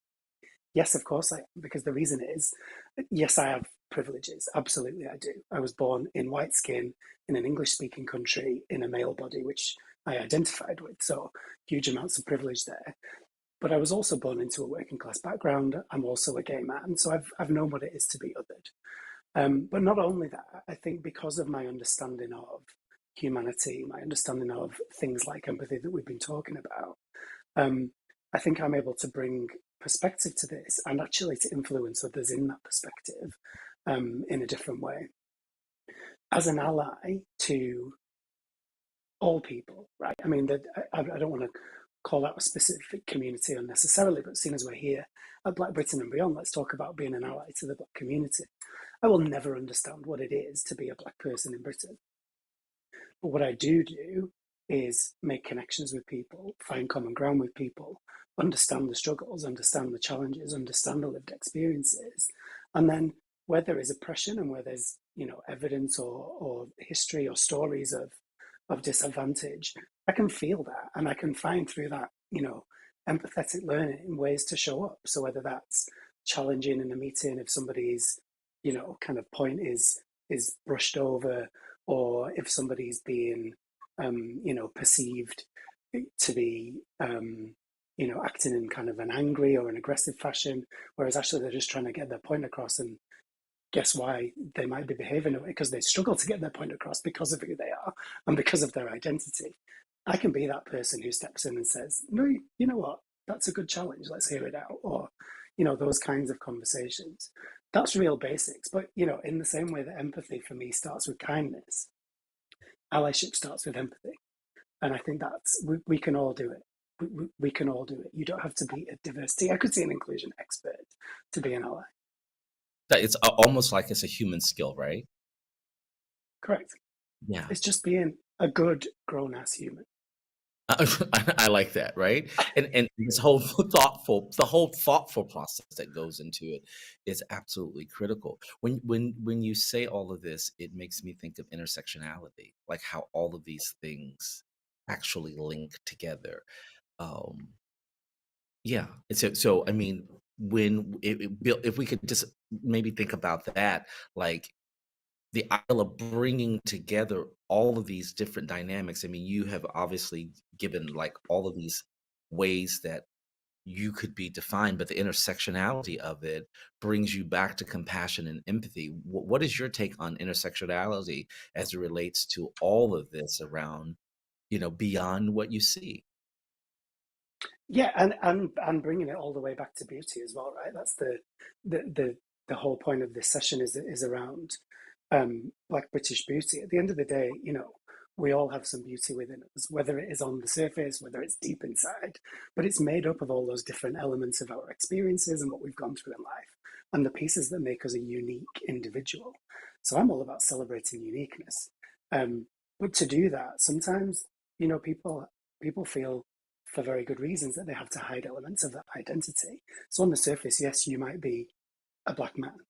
yes, of course I am, because the reason is, yes, I have privileges. Absolutely, I do. I was born in white skin in an English speaking country in a male body, which I identified with. So huge amounts of privilege there. But I was also born into a working class background. I'm also a gay man. So I've known what it is to be othered. But not only that, I think because of my understanding of humanity, my understanding of things like empathy that we've been talking about, um, I think I'm able to bring perspective to this and actually to influence others in that perspective in a different way. As an ally to all people, right? I mean, I don't want to call out a specific community unnecessarily, but seeing as we're here at Black Britain and beyond, let's talk about being an ally to the Black community. I will never understand what it is to be a Black person in Britain. But what I do is make connections with people, find common ground with people, understand the struggles, understand the challenges, understand the lived experiences, and then where there is oppression and where there's evidence or history or stories of disadvantage, I can feel that, and I can find through that empathetic learning ways to show up. So whether that's challenging in a meeting if somebody's kind of point is brushed over, or if somebody's being perceived to be acting in kind of an angry or an aggressive fashion, whereas actually they're just trying to get their point across. And guess why they might be behaving that way? Because they struggle to get their point across because of who they are and because of their identity. I can be that person who steps in and says, no, you know what, that's a good challenge, let's hear it out. Or those kinds of conversations. That's real basics. But in the same way that empathy for me starts with kindness, allyship starts with empathy. And I think that's we can all do it. We can all do it. You don't have to be a diversity, equity, and inclusion expert to be an ally. It's almost like it's a human skill, right? Correct. Yeah. It's just being a good grown-ass human. I like that, right? And this whole thoughtful process that goes into it is absolutely critical. When you say all of this, it makes me think of intersectionality, like how all of these things actually link together. Yeah. So I mean, if we could just maybe think about that, like the idea of bringing together all of these different dynamics. I mean, you have obviously given like all of these ways that you could be defined, but the intersectionality of it brings you back to compassion and empathy. What is your take on intersectionality as it relates to all of this around, beyond what you see? Yeah, and bringing it all the way back to beauty as well, right? That's the whole point of this session is around Black British beauty. At the end of the day, we all have some beauty within us, whether it is on the surface, whether it's deep inside, but it's made up of all those different elements of our experiences and what we've gone through in life, and the pieces that make us a unique individual. So I'm all about celebrating uniqueness. But to do that, sometimes, people feel for very good reasons that they have to hide elements of that identity. So on the surface, yes, you might be a Black man,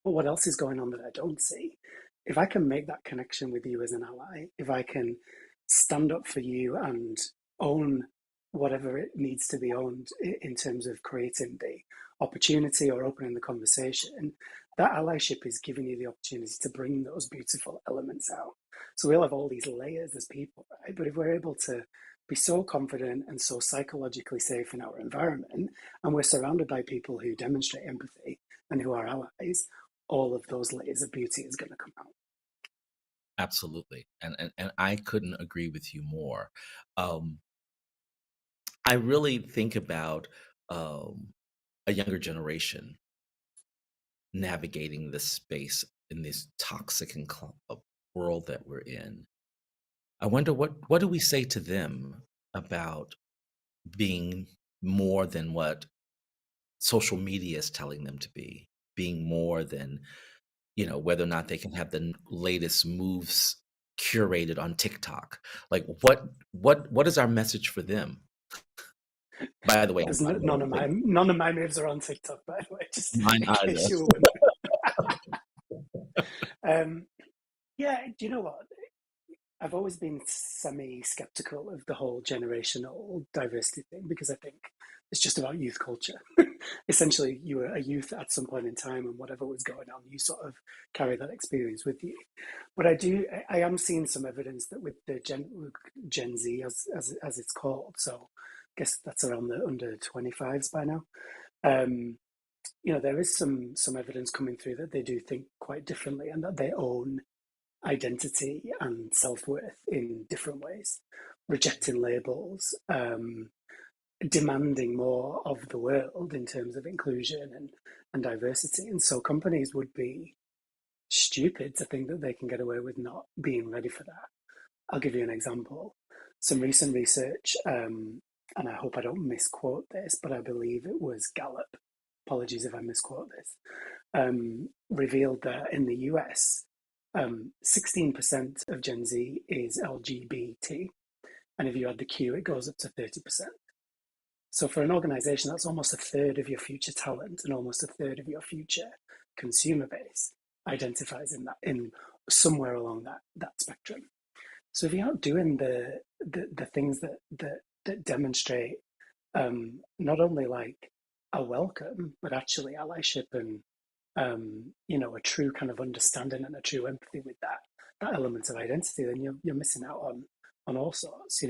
but what else is going on that I don't see? If I can make that connection with you as an ally, if I can stand up for you and own whatever it needs to be owned in terms of creating the opportunity or opening the conversation, that allyship is giving you the opportunity to bring those beautiful elements out. So we'll have all these layers as people, right? But if we're able to be so confident and so psychologically safe in our environment, and we're surrounded by people who demonstrate empathy and who are allies, all of those layers of beauty is going to come out. Absolutely. And I couldn't agree with you more. I really think about a younger generation navigating this space in this toxic and world that we're in. I wonder what do we say to them about being more than what social media is telling them to be, being more than, whether or not they can have the latest moves curated on TikTok. Like what is our message for them? By the way, Because none of my moves are on TikTok, by the way, just mine in either. case you were. Yeah, do you know what? I've always been semi-skeptical of the whole generational diversity thing, because I think it's just about youth culture. Essentially, you were a youth at some point in time, and whatever was going on, you sort of carry that experience with you. But I am seeing some evidence that with the Gen Z, as it's called, so I guess that's around the under 25s by now. There is some evidence coming through that they do think quite differently, and that they own identity and self-worth in different ways, rejecting labels, demanding more of the world in terms of inclusion and diversity. And so companies would be stupid to think that they can get away with not being ready for that. I'll give you an example. Some recent research, and I hope I don't misquote this, but I believe it was Gallup, apologies if I misquote this, revealed that in the US, 16% of Gen Z is LGBT. And if you add the Q, it goes up to 30%. So for an organization, that's almost a third of your future talent and almost a third of your future consumer base identifies in somewhere along that spectrum. So if you're not doing the things that demonstrate not only like a welcome, but actually allyship and a true kind of understanding and a true empathy with that element of identity, then you're missing out on all sorts.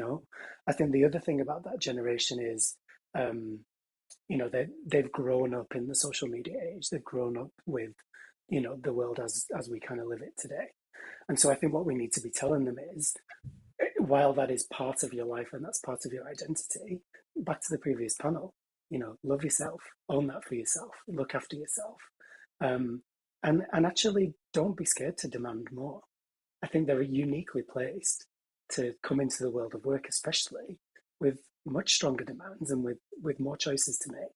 I think the other thing about that generation is they've grown up in the social media age. They've grown up with the world as we kind of live it today. And so I think what we need to be telling them is, while that is part of your life and that's part of your identity, back to the previous panel, love yourself, own that for yourself, look after yourself, and actually don't be scared to demand more. I think they're uniquely placed to come into the world of work, especially with much stronger demands and with more choices to make.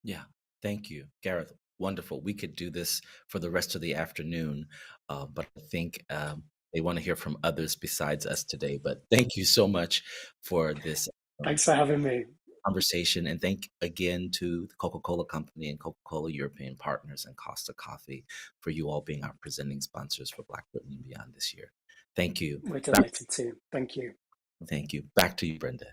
Yeah, thank you, Gareth. Wonderful. We could do this for the rest of the afternoon, but I think they want to hear from others besides us today. But thank you so much for this. Thanks for having me. Conversation, and thank again to the Coca-Cola Company and Coca-Cola European Partners and Costa Coffee for you all being our presenting sponsors for Black Britain and Beyond this year. Thank you. We're delighted to. Thank you. Thank you. Back to you, Brenda.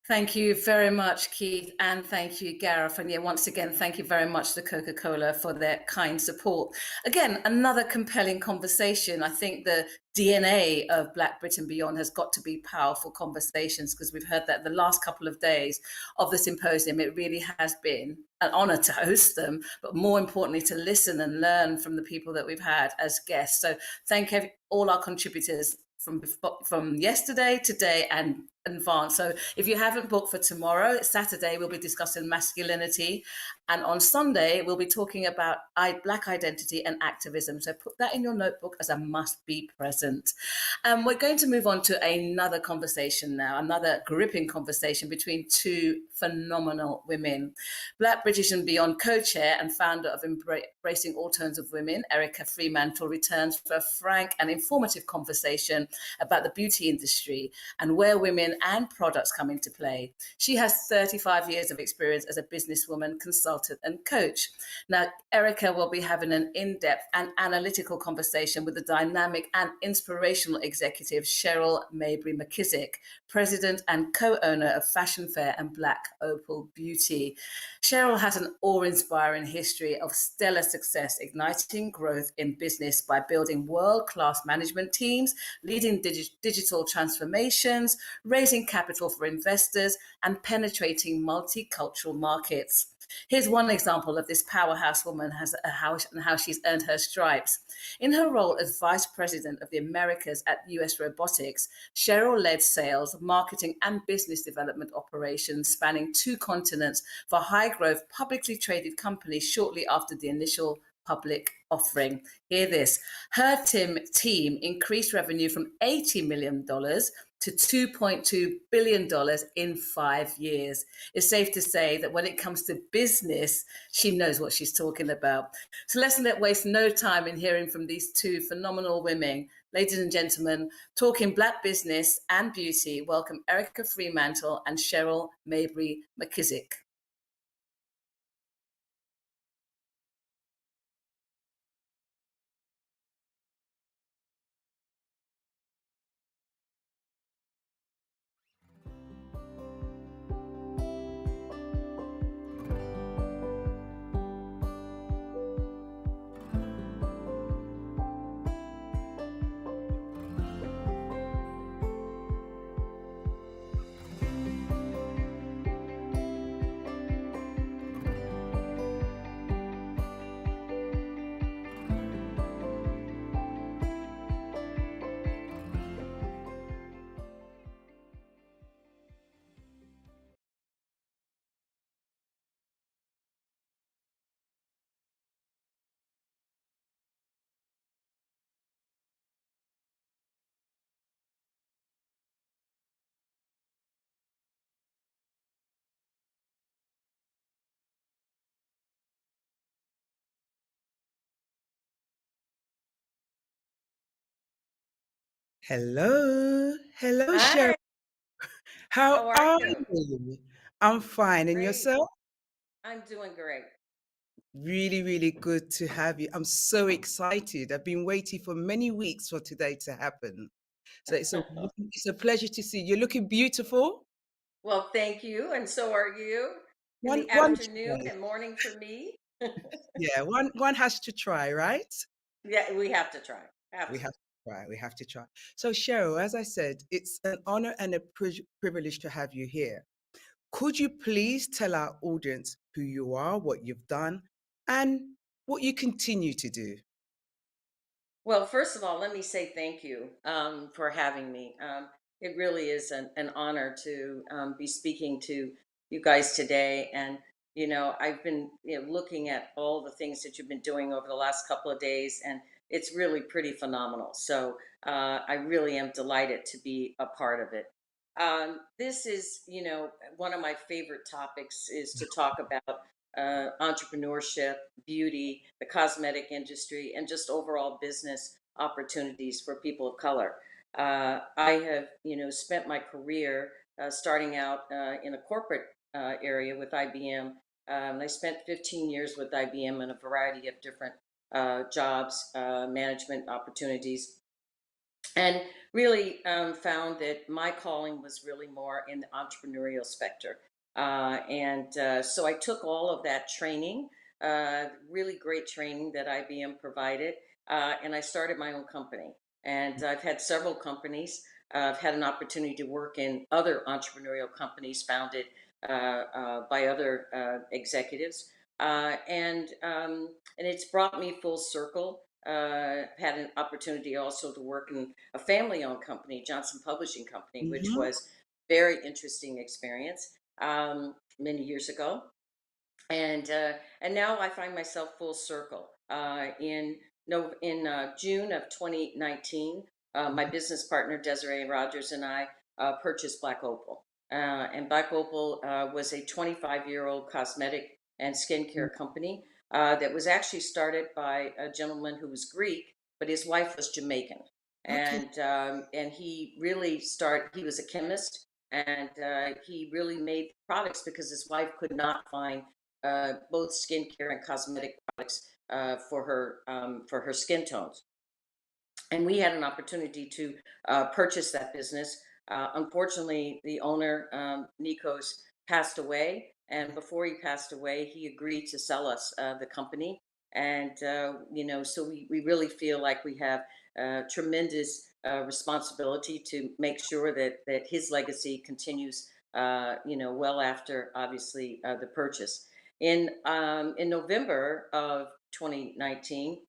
Thank you very much, Keith, and thank you, Gareth. And once again, thank you very much to Coca-Cola for their kind support. Again, another compelling conversation. I think the DNA of Black Britain Beyond has got to be powerful conversations, because we've heard that the last couple of days of the symposium, it really has been an honor to host them, but more importantly, to listen and learn from the people that we've had as guests. So thank all our contributors from yesterday, today, and advance. So if you haven't booked for tomorrow, Saturday, we'll be discussing masculinity. And on Sunday, we'll be talking about Black identity and activism. So put that in your notebook as a must be present. We're going to move on to another conversation now, another gripping conversation between two phenomenal women. Black British and Beyond co-chair and founder of Embracing All Tones of Women, Eryca Freemantle, returns for a frank and informative conversation about the beauty industry and where women and products come into play. She has 35 years of experience as a businesswoman, consultant, and coach. Now, Eryca will be having an in-depth and analytical conversation with the dynamic and inspirational executive Cheryl Mabry McKissick, president and co-owner of Fashion Fair and Black Opal Beauty. Cheryl has an awe-inspiring history of stellar success, igniting growth in business by building world-class management teams, leading digital transformations, raising capital for investors, and penetrating multicultural markets. Here's one example of this powerhouse woman and how she's earned her stripes. In her role as Vice President of the Americas at US Robotics, Cheryl led sales, marketing, and business development operations spanning 2 continents for high-growth, publicly traded companies shortly after the initial public offering. Hear this. Her team increased revenue from $80 million to $2.2 billion in 5 years. It's safe to say that when it comes to business, she knows what she's talking about. So let's not waste no time in hearing from these 2 phenomenal women. Ladies and gentlemen, talking Black business and beauty, welcome Eryca Freemantle and Cheryl Mabry McKissick. Hello. Hello, Cheryl. Hi, How how are are you? you? I'm fine. And Great. yourself? I'm doing great. Really, really good to have you. I'm so excited. I've been waiting for many weeks for today to happen. So it's a pleasure to see you. You're looking beautiful. Well, thank you, and so are you. In the One afternoon try. and morning for me. Yeah, one has to try, right? Yeah, we have to try. Have We to. have to try. We have to try. So, Cheryl, as I said, it's an honor and a privilege to have you here. Could you please tell our audience who you are, what you've done, and what you continue to do? Well, first of all, let me say thank you for having me. It really is an honor to be speaking to you guys today. And, I've been looking at all the things that you've been doing over the last couple of days, and it's really pretty phenomenal. So I really am delighted to be a part of it. This is, one of my favorite topics is to talk about entrepreneurship, beauty, the cosmetic industry, and just overall business opportunities for people of color. I have, spent my career starting out in a corporate area with IBM. I spent 15 years with IBM in a variety of different jobs, management opportunities, and really found that my calling was really more in the entrepreneurial spectrum. So I took all of that training, really great training that IBM provided, and I started my own company. And I've had several companies. I've had an opportunity to work in other entrepreneurial companies founded by other executives, and it's brought me full circle. Had an opportunity also to work in a family-owned company, Johnson Publishing Company, which Mhm. was very interesting experience many years ago. And now I find myself full circle. In June of 2019, my business partner Desiree Rogers and I purchased Black Opal. And Black Opal was a 25-year-old cosmetic and skincare company that was actually started by a gentleman who was Greek, but his wife was Jamaican. Okay. And he really started. He was a chemist, and he really made products because his wife could not find both skincare and cosmetic products for her skin tones. And we had an opportunity to purchase that business. Unfortunately, the owner, Nikos, passed away. And before he passed away, he agreed to sell us the company. And, so we really feel like we have tremendous responsibility to make sure that his legacy continues, well after, obviously, the purchase. In November of 2019,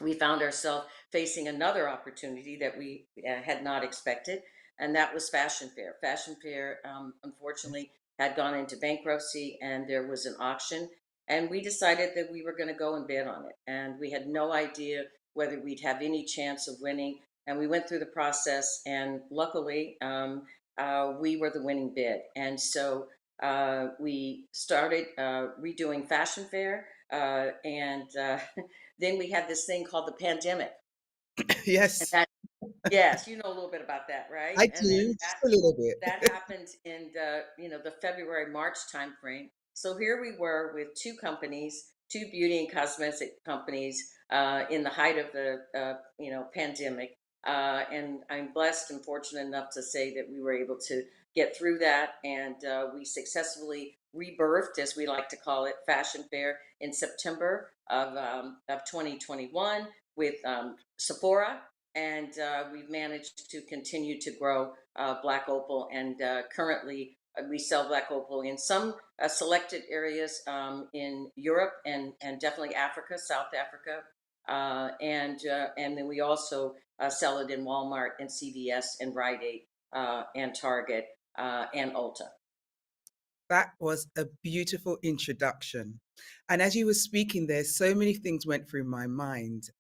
we found ourselves facing another opportunity that we had not expected, and that was Fashion Fair. Fashion Fair, unfortunately, had gone into bankruptcy, and there was an auction, and we decided that we were going to go and bid on it. And we had no idea whether we'd have any chance of winning. And we went through the process, and luckily, we were the winning bid. And so we started redoing Fashion Fair, and then we had this thing called the pandemic. Yes, Yes, you know a little bit about that, right? I And then do. Just a little bit. that happened in the February March timeframe. So here we were with two companies, two beauty and cosmetic companies, in the height of the pandemic. And I'm blessed and fortunate enough to say that we were able to get through that, and we successfully rebirthed, as we like to call it, Fashion Fair in September of 2021 with Sephora, and we've managed to continue to grow Black Opal. And currently, we sell Black Opal in some selected areas in Europe and definitely Africa, South Africa, and then we also sell it in Walmart and CVS and Rite Aid and Target and Ulta. That was a beautiful introduction. And as you were speaking there, so many things went through my mind.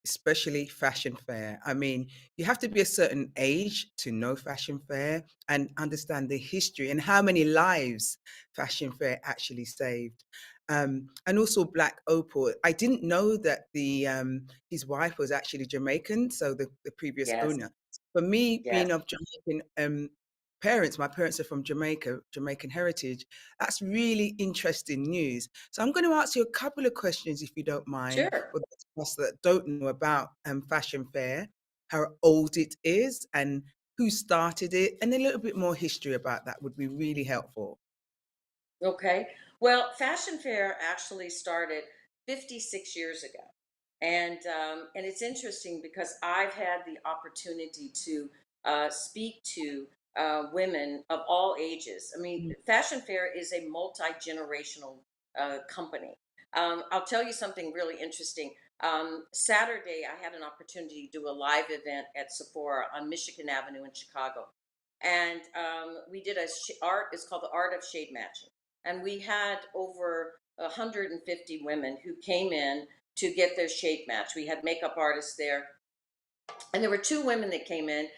especially fashion fair. I mean, you have to be a certain age to know fashion fair and understand the history and how many lives fashion fair actually saved. And also Black Opal. I didn't know that the his wife was actually Jamaican, so the previous Yes, owner. For me, yes, being of Jamaican parents, my parents are from Jamaica, Jamaican heritage. That's really interesting news. So I'm going to ask you a couple of questions, if you don't mind, sure. for those of us that don't know about fashion fair, how old it is, and who started it, and a little bit more history about that would be really helpful. Okay. Well, Fashion Fair actually started 56 years ago. And it's interesting because I've had the opportunity to speak to women of all ages. I mean, Fashion Fair is a multi-generational company. I'll tell you something really interesting. Saturday, I had an opportunity to do a live event at Sephora on Michigan Avenue in Chicago. And we did art, it's called the Art of Shade Matching. And we had over 150 women who came in to get their shade match. We had makeup artists there, and there were two women that came in,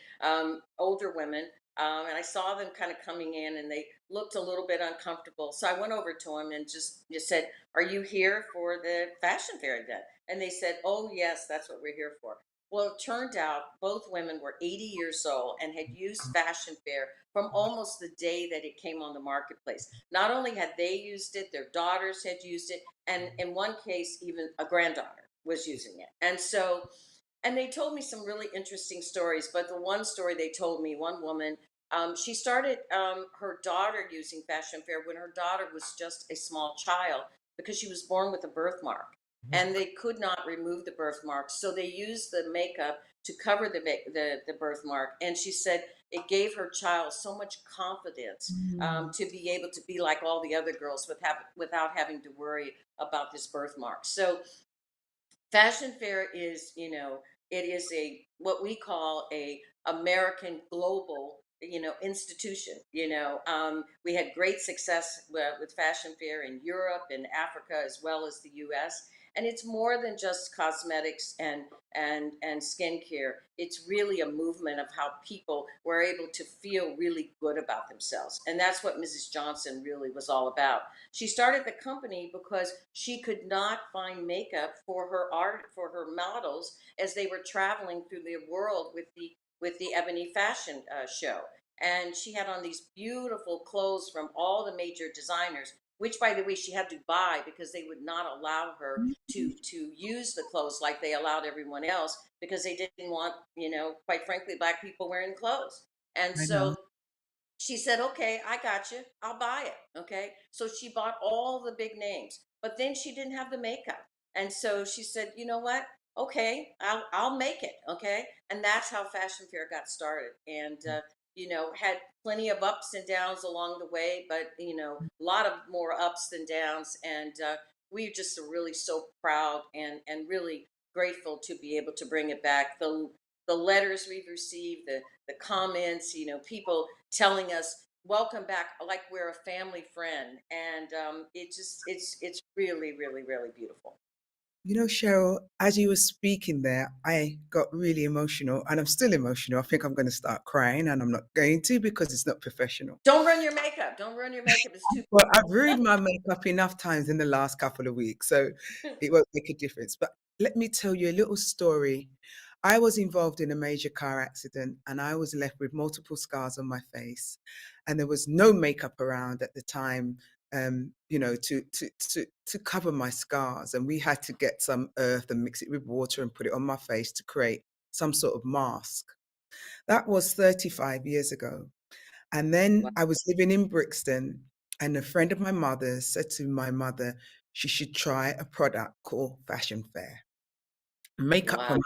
older women, and I saw them kind of coming in, and they looked a little bit uncomfortable. So I went over to them and just said, "Are you here for the fashion fair event?" And they said, "Oh yes, that's what we're here for." Well, it turned out both women were 80 years old and had used fashion fair from almost the day that it came on the marketplace. Not only had they used it, their daughters had used it, and in one case, even a granddaughter was using it. And they told me some really interesting stories. But the one story they told me, one woman, she started her daughter using fashion fair when her daughter was just a small child because she was born with a birthmark, and they could not remove the birthmark, so they used the makeup to cover the birthmark. And she said it gave her child so much confidence to be able to be like all the other girls without having to worry about this birthmark. So fashion fair is, it is a what we call a American global, institution. We had great success with fashion fair in Europe and Africa as well as the U.S. And it's more than just cosmetics and skincare. It's really a movement of how people were able to feel really good about themselves, and that's what Mrs. Johnson really was all about. She started the company because she could not find makeup for her models as they were traveling through the world with the Ebony Fashion Show. And she had on these beautiful clothes from all the major designers, which, by the way, she had to buy because they would not allow her to use the clothes like they allowed everyone else, because they didn't want, quite frankly, Black people wearing clothes. And I know. so she said, "Okay, I got you. I'll buy it." Okay. So she bought all the big names, but then she didn't have the makeup. And so she said, "You know what? Okay, I'll make it." Okay. And that's how Fashion Fair got started. And, had plenty of ups and downs along the way, but, a lot of more ups than downs. And we just are really so proud and really grateful to be able to bring it back. The letters we've received, the comments, people telling us welcome back, like we're a family friend. And it's really, really, really beautiful. Cheryl, as you were speaking there, I got really emotional, and I'm still emotional. I think I'm going to start crying, and I'm not going to because it's not professional. Don't ruin your makeup. Don't ruin your makeup. It's too Well, I've ruined my makeup enough times in the last couple of weeks, so it won't make a difference. But let me tell you a little story. I was involved in a major car accident, and I was left with multiple scars on my face, and there was no makeup around at the time, to cover my scars. And we had to get some earth and mix it with water and put it on my face to create some sort of mask. That was 35 years ago. And then I was living in Brixton, and a friend of my mother's said to my mother she should try a product called Fashion Fair, makeup Wow.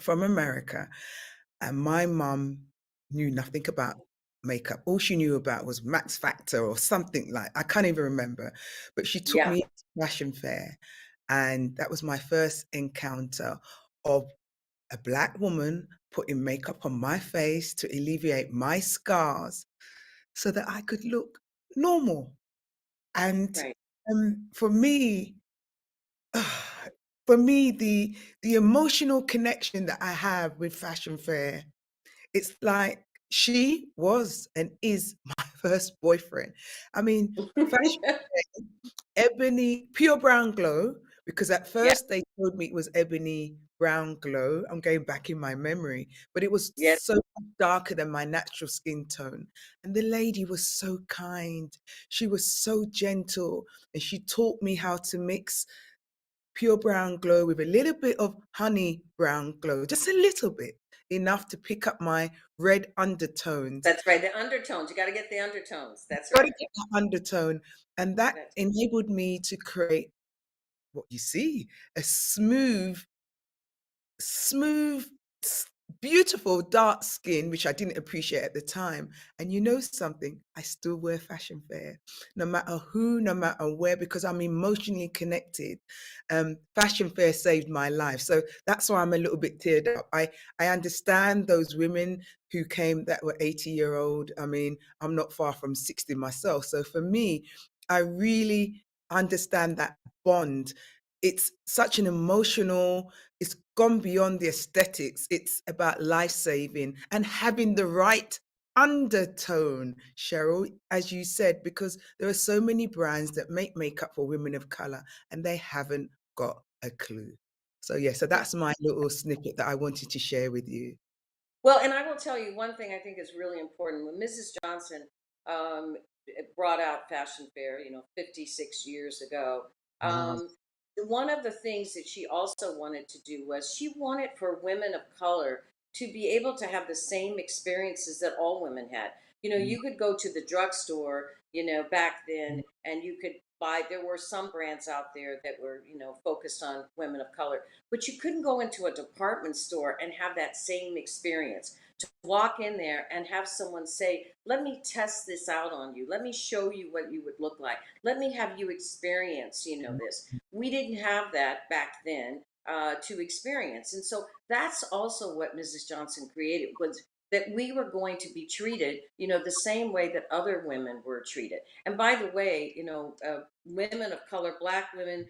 from America. And my mum knew nothing about makeup. All she knew about was Max Factor or something, like, I can't even remember. But she took Yeah. me to Fashion Fair, and that was my first encounter of a Black woman putting makeup on my face to alleviate my scars so that I could look normal. And Right. for me, for me, the emotional connection that I have with Fashion Fair, it's like she was and is my first boyfriend. I mean, Fashion Fair, ebony, pure brown glow, because at Yeah. first they told me it was ebony brown glow. I'm going back in my memory, but it was Yes. so darker than my natural skin tone. And the lady was so kind. She was so gentle, and she taught me how to mix pure brown glow with a little bit of honey brown glow, just a little bit, enough to pick up my red undertones. That's right. The undertones. You got to get the undertones. That's Got right. to get that undertone. And that That's enabled me to create what you see, a smooth, beautiful dark skin, which I didn't appreciate at the time. And you know something, I still wear Fashion Fair, no matter who, no matter where, because I'm emotionally connected. Fashion Fair saved my life. So that's why I'm a little bit teared up. I understand those women who came that were 80-year-old. I mean, I'm not far from 60 myself. So for me, I really understand that bond. It's such an emotional, it's gone beyond the aesthetics. It's about life saving and having the right undertone, Cheryl, as you said, because there are so many brands that make makeup for women of color and they haven't got a clue. So, yeah, so that's my little snippet that I wanted to share with you. Well, and I will tell you one thing I think is really important. When Mrs. Johnson um, brought out Fashion Fair, 56 years ago, Wow. one of the things that she also wanted to do was she wanted for women of color to be able to have the same experiences that all women had. You could go to the drugstore, back then, and you could buy, there were some brands out there that were, focused on women of color, but you couldn't go into a department store and have that same experience. To walk in there and have someone say, let me test this out on you. Let me show you what you would look like. Let me have you experience, this. We didn't have that back then to experience. And so that's also what Mrs. Johnson created, was that we were going to be treated, the same way that other women were treated. And by the way, women of color, Black women,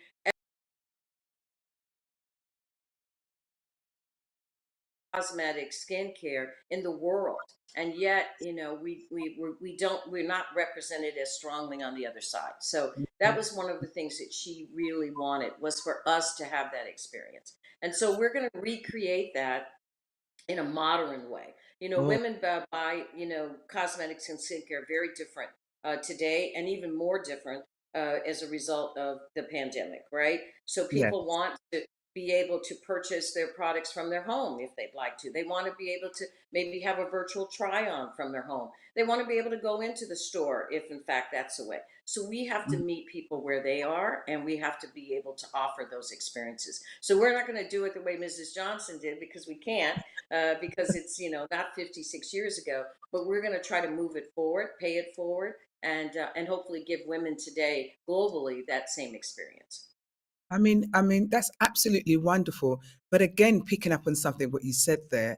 cosmetic skincare in the world, and yet we're not represented as strongly on the other side. So that was one of the things that she really wanted, was for us to have that experience. And so we're going to recreate that in a modern way. Oh, Women buy, cosmetics and skincare very different today, and even more different as a result of the pandemic, right? So yes. people want to be able to purchase their products from their home if they'd like to. They want to be able to maybe have a virtual try on from their home. They want to be able to go into the store if, in fact, that's the way. So we have to meet people where they are, and we have to be able to offer those experiences. So we're not going to do it the way Mrs. Johnson did, because we can't, because it's not 56 years ago. But we're going to try to move it forward, pay it forward, and hopefully give women today globally that same experience. I mean, that's absolutely wonderful. But again, picking up on something what you said there,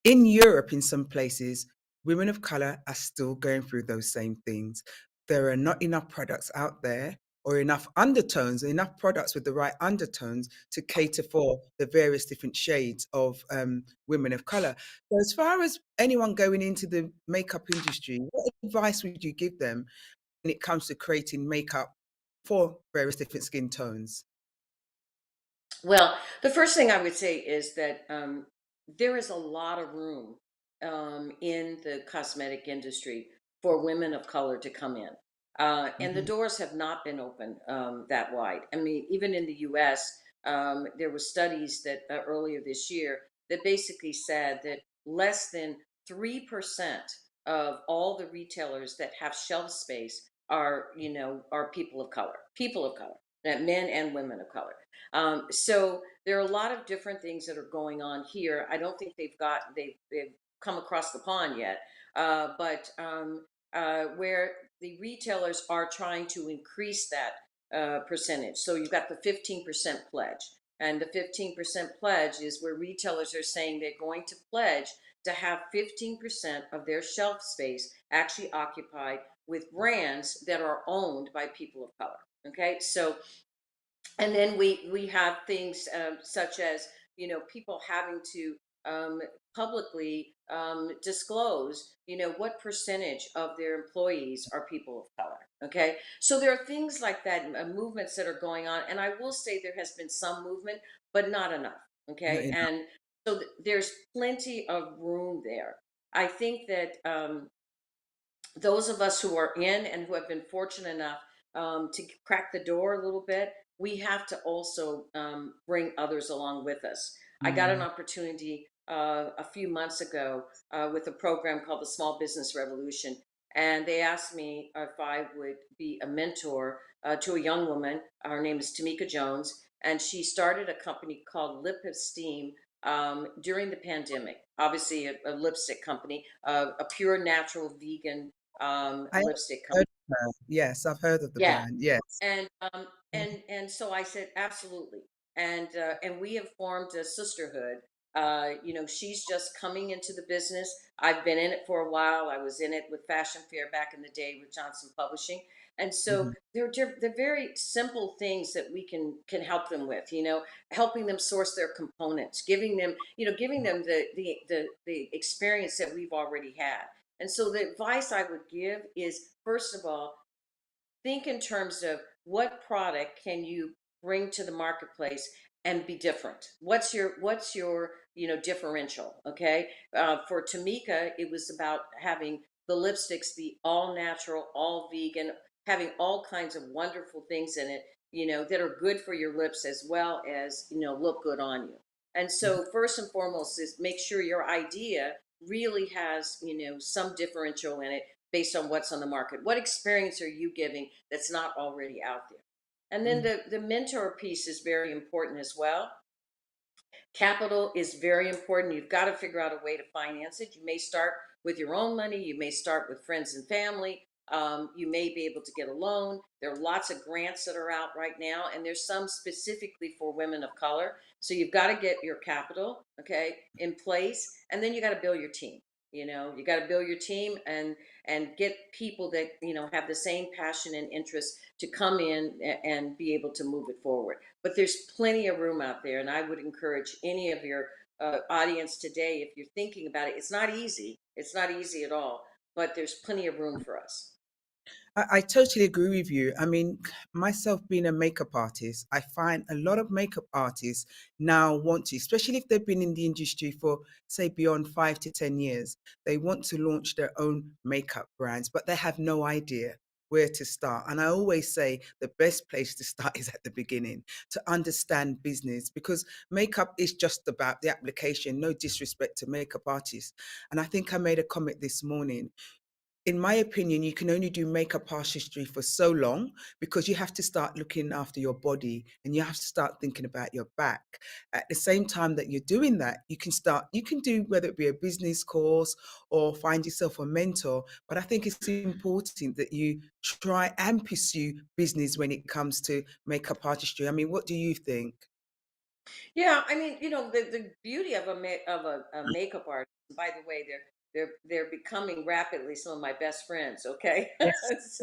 in Europe, in some places, women of color are still going through those same things. There are not enough products out there, or enough undertones, enough products with the right undertones to cater for the various different shades of women of color. So as far as anyone going into the makeup industry, what advice would you give them when it comes to creating makeup for various different skin tones? Well, the first thing I would say is that there is a lot of room in the cosmetic industry for women of color to come in. And the Mhm. doors have not been open that wide. I mean, even in the US, there were studies that earlier this year that basically said that less than 3% of all the retailers that have shelf space are people of color, that men and women of color. So there are a lot of different things that are going on here. I don't think they've come across the pond yet, but where the retailers are trying to increase that percentage. So you've got the 15% pledge, and the 15% pledge is where retailers are saying they're going to pledge to have 15% of their shelf space actually occupied with brands that are owned by people of color. Okay, so And then we have things such as, you know, people having to publicly disclose, you know, what percentage of their employees are people of color. Okay, so there are things like that, movements that are going on, and I will say there has been some movement, but not enough. Not Okay, enough. and so there's plenty of room there. I think that those of us who are in and who have been fortunate enough to crack the door a little bit, we have to also bring others along with us. I got an Mm. opportunity a few months ago with a program called the Small Business Revolution. And they asked me if I would be a mentor to a young woman. Her name is Tamika Jones. And she started a company called Lip Esteem during the pandemic. Obviously, a lipstick company, a pure natural vegan I have lipstick company. heard of her. Yes, I've heard of the Yeah, brand. Yes. and Mm. so I said absolutely, and we have formed a sisterhood. You know, she's just coming into the business. I've been in it for a while. I was in it with Fashion Fair back in the day with Johnson Publishing, and so Mhm. they're very simple things that we can help them with. You know, helping them source their components, giving them, you know, giving them the experience that we've already had. And so the advice I would give is, first of all, think in terms of what product can you bring to the marketplace and be different. What's your you know, differential? Okay, for Tamika, it was about having the lipsticks be all natural, all vegan, having all kinds of wonderful things in it, you know, that are good for your lips as well as, you know, look good on you. And Mhm. so first and foremost is make sure your idea really has, you know, some differential in it based on what's on the market. What experience are you giving that's not already out there? And then Mm. the mentor piece is very important as well. Capital is very important. You've got to figure out a way to finance it. You may start with your own money. You may start with friends and family. You may be able to get a loan. There are lots of grants that are out right now, and there's some specifically for women of color. So you've got to get your capital, okay, in place, and then you got to build your team. You know, you got to build your team and get people that, you know, have the same passion and interest to come in and be able to move it forward. But there's plenty of room out there, and I would encourage any of your audience today, if you're thinking about it, it's not easy. It's not easy at all, but there's plenty of room for us. I totally agree with you. I mean, myself being a makeup artist, I find a lot of makeup artists now want to, especially if they've been in the industry for, say, beyond 5 to 10 years, they want to launch their own makeup brands, but they have no idea where to start. And I always say the best place to start is at the beginning, to understand business, because makeup is just about the application. No disrespect to makeup artists. And I think I made a comment this morning. In my opinion, you can only do makeup artistry for so long, because you have to start looking after your body and you have to start thinking about your back. At the same time that you're doing that, you can do, whether it be a business course or find yourself a mentor. But I think it's important that you try and pursue business when it comes to makeup artistry. I mean, what do you think? Yeah, I mean, you know, the beauty of a makeup artist. By the way, they're becoming rapidly some of my best friends. Okay, Yes,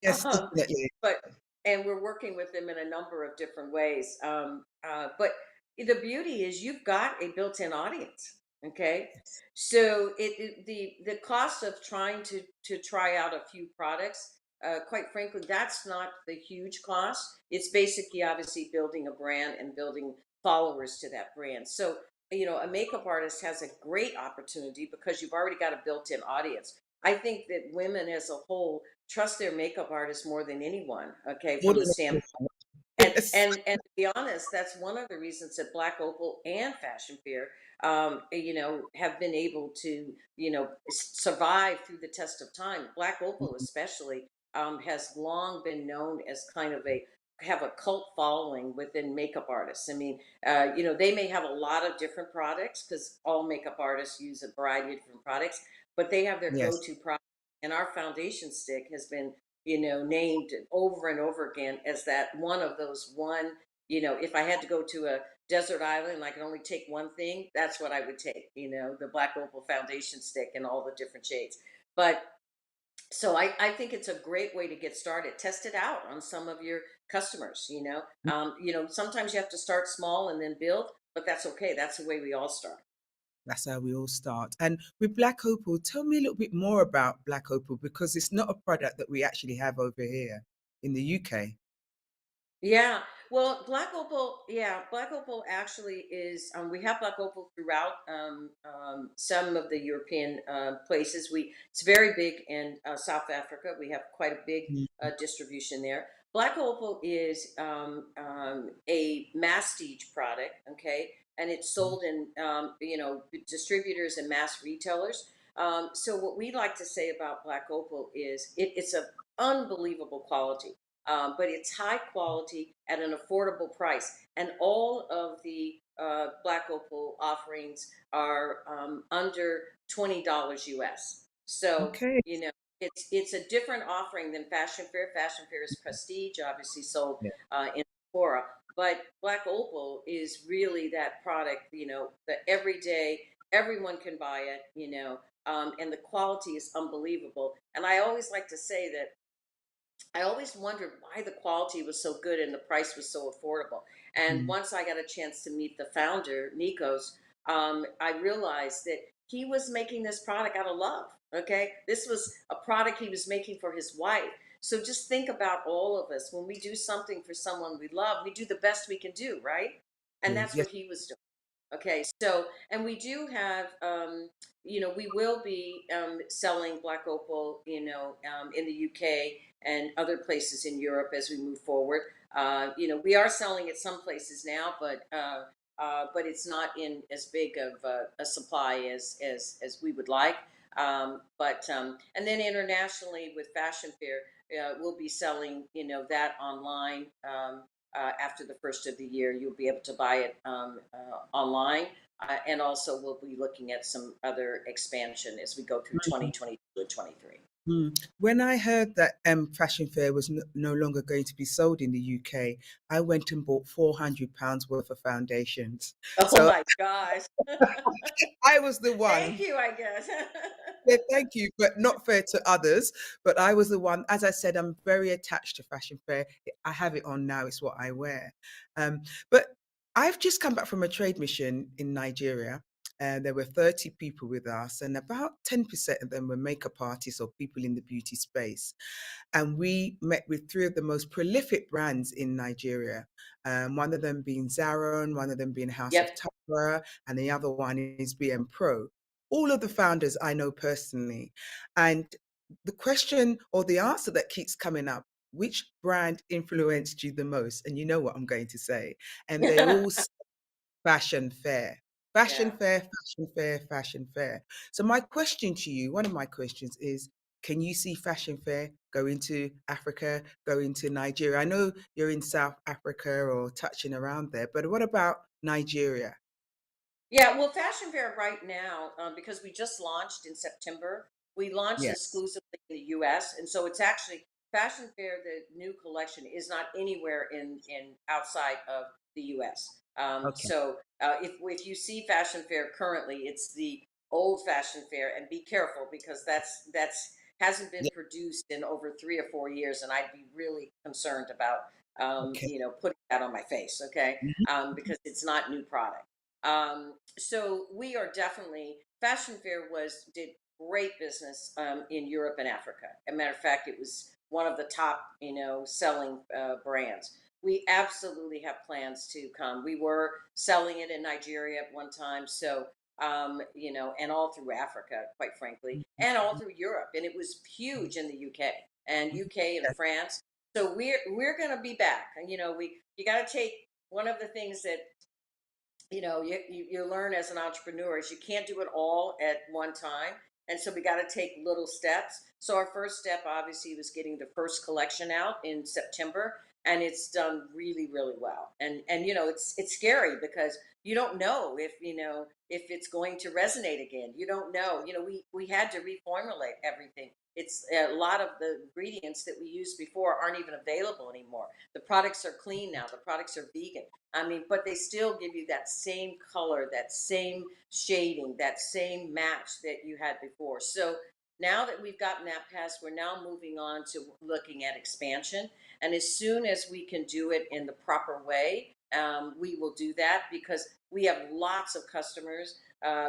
yes, um, definitely. but and we're working with them in a number of different ways. But the beauty is you've got a built-in audience. Okay, so the cost of trying to try out a few products. Quite frankly, that's not the huge cost. It's basically obviously building a brand and building followers to that brand. So, you know, a makeup artist has a great opportunity because you've already got a built-in audience. I think that women as a whole trust their makeup artist more than anyone, okay, More from the than standpoint. anything. And Yes. and to be honest, that's one of the reasons that Black Opal and Fashion Fair, you know, have been able to, you know, survive through the test of time. Black Opal, especially, has long been known as kind of a have a cult following within makeup artists. I mean, you know, they may have a lot of different products because all makeup artists use a variety of different products, but they have their Yes. go-to product. And our foundation stick has been, you know, named over and over again as that one of those one, you know, if I had to go to a desert island and I could only take one thing, that's what I would take, you know, the Black Opal foundation stick and all the different shades. But so I think it's a great way to get started. Test it out on some of customers. Sometimes you have to start small and then build, but that's okay. That's the way we all start. That's how we all start. And with Black Opal, tell me a little bit more about Black Opal, because it's not a product that we actually have over here in the UK. Yeah, well, Black Opal actually is. We have Black Opal throughout some of the European places. It's very big in South Africa. We have quite a big Mm. distribution there. Black Opal is a masstige product, okay, and it's sold in distributors and mass retailers. So what we like to say about Black Opal is it's a unbelievable quality, but it's high quality at an affordable price. And all of the Black Opal offerings are under $20 US. So, Okay. it's a different offering than Fashion Fair. Fashion Fair is prestige, obviously sold Yeah. in Sephora. But Black Opal is really that product, the everyday, everyone can buy it, and the quality is unbelievable. And I always like to say that I always wondered why the quality was so good and the price was so affordable. And Mm. once I got a chance to meet the founder, Nikos, I realized that he was making this product out of love. Okay, this was a product he was making for his wife. So just think about all of us when we do something for someone we love, we do the best we can do, right? And Yeah. that's Yes. what he was doing. Okay, so, and we do have, we will be selling Black Opal, in the UK and other places in Europe as we move forward. We are selling it some places now, but it's not in as big of a supply as we would like. And then internationally with Fashion Fair, we'll be selling, that online. After the first of the year, you'll be able to buy it online. And also, we'll be looking at some other expansion as we go through 2022 and 23. When I heard that Fashion Fair was no longer going to be sold in the UK, I went and bought £400 worth of foundations. Oh So my gosh. I was the Thank one. you, I guess. Yeah, thank you, but not fair to others. But I was the one. As I said, I'm very attached to Fashion Fair. I have it on now. It's what I wear. But I've just come back from a trade mission in Nigeria, and there were 30 people with us, and about 10% of them were makeup artists or people in the beauty space. And we met with three of the most prolific brands in Nigeria. One of them being Zaron, one of them being House of Yep. Tara, and the other one is BM Pro. All of the founders I know personally. And the question or the answer that keeps coming up, which brand influenced you the most? And you know what I'm going to say. And they all say Fashion Fair. Fashion Yeah. Fair, Fashion Fair, Fashion Fair. So my question to you, one of my questions is, can you see Fashion Fair go into Africa, go into Nigeria? I know you're in South Africa or touching around there, but what about Nigeria? Yeah, well, Fashion Fair right now, because we just launched in September, we launched Yes. exclusively in the US. And so it's actually Fashion Fair, the new collection is not anywhere in outside of the US. Okay. If you see Fashion Fair currently, it's the old Fashion Fair, and be careful because that's hasn't been Yeah. produced in over 3 or 4 years, and I'd be really concerned about Okay. putting that on my face, okay? Mhm. Because it's not new product. So we are definitely Fashion Fair did great business in Europe and Africa. As a matter of fact, it was one of the top selling brands. We absolutely have plans to come. We were selling it in Nigeria at one time, so and all through Africa, quite frankly, and all through Europe, and it was huge in the UK and Yeah. France. So we're going to be back, and you got to take one of the things that you learn as an entrepreneur is you can't do it all at one time. And so we got to take little steps. So our first step obviously was getting the first collection out in September, and it's done really, really well. And it's scary because you don't know if it's going to resonate again. You don't know. We had to reformulate everything. It's a lot of the ingredients that we used before aren't even available anymore. The products are clean now. The products are vegan. I mean, but they still give you that same color, that same shading, that same match that you had before. So now that we've gotten that passed, we're now moving on to looking at expansion. And as soon as we can do it in the proper way, we will do that, because we have lots of customers.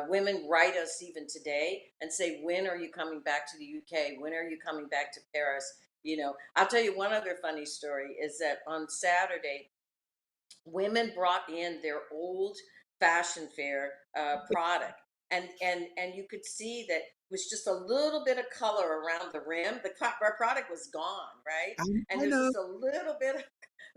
Women write us even today and say, when are you coming back to the UK? When are you coming back to Paris? You know, I'll tell you one other funny story is that on Saturday, women brought in their old fashion fair product, and you could see that it was just a little bit of color around the rim. Our product was gone, right? And I there's know. just a little bit of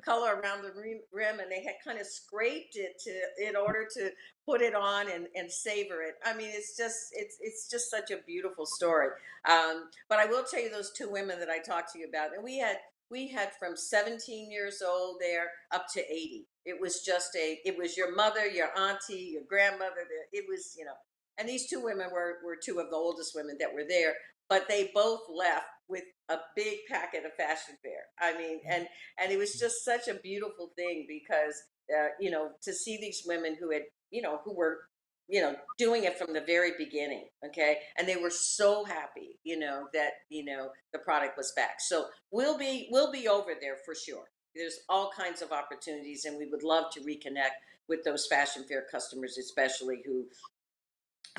color around the rim, and they had kind of scraped it in order to put it on and savor it. I mean, it's just such a beautiful story. But I will tell you, those two women that I talked to you about, and we had from 17 years old there up to 80. It was it was your mother, your auntie, your grandmother. It was, and these two women were two of the oldest women that were there, but they both left with a big packet of fashion fair. I mean, and it was just such a beautiful thing, because, to see these women who had, who were, doing it from the very beginning. Okay. And they were so happy, that, the product was back. So we'll be over there for sure. There's all kinds of opportunities, and we would love to reconnect with those fashion fair customers, especially who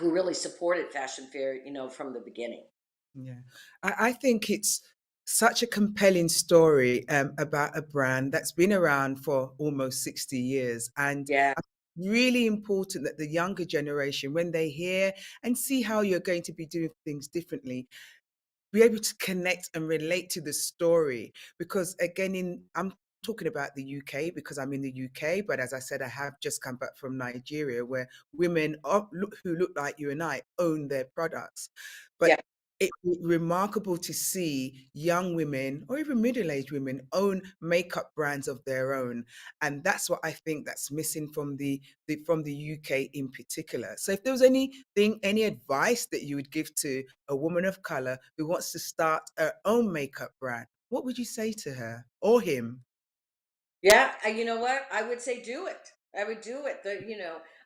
really supported fashion fair, from the beginning. Yeah, I think it's such a compelling story about a brand that's been around for almost 60 years. And Yeah. really important that the younger generation, when they hear and see how you're going to be doing things differently, be able to connect and relate to the story. Because again, I'm talking about the UK because I'm in the UK, but as I said, I have just come back from Nigeria, where women who look like you and I own their products. Yeah. But it's remarkable to see young women or even middle-aged women own makeup brands of their own, and that's what I think that's missing from the UK in particular. So, if there was any advice that you would give to a woman of color who wants to start her own makeup brand, what would you say to her or him? Yeah, you know what? I would say do it. I would do it.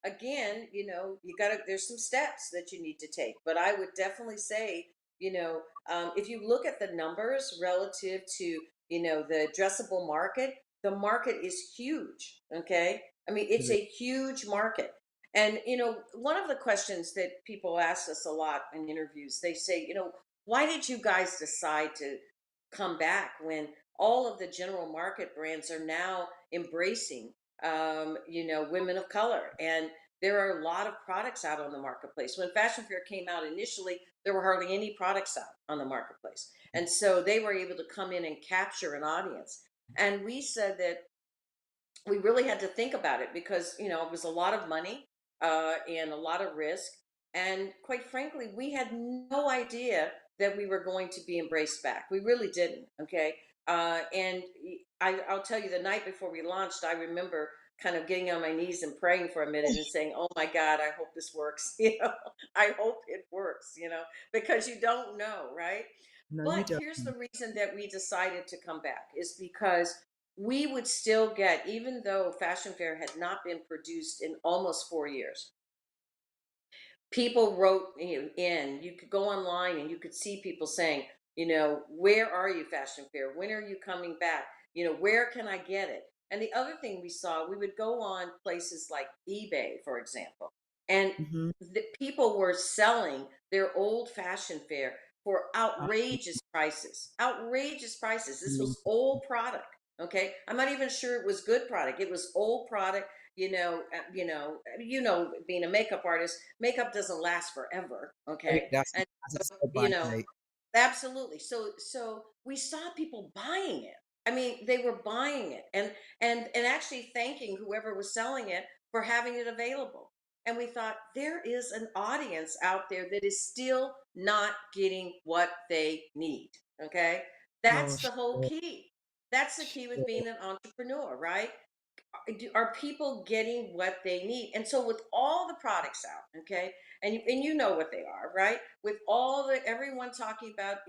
Again, you gotta, there's some steps that you need to take, but I would definitely say, if you look at the numbers relative to, the addressable market, the market is huge. Okay. I mean, it's a huge market. And, one of the questions that people ask us a lot in interviews, they say, why did you guys decide to come back when all of the general market brands are now embracing, women of color? And there are a lot of products out on the marketplace. When Fashion Fair came out initially, there were hardly any products out on the marketplace. And so they were able to come in and capture an audience. And we said that we really had to think about it, because, it was a lot of money and a lot of risk. And quite frankly, we had no idea that we were going to be embraced back. We really didn't. Okay. And I'll tell you, the night before we launched, I remember kind of getting on my knees and praying for a minute and saying, oh my God, I hope this works. I hope it works, because you don't know, right? No, you But don't. here's the reason that we decided to come back, is because we would still get, even though Fashion Fair had not been produced in almost 4 years, people wrote in. You could go online and you could see people saying, where are you, Fashion Fair? When are you coming back? Where can I get it? And the other thing we saw, we would go on places like eBay, for example, and Mhm. the people were selling their old Fashion Fair for outrageous prices. Outrageous prices. This was old product. Okay, I'm not even sure it was good product. It was old product. Being a makeup artist, makeup doesn't last forever. Okay, That's and a so, by date. absolutely. So we saw people buying it. I mean, they were buying it, and actually thanking whoever was selling it for having it available. And we thought, there is an audience out there that is still not getting what they need. Okay, Oh, that's the whole sure, key. That's the key with being sure. an entrepreneur, right? Are people getting what they need? And so with all the products out, okay, and you know what they are, right? With all the everyone talking about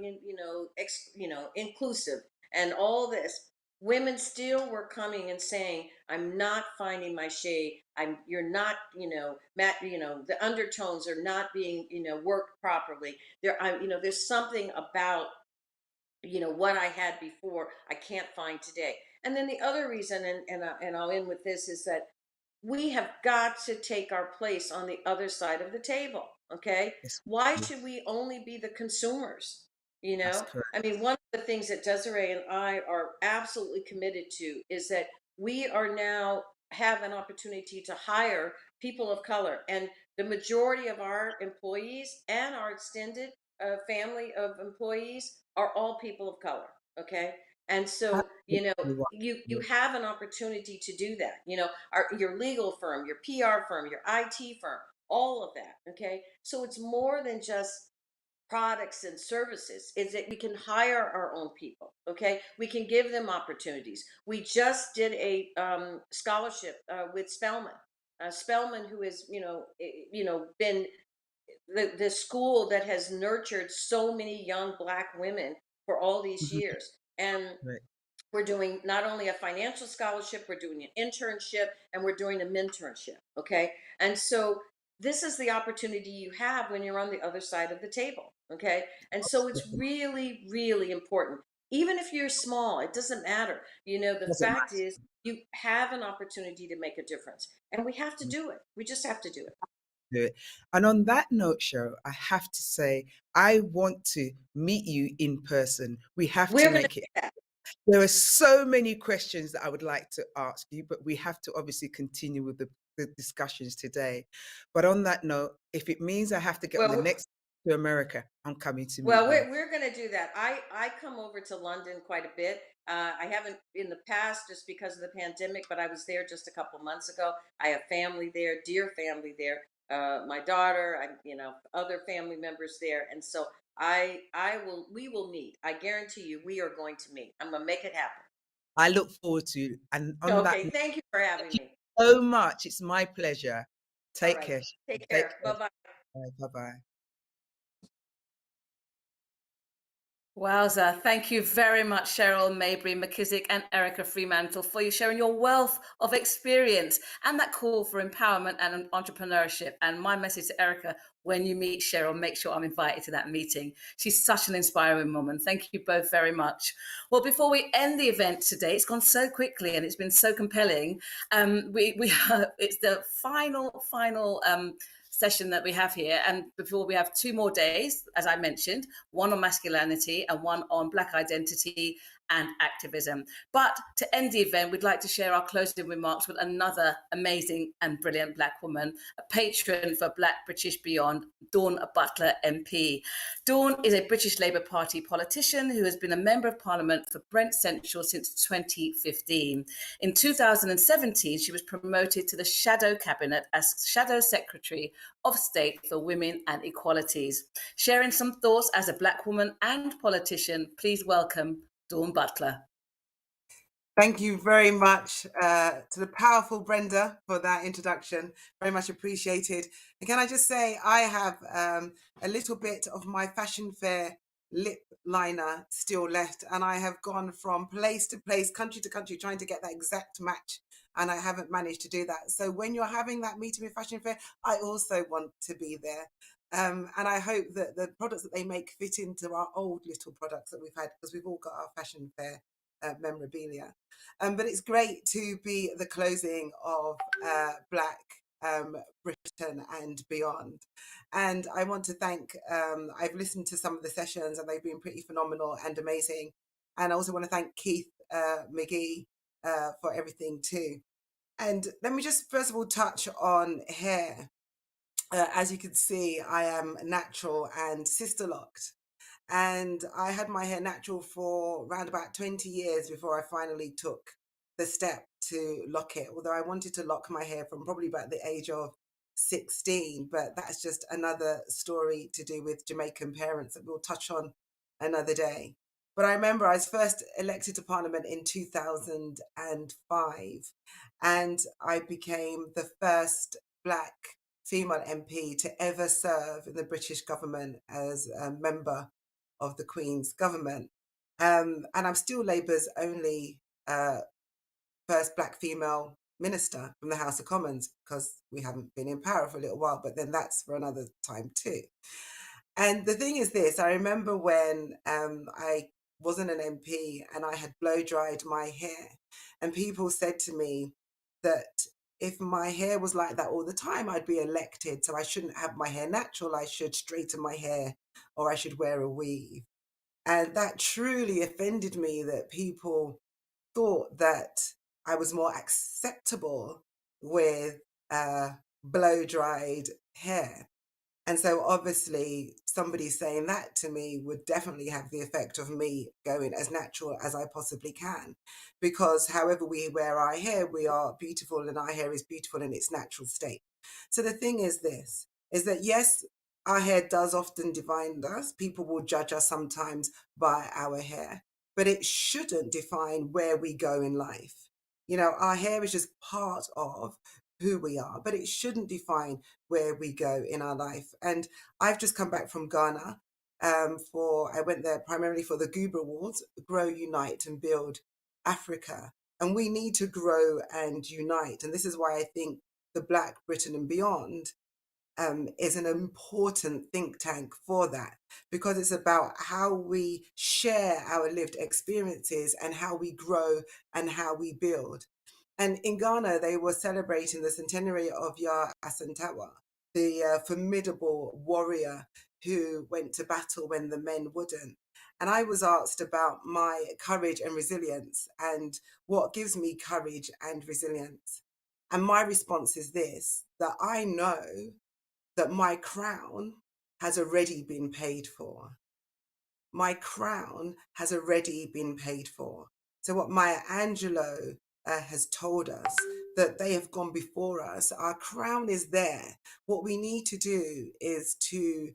inclusive and all this, women still were coming and saying, "I'm not finding my shade. You're not, the undertones are not being, worked properly. There's something about, what I had before I can't find today." And then the other reason, and I'll end with this, is that we have got to take our place on the other side of the table. Okay, Yes, why should we only be the consumers? that's correct. I mean, one of the things that Desiree and I are absolutely committed to is that we are now have an opportunity to hire people of color, and the majority of our employees and our extended family of employees are all people of color. Okay, and so Absolutely you right. have an opportunity to do that. Your legal firm, your PR firm, your IT firm, all of that. Okay, so it's more than just products and services. Is that we can hire our own people. Okay, we can give them opportunities. We just did a scholarship with Spelman, who has been the school that has nurtured so many young Black women for all these Mhm. years. And Right. we're doing not only a financial scholarship, we're doing an internship, and we're doing a mentorship. Okay, and so this is the opportunity you have when you're on the other side of the table. Okay, and so it's really, really important. Even if you're small, it doesn't matter. The Doesn't fact is, you have an opportunity to make a difference, and we have to matter. do it. We just have to do it. Do it. And on that note, Cheryl, I have to say, I want to meet you in person. We have to We're going to make it. do that. There are so many questions that I would like to ask you, but we have to obviously continue with the discussions today. But on that note, if it means I have to get on the Well, next to America, I'm coming to meet Well, you. we're going to do that. I come over to London quite a bit. I haven't in the past just because of the pandemic, but I was there just a couple months ago. I have family there, dear family there. My daughter, other family members there, and so we will meet. I guarantee you, we are going to meet. I'm going to make it happen. I look forward to it. And on that, Okay, thank you for having thank you me. so much. It's my pleasure. All Take right, care. take Take care. care. Bye bye. Bye-bye. Wowza. Thank you very much, Cheryl Mabry McKissick and Eryca Freemantle, for you sharing your wealth of experience and that call for empowerment and entrepreneurship. And my message to Eryca, when you meet Cheryl, make sure I'm invited to that meeting. She's such an inspiring woman. Thank you both very much. Well, before we end the event today, it's gone so quickly and it's been so compelling. It's the final session that we have here. And before we have 2 more days, as I mentioned, one on masculinity and one on Black identity and activism. But to end the event, we'd like to share our closing remarks with another amazing and brilliant Black woman, a patron for Black British Beyond, Dawn Butler MP. Dawn is a British Labour Party politician who has been a Member of Parliament for Brent Central since 2015. In 2017, she was promoted to the Shadow Cabinet as Shadow Secretary of State for Women and Equalities. Sharing some thoughts as a Black woman and politician, please welcome Dawn Butler. Thank you very much to the powerful Brenda for that introduction. Very much appreciated. And can I just say, I have a little bit of my fashion fair lip liner still left, and I have gone from place to place, country to country, trying to get that exact match, and I haven't managed to do that. So when you're having that meeting with Fashion Fair, I also want to be there. And I hope that the products that they make fit into our old little products that we've had, because we've all got our Fashion Fair memorabilia. But it's great to be the closing of Black Britain and Beyond. And I want to thank, I've listened to some of the sessions and they've been pretty phenomenal and amazing. And I also want to thank Keith McGee for everything too. And let me just first of all touch on hair. As you can see, I am natural and sister locked. And I had my hair natural for around about 20 years before I finally took the step to lock it. Although I wanted to lock my hair from probably about the age of 16, but that's just another story to do with Jamaican parents that we'll touch on another day. But I remember I was first elected to Parliament in 2005, and I became the first Black female MP to ever serve in the British government as a member of the Queen's government. And I'm still Labour's only first Black female minister from the House of Commons, because we haven't been in power for a little while, but then that's for another time too. And the thing is this, I remember when I wasn't an MP and I had blow dried my hair, and people said to me that if my hair was like that all the time, I'd be elected. So I shouldn't have my hair natural. I should straighten my hair, or I should wear a weave. And that truly offended me, that people thought that I was more acceptable with blow dried hair. And so obviously somebody saying that to me would definitely have the effect of me going as natural as I possibly can, because however we wear our hair, we are beautiful, and our hair is beautiful in its natural state. So the thing is this, is that yes, our hair does often define us. People will judge us sometimes by our hair, but it shouldn't define where we go in life. You know, our hair is just part of who we are, but it shouldn't define where we go in our life. And I've just come back from Ghana. I went there primarily for the Goober Awards, Grow, Unite and Build Africa. And we need to grow and unite. And this is why I think the Black Britain and Beyond is an important think tank for that, because it's about how we share our lived experiences and how we grow and how we build. And in Ghana, they were celebrating the centenary of Yaa Asantewaa, the formidable warrior who went to battle when the men wouldn't. And I was asked about my courage and resilience and what gives me courage and resilience. And my response is this, that I know that my crown has already been paid for. My crown has already been paid for. So what Maya Angelou has told us, that they have gone before us. Our crown is there. What we need to do is to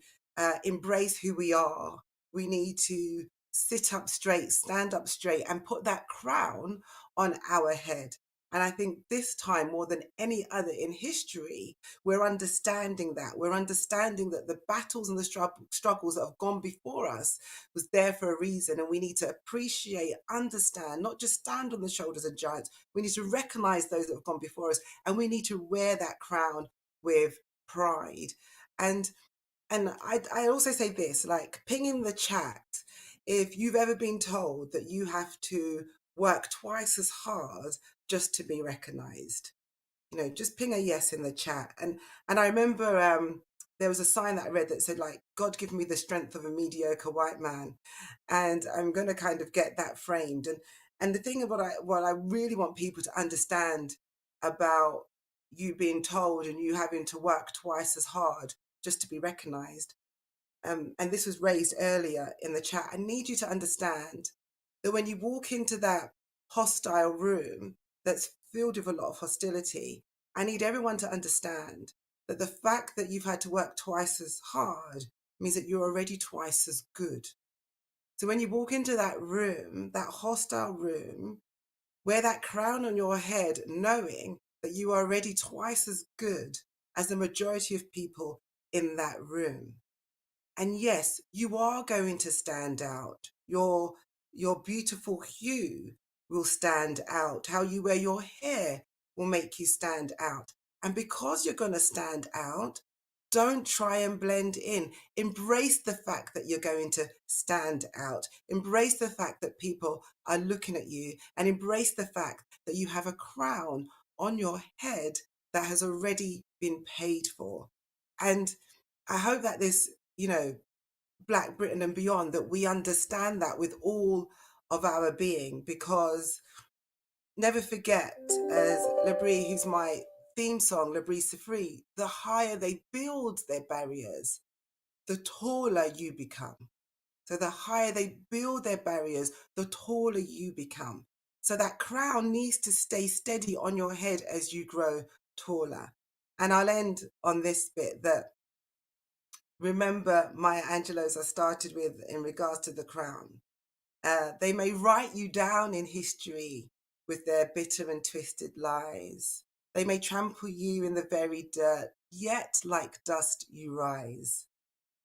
embrace who we are. We need to sit up straight, stand up straight, and put that crown on our head. And I think this time, more than any other in history, we're understanding that. We're understanding that the battles and the struggles that have gone before us was there for a reason. And we need to appreciate, understand, not just stand on the shoulders of giants. We need to recognize those that have gone before us. And we need to wear that crown with pride. And I also say this, like, ping in the chat if you've ever been told that you have to work twice as hard just to be recognized. You know, just ping a yes in the chat. And I remember there was a sign that I read that said, like, God give me the strength of a mediocre white man. And I'm going to kind of get that framed. And the thing of what I really want people to understand about you being told and you having to work twice as hard just to be recognized, and this was raised earlier in the chat, I need you to understand that when you walk into that hostile room that's filled with a lot of hostility, I need everyone to understand that the fact that you've had to work twice as hard means that you're already twice as good. So when you walk into that room, that hostile room, wear that crown on your head, knowing that you are already twice as good as the majority of people in that room. And yes, you are going to stand out. Your beautiful hue will stand out. How you wear your hair will make you stand out. And because you're going to stand out, don't try and blend in. Embrace the fact that you're going to stand out. Embrace the fact that people are looking at you, and embrace the fact that you have a crown on your head that has already been paid for. And I hope that this, you know, Black Britain and Beyond, that we understand that with all of our being, because never forget, as Labrie, who's my theme song, Labrie Safri, the higher they build their barriers, the taller you become. So the higher they build their barriers, the taller you become. So that crown needs to stay steady on your head as you grow taller. And I'll end on this bit, that remember Maya Angelou, as I started with in regards to the crown. They may write you down in history with their bitter and twisted lies. They may trample you in the very dirt, yet like dust you rise.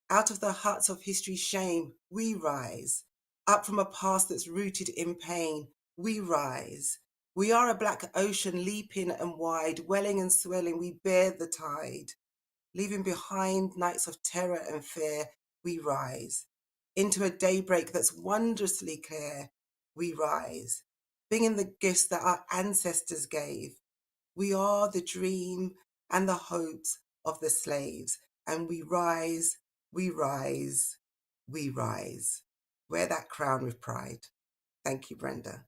Out of the huts of history's shame, we rise. Up from a past that's rooted in pain, we rise. We are a black ocean leaping and wide, welling and swelling, we bear the tide. Leaving behind nights of terror and fear, we rise. Into a daybreak that's wondrously clear, we rise. Bringing the gifts that our ancestors gave. We are the dream and the hopes of the slaves, and we rise, we rise, we rise. Wear that crown with pride. Thank you, Brenda.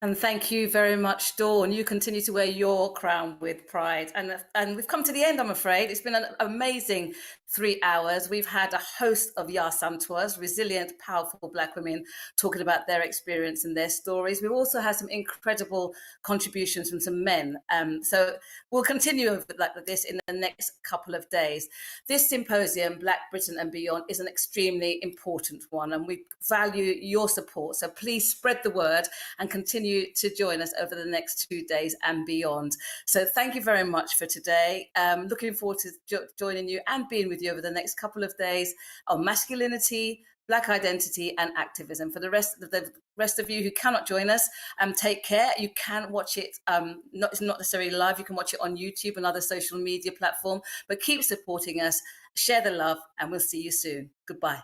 And thank you very much, Dawn. You continue to wear your crown with pride. And we've come to the end, I'm afraid. It's been an amazing 3 hours. We've had a host of Ya Santuas, resilient, powerful Black women, talking about their experience and their stories. We've also had some incredible contributions from some men. So we'll continue like this in the next couple of days. This symposium, Black Britain and Beyond, is an extremely important one, and we value your support. So please spread the word and continue to join us over the next 2 days and beyond. So thank you very much for today. Looking forward to joining you and being with you over the next couple of days on masculinity, Black identity and activism. For the rest of you who cannot join us, take care. You can watch it, it's not necessarily live. You can watch it on YouTube and other social media platform, but keep supporting us, share the love, and we'll see you soon. Goodbye.